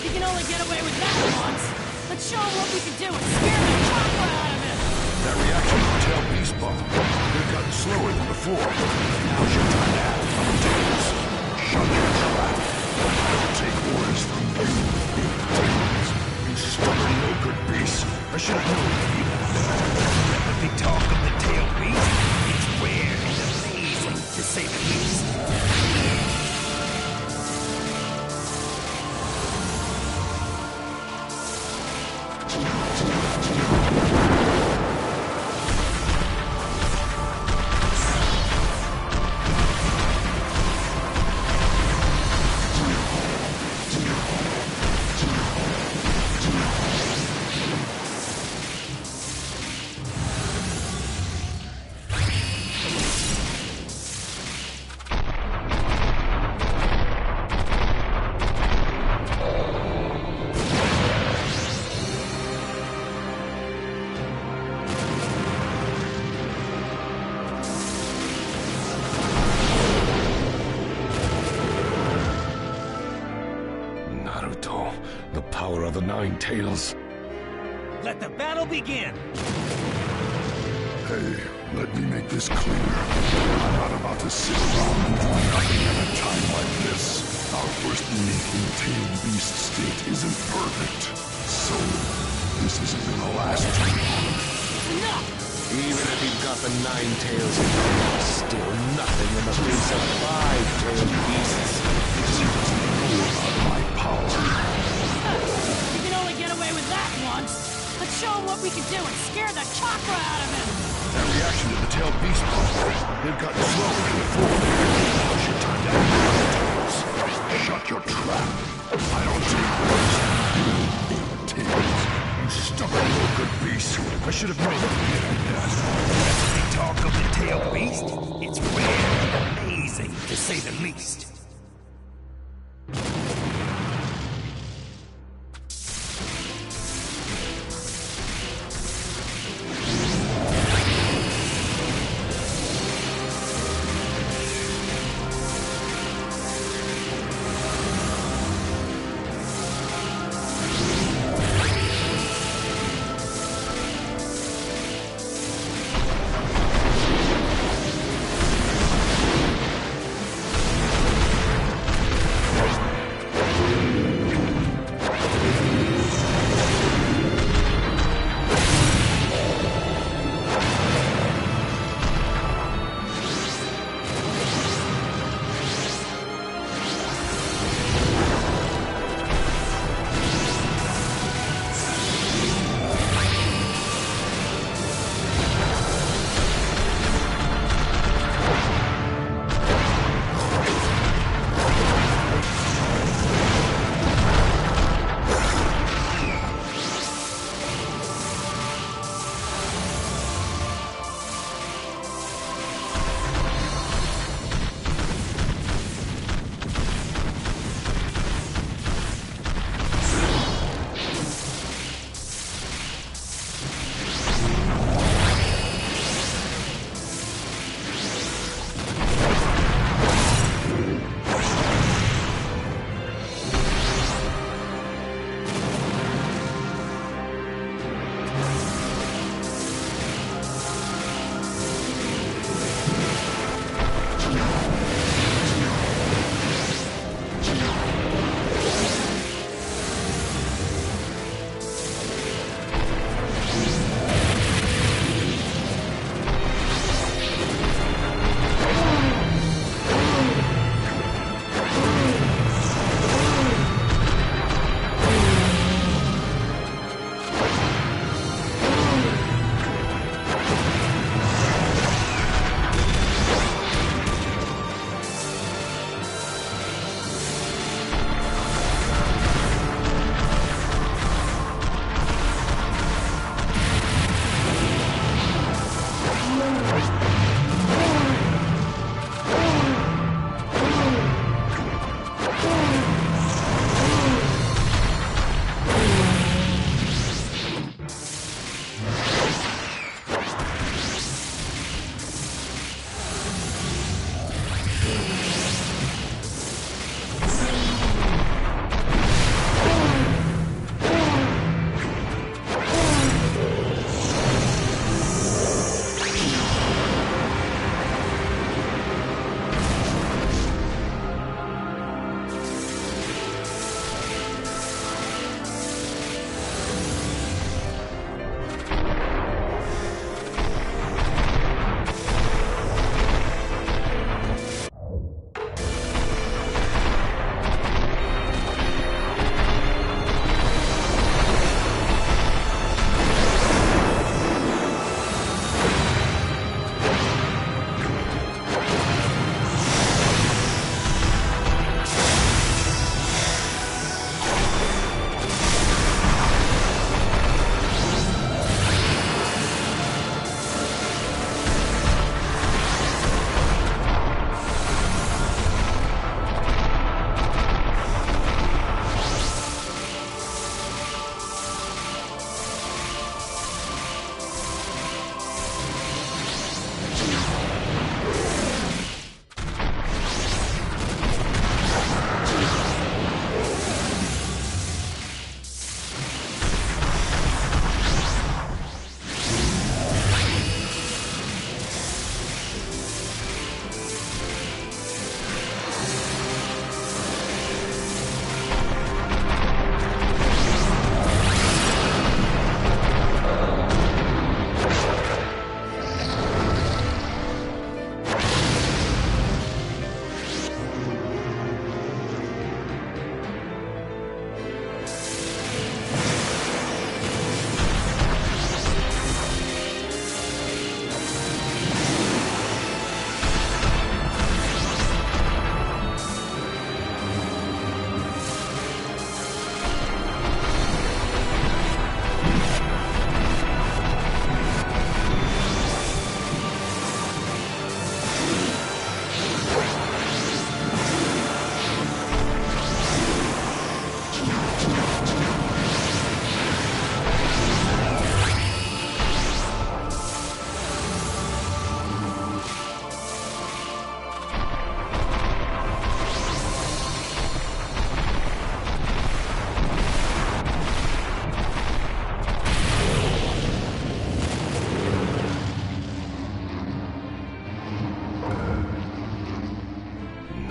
You can only get away with that once. Let's show him what we can do and scare the chakra out of him! That reaction from Tail Beast Bump, they've gotten slower than before. Now's your time to act, Tails. Shut your trap. I'll take orders from you, big Tails. You stubborn, no good beast. I should have known you. The big talk of the tail beast. It's rare and amazing, to say the least. power of the Nine Tails. Let the battle begin! Hey, let me make this clear. I'm not about to sit around and do nothing at a time like this. Our first meet in Tailed Beast state isn't perfect. So, this isn't gonna last too long. Enough! Even if you've got the 9 tails, it's still nothing in the face of 5-tailed beasts. My power. You can only get away with that once. Let's show him what we can do and scare the chakra out of him! That reaction to the tailed beast problem, they've gotten slower in the floor. Now's your time to act. Shut your trap. I don't take orders from you, tails. You stubborn little good beast. I should have known you'd be like that. As we talk of the tailed beast, it's rare and amazing, to say the least.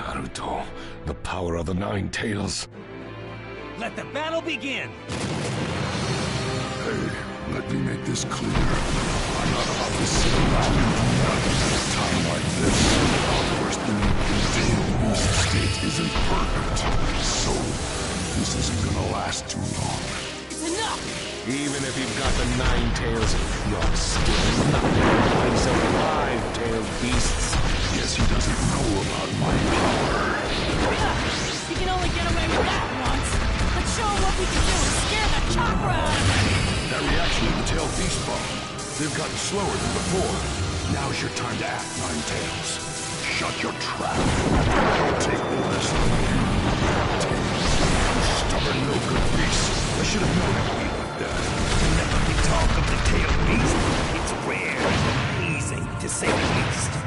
Naruto, the power of the Nine Tails. Let the battle begin! Hey, let me make this clear. I'm not about to sit around and do nothing at a time like this. Our first tail beast state isn't perfect, so this isn't gonna last too long. It's enough! Even if you've got the Nine Tails, you're still nothing in the face of 5-tailed beasts. Guess he doesn't know about my power. He can only get away with that once. Let's show him what we can do and scare the chakra out of him! That reaction to the tailed beast bomb. They've gotten slower than before. Now's your time to act, Nine Tails. Shut your trap. I'll take orders from you. Stubborn, no good beast. I should have known it would be like that. Whenever you talk of the tailed beast, it's rare and easy, to say the least.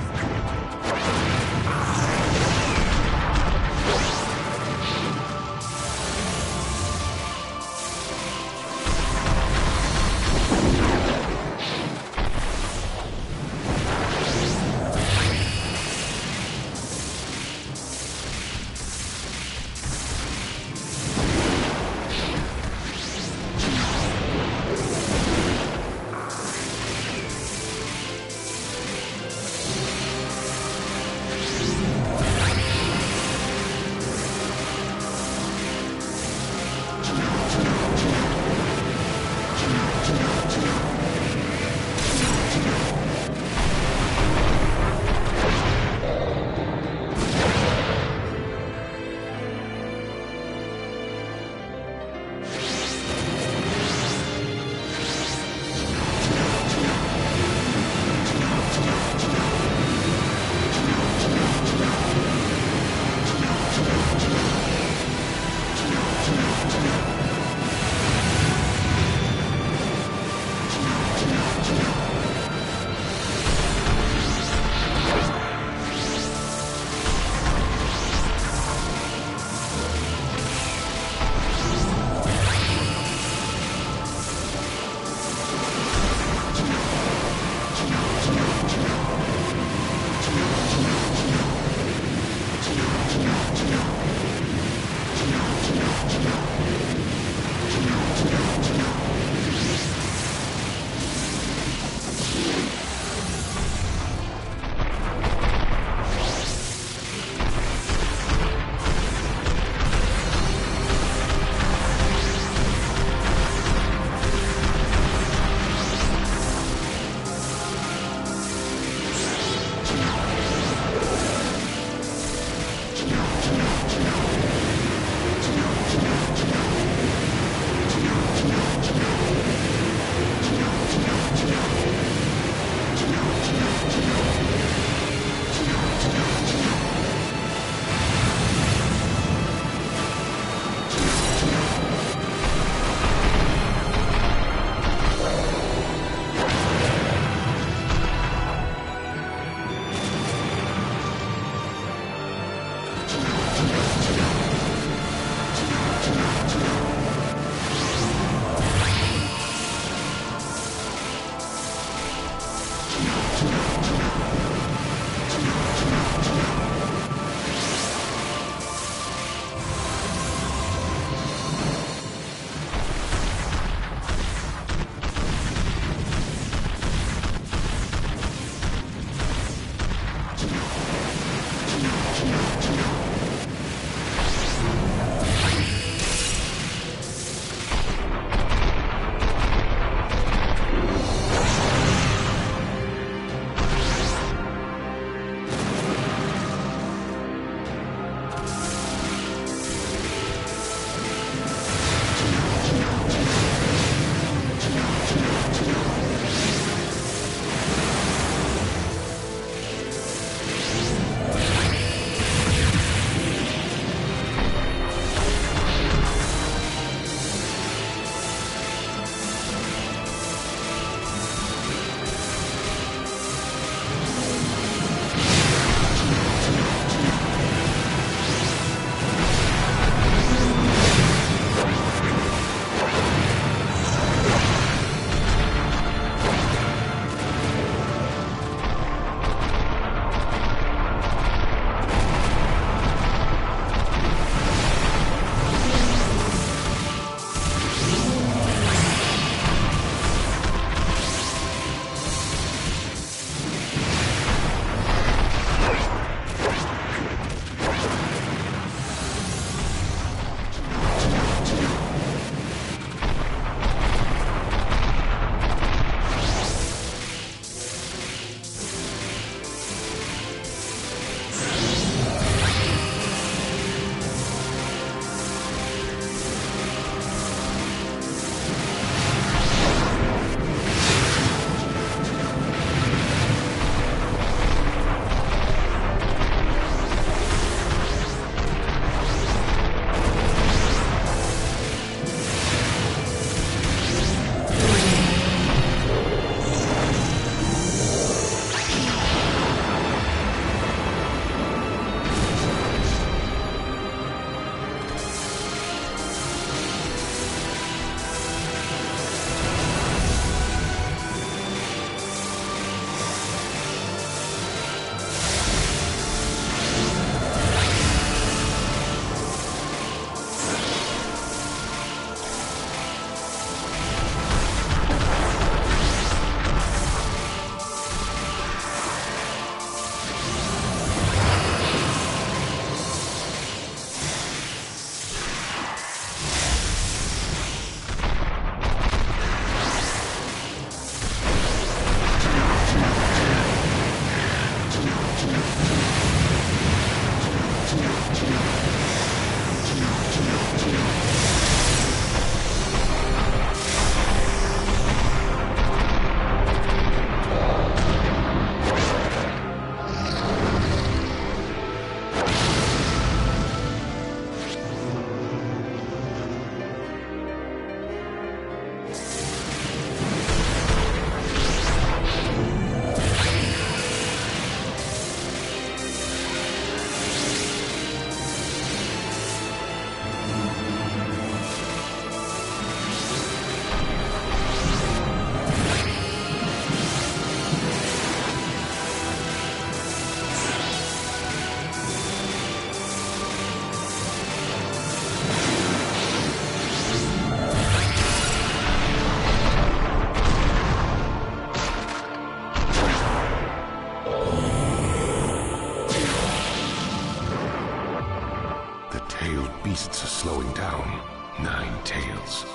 tailed beasts are slowing down. 9 tails.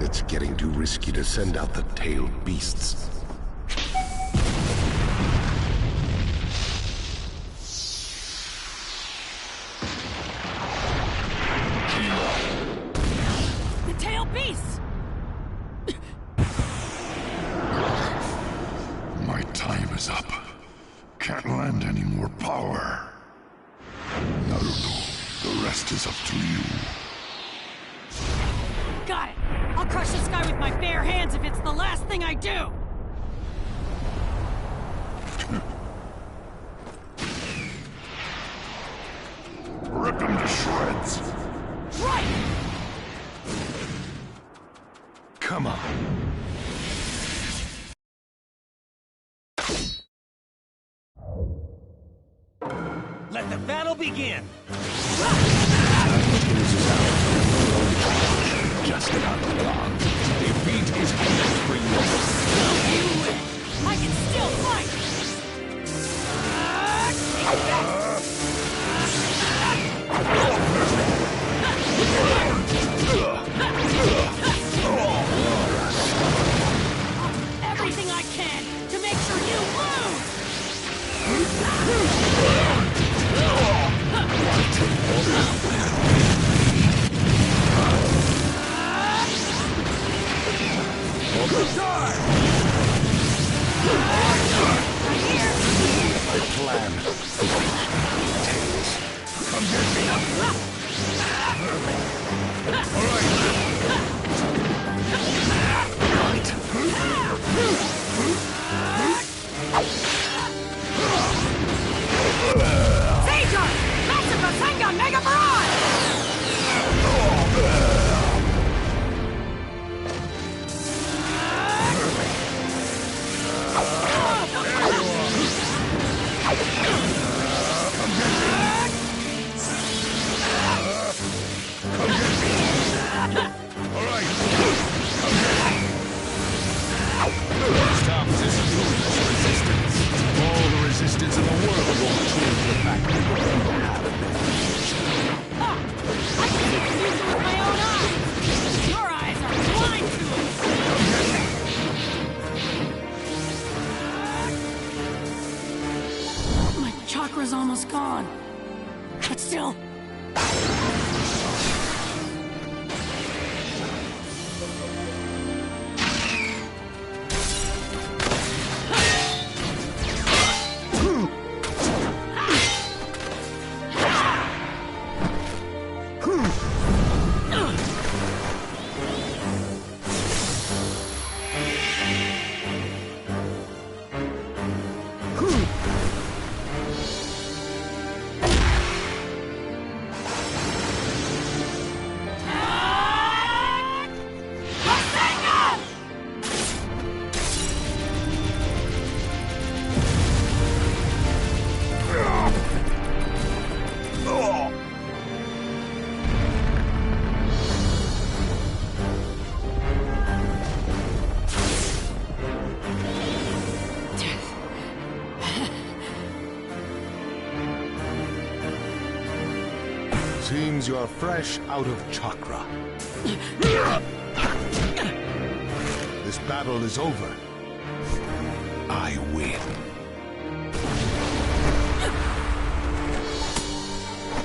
It's getting too risky to send out the tailed beasts. The tailed beasts! My time is up. Can't lend any more power. Naruto, the rest is up to you. Got it! I'll crush this guy with my bare hands if it's the last thing I do! Rip him to shreds! Right! Come on. Let the battle begin! Just about gone. Defeat is imminent for you. You win! I can still fight! Everything I can to make sure you lose! My plan to reach tails. Come get me. Caesar! Massive Rasengan Mega Stop this useless resistance. All the resistance in the world won't change the fact that you have I can see the future with my own eyes! Your eyes are blind to it! My chakra's almost gone. But still... Seems you're fresh out of chakra. This battle is over. I win.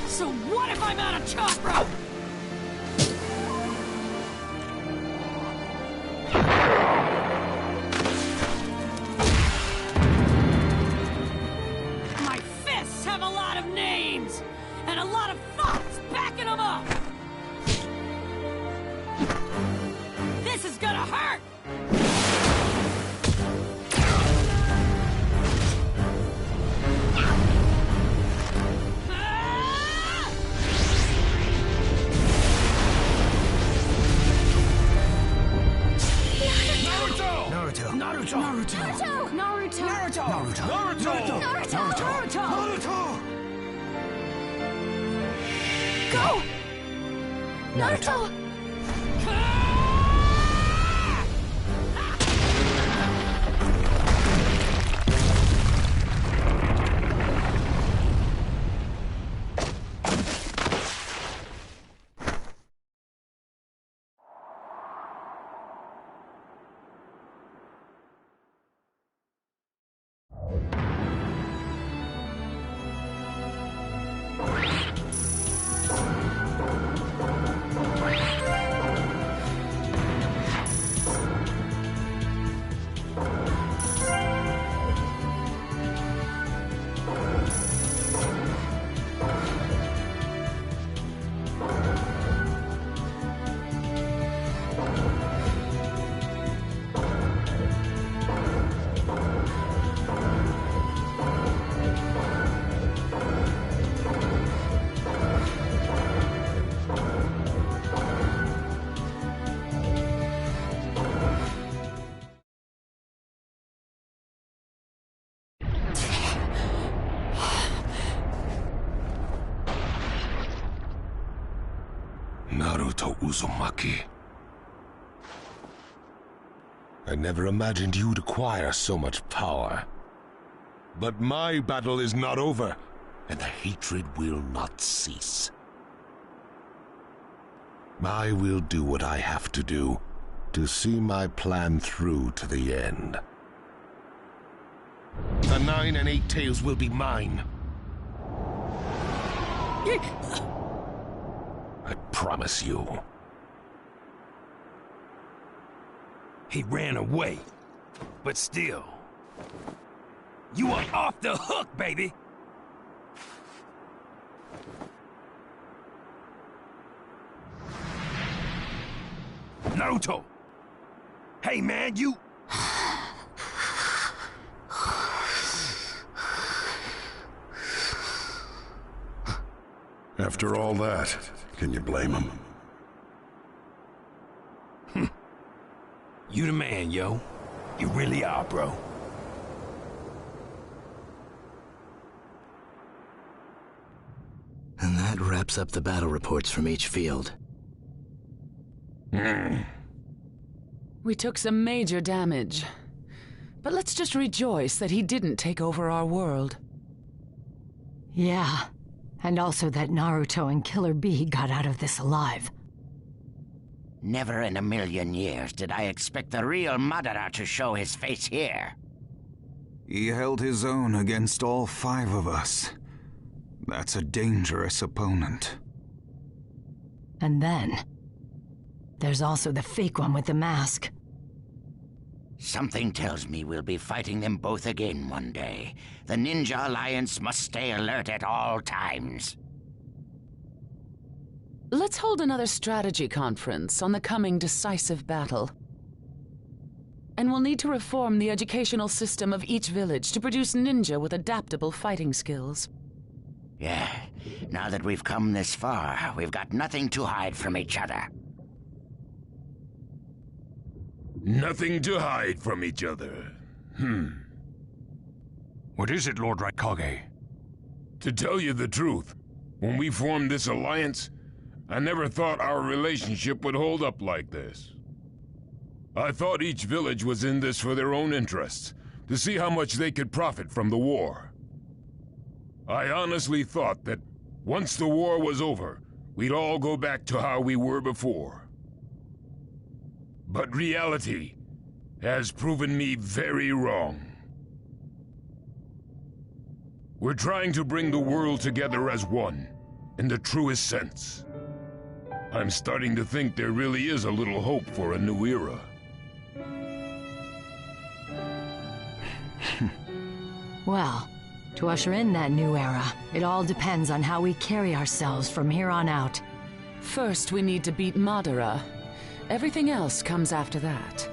So what if I'm out of chakra? My fists have a lot of names, and a lot of thoughts backing them up! This is gonna hurt! Naruto! Go! Naruto! Naruto Uzumaki. I never imagined you'd acquire so much power. But my battle is not over, and the hatred will not cease. I will do what I have to do to see my plan through to the end. The 9 and 8 tails will be mine. I promise you. He ran away, but still. You are off the hook, baby! Naruto! Hey man, you... After all that, can you blame him? You the man, yo. You really are, bro. And that wraps up the battle reports from each field. We took some major damage. But let's just rejoice that he didn't take over our world. Yeah. And also that Naruto and Killer Bee got out of this alive. Never in a million years did I expect the real Madara to show his face here. He held his own against all 5 of us. That's a dangerous opponent. And then, there's also the fake one with the mask. Something tells me we'll be fighting them both again one day. The Ninja Alliance must stay alert at all times. Let's hold another strategy conference on the coming decisive battle. And we'll need to reform the educational system of each village to produce ninja with adaptable fighting skills. Yeah, now that we've come this far, we've got nothing to hide from each other. Nothing to hide from each other. What is it, Lord Raikage? To tell you the truth, when we formed this alliance, I never thought our relationship would hold up like this. I thought each village was in this for their own interests, to see how much they could profit from the war. I honestly thought that once the war was over, we'd all go back to how we were before. But reality has proven me very wrong. We're trying to bring the world together as one, in the truest sense. I'm starting to think there really is a little hope for a new era. Well, to usher in that new era, it all depends on how we carry ourselves from here on out. First, we need to beat Madara. Everything else comes after that.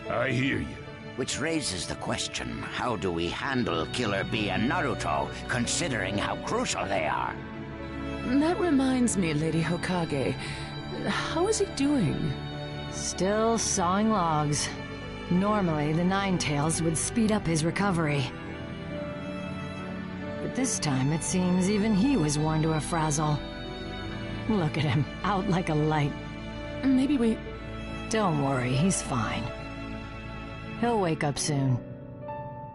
I hear you. Which raises the question, how do we handle Killer Bee and Naruto, considering how crucial they are? That reminds me, Lady Hokage. How is he doing? Still sawing logs. Normally, the Nine Tails would speed up his recovery. But this time, it seems even he was worn to a frazzle. Look at him, out like a light. Maybe we... Don't worry, he's fine. He'll wake up soon.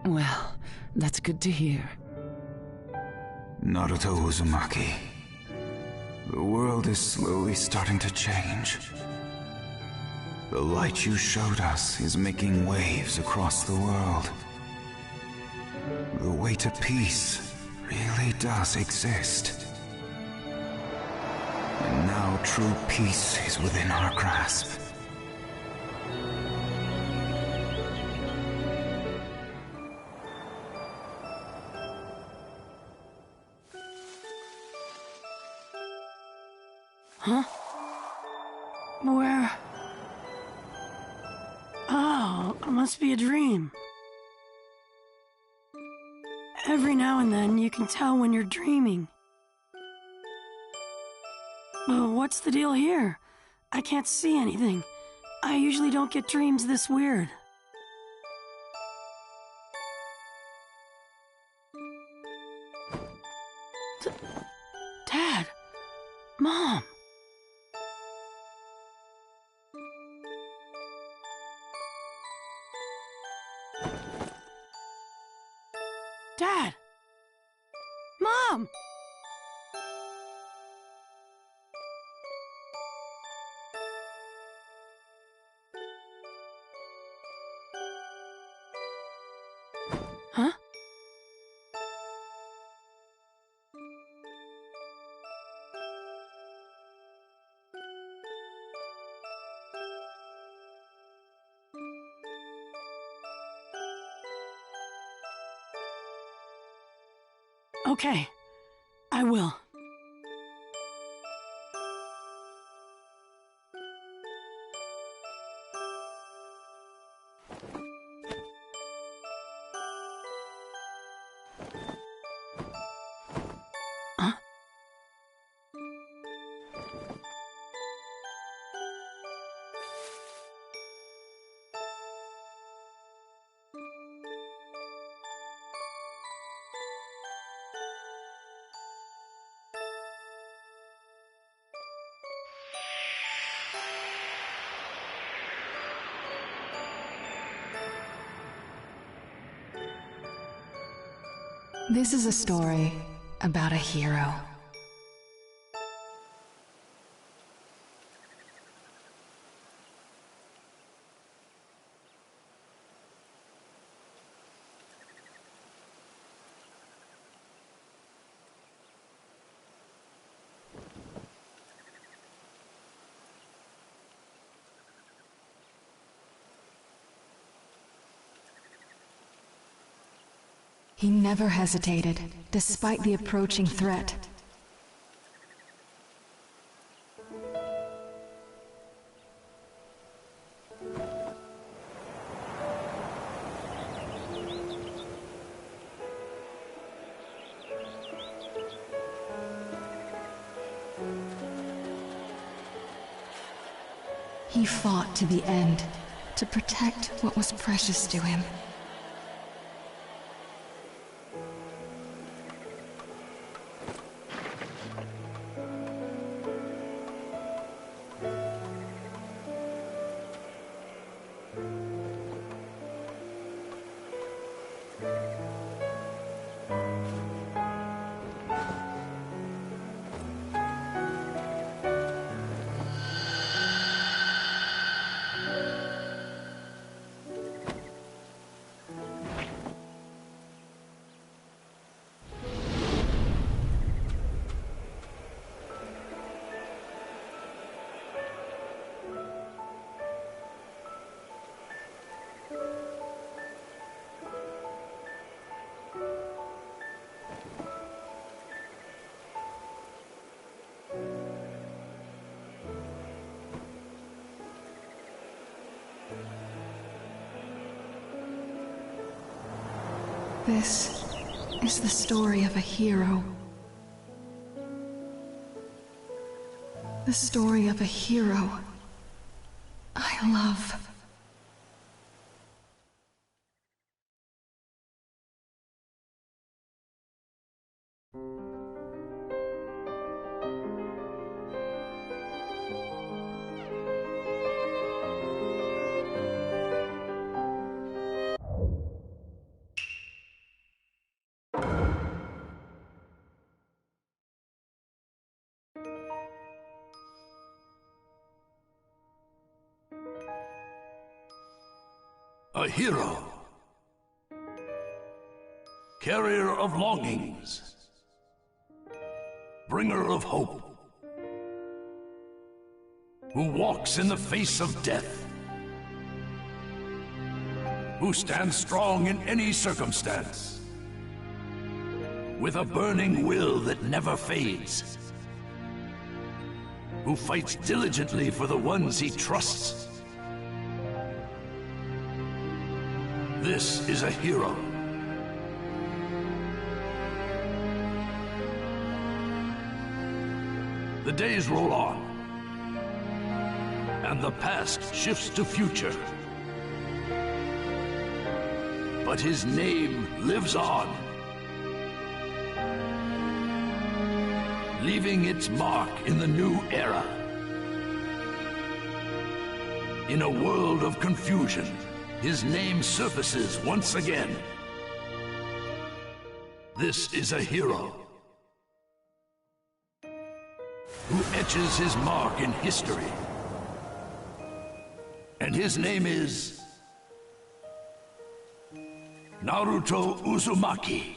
Well, that's good to hear. Naruto Uzumaki. The world is slowly starting to change. The light you showed us is making waves across the world. The way to peace really does exist. And now true peace is within our grasp. Huh? Where? Oh, it must be a dream. Every now and then, you can tell when you're dreaming. But what's the deal here? I can't see anything. I usually don't get dreams this weird. Dad! Mom! Okay, I will. This is a story about a hero. He never hesitated, despite the approaching threat. He fought to the end, to protect what was precious to him. This is the story of a hero. The story of a hero I love. A hero. Carrier of longings. Bringer of hope. Who walks in the face of death. Who stands strong in any circumstance. With a burning will that never fades. Who fights diligently for the ones he trusts. This is a hero. The days roll on, and the past shifts to future. But his name lives on, leaving its mark in the new era. In a world of confusion, his name surfaces once again. This is a hero who etches his mark in history. And his name is Naruto Uzumaki.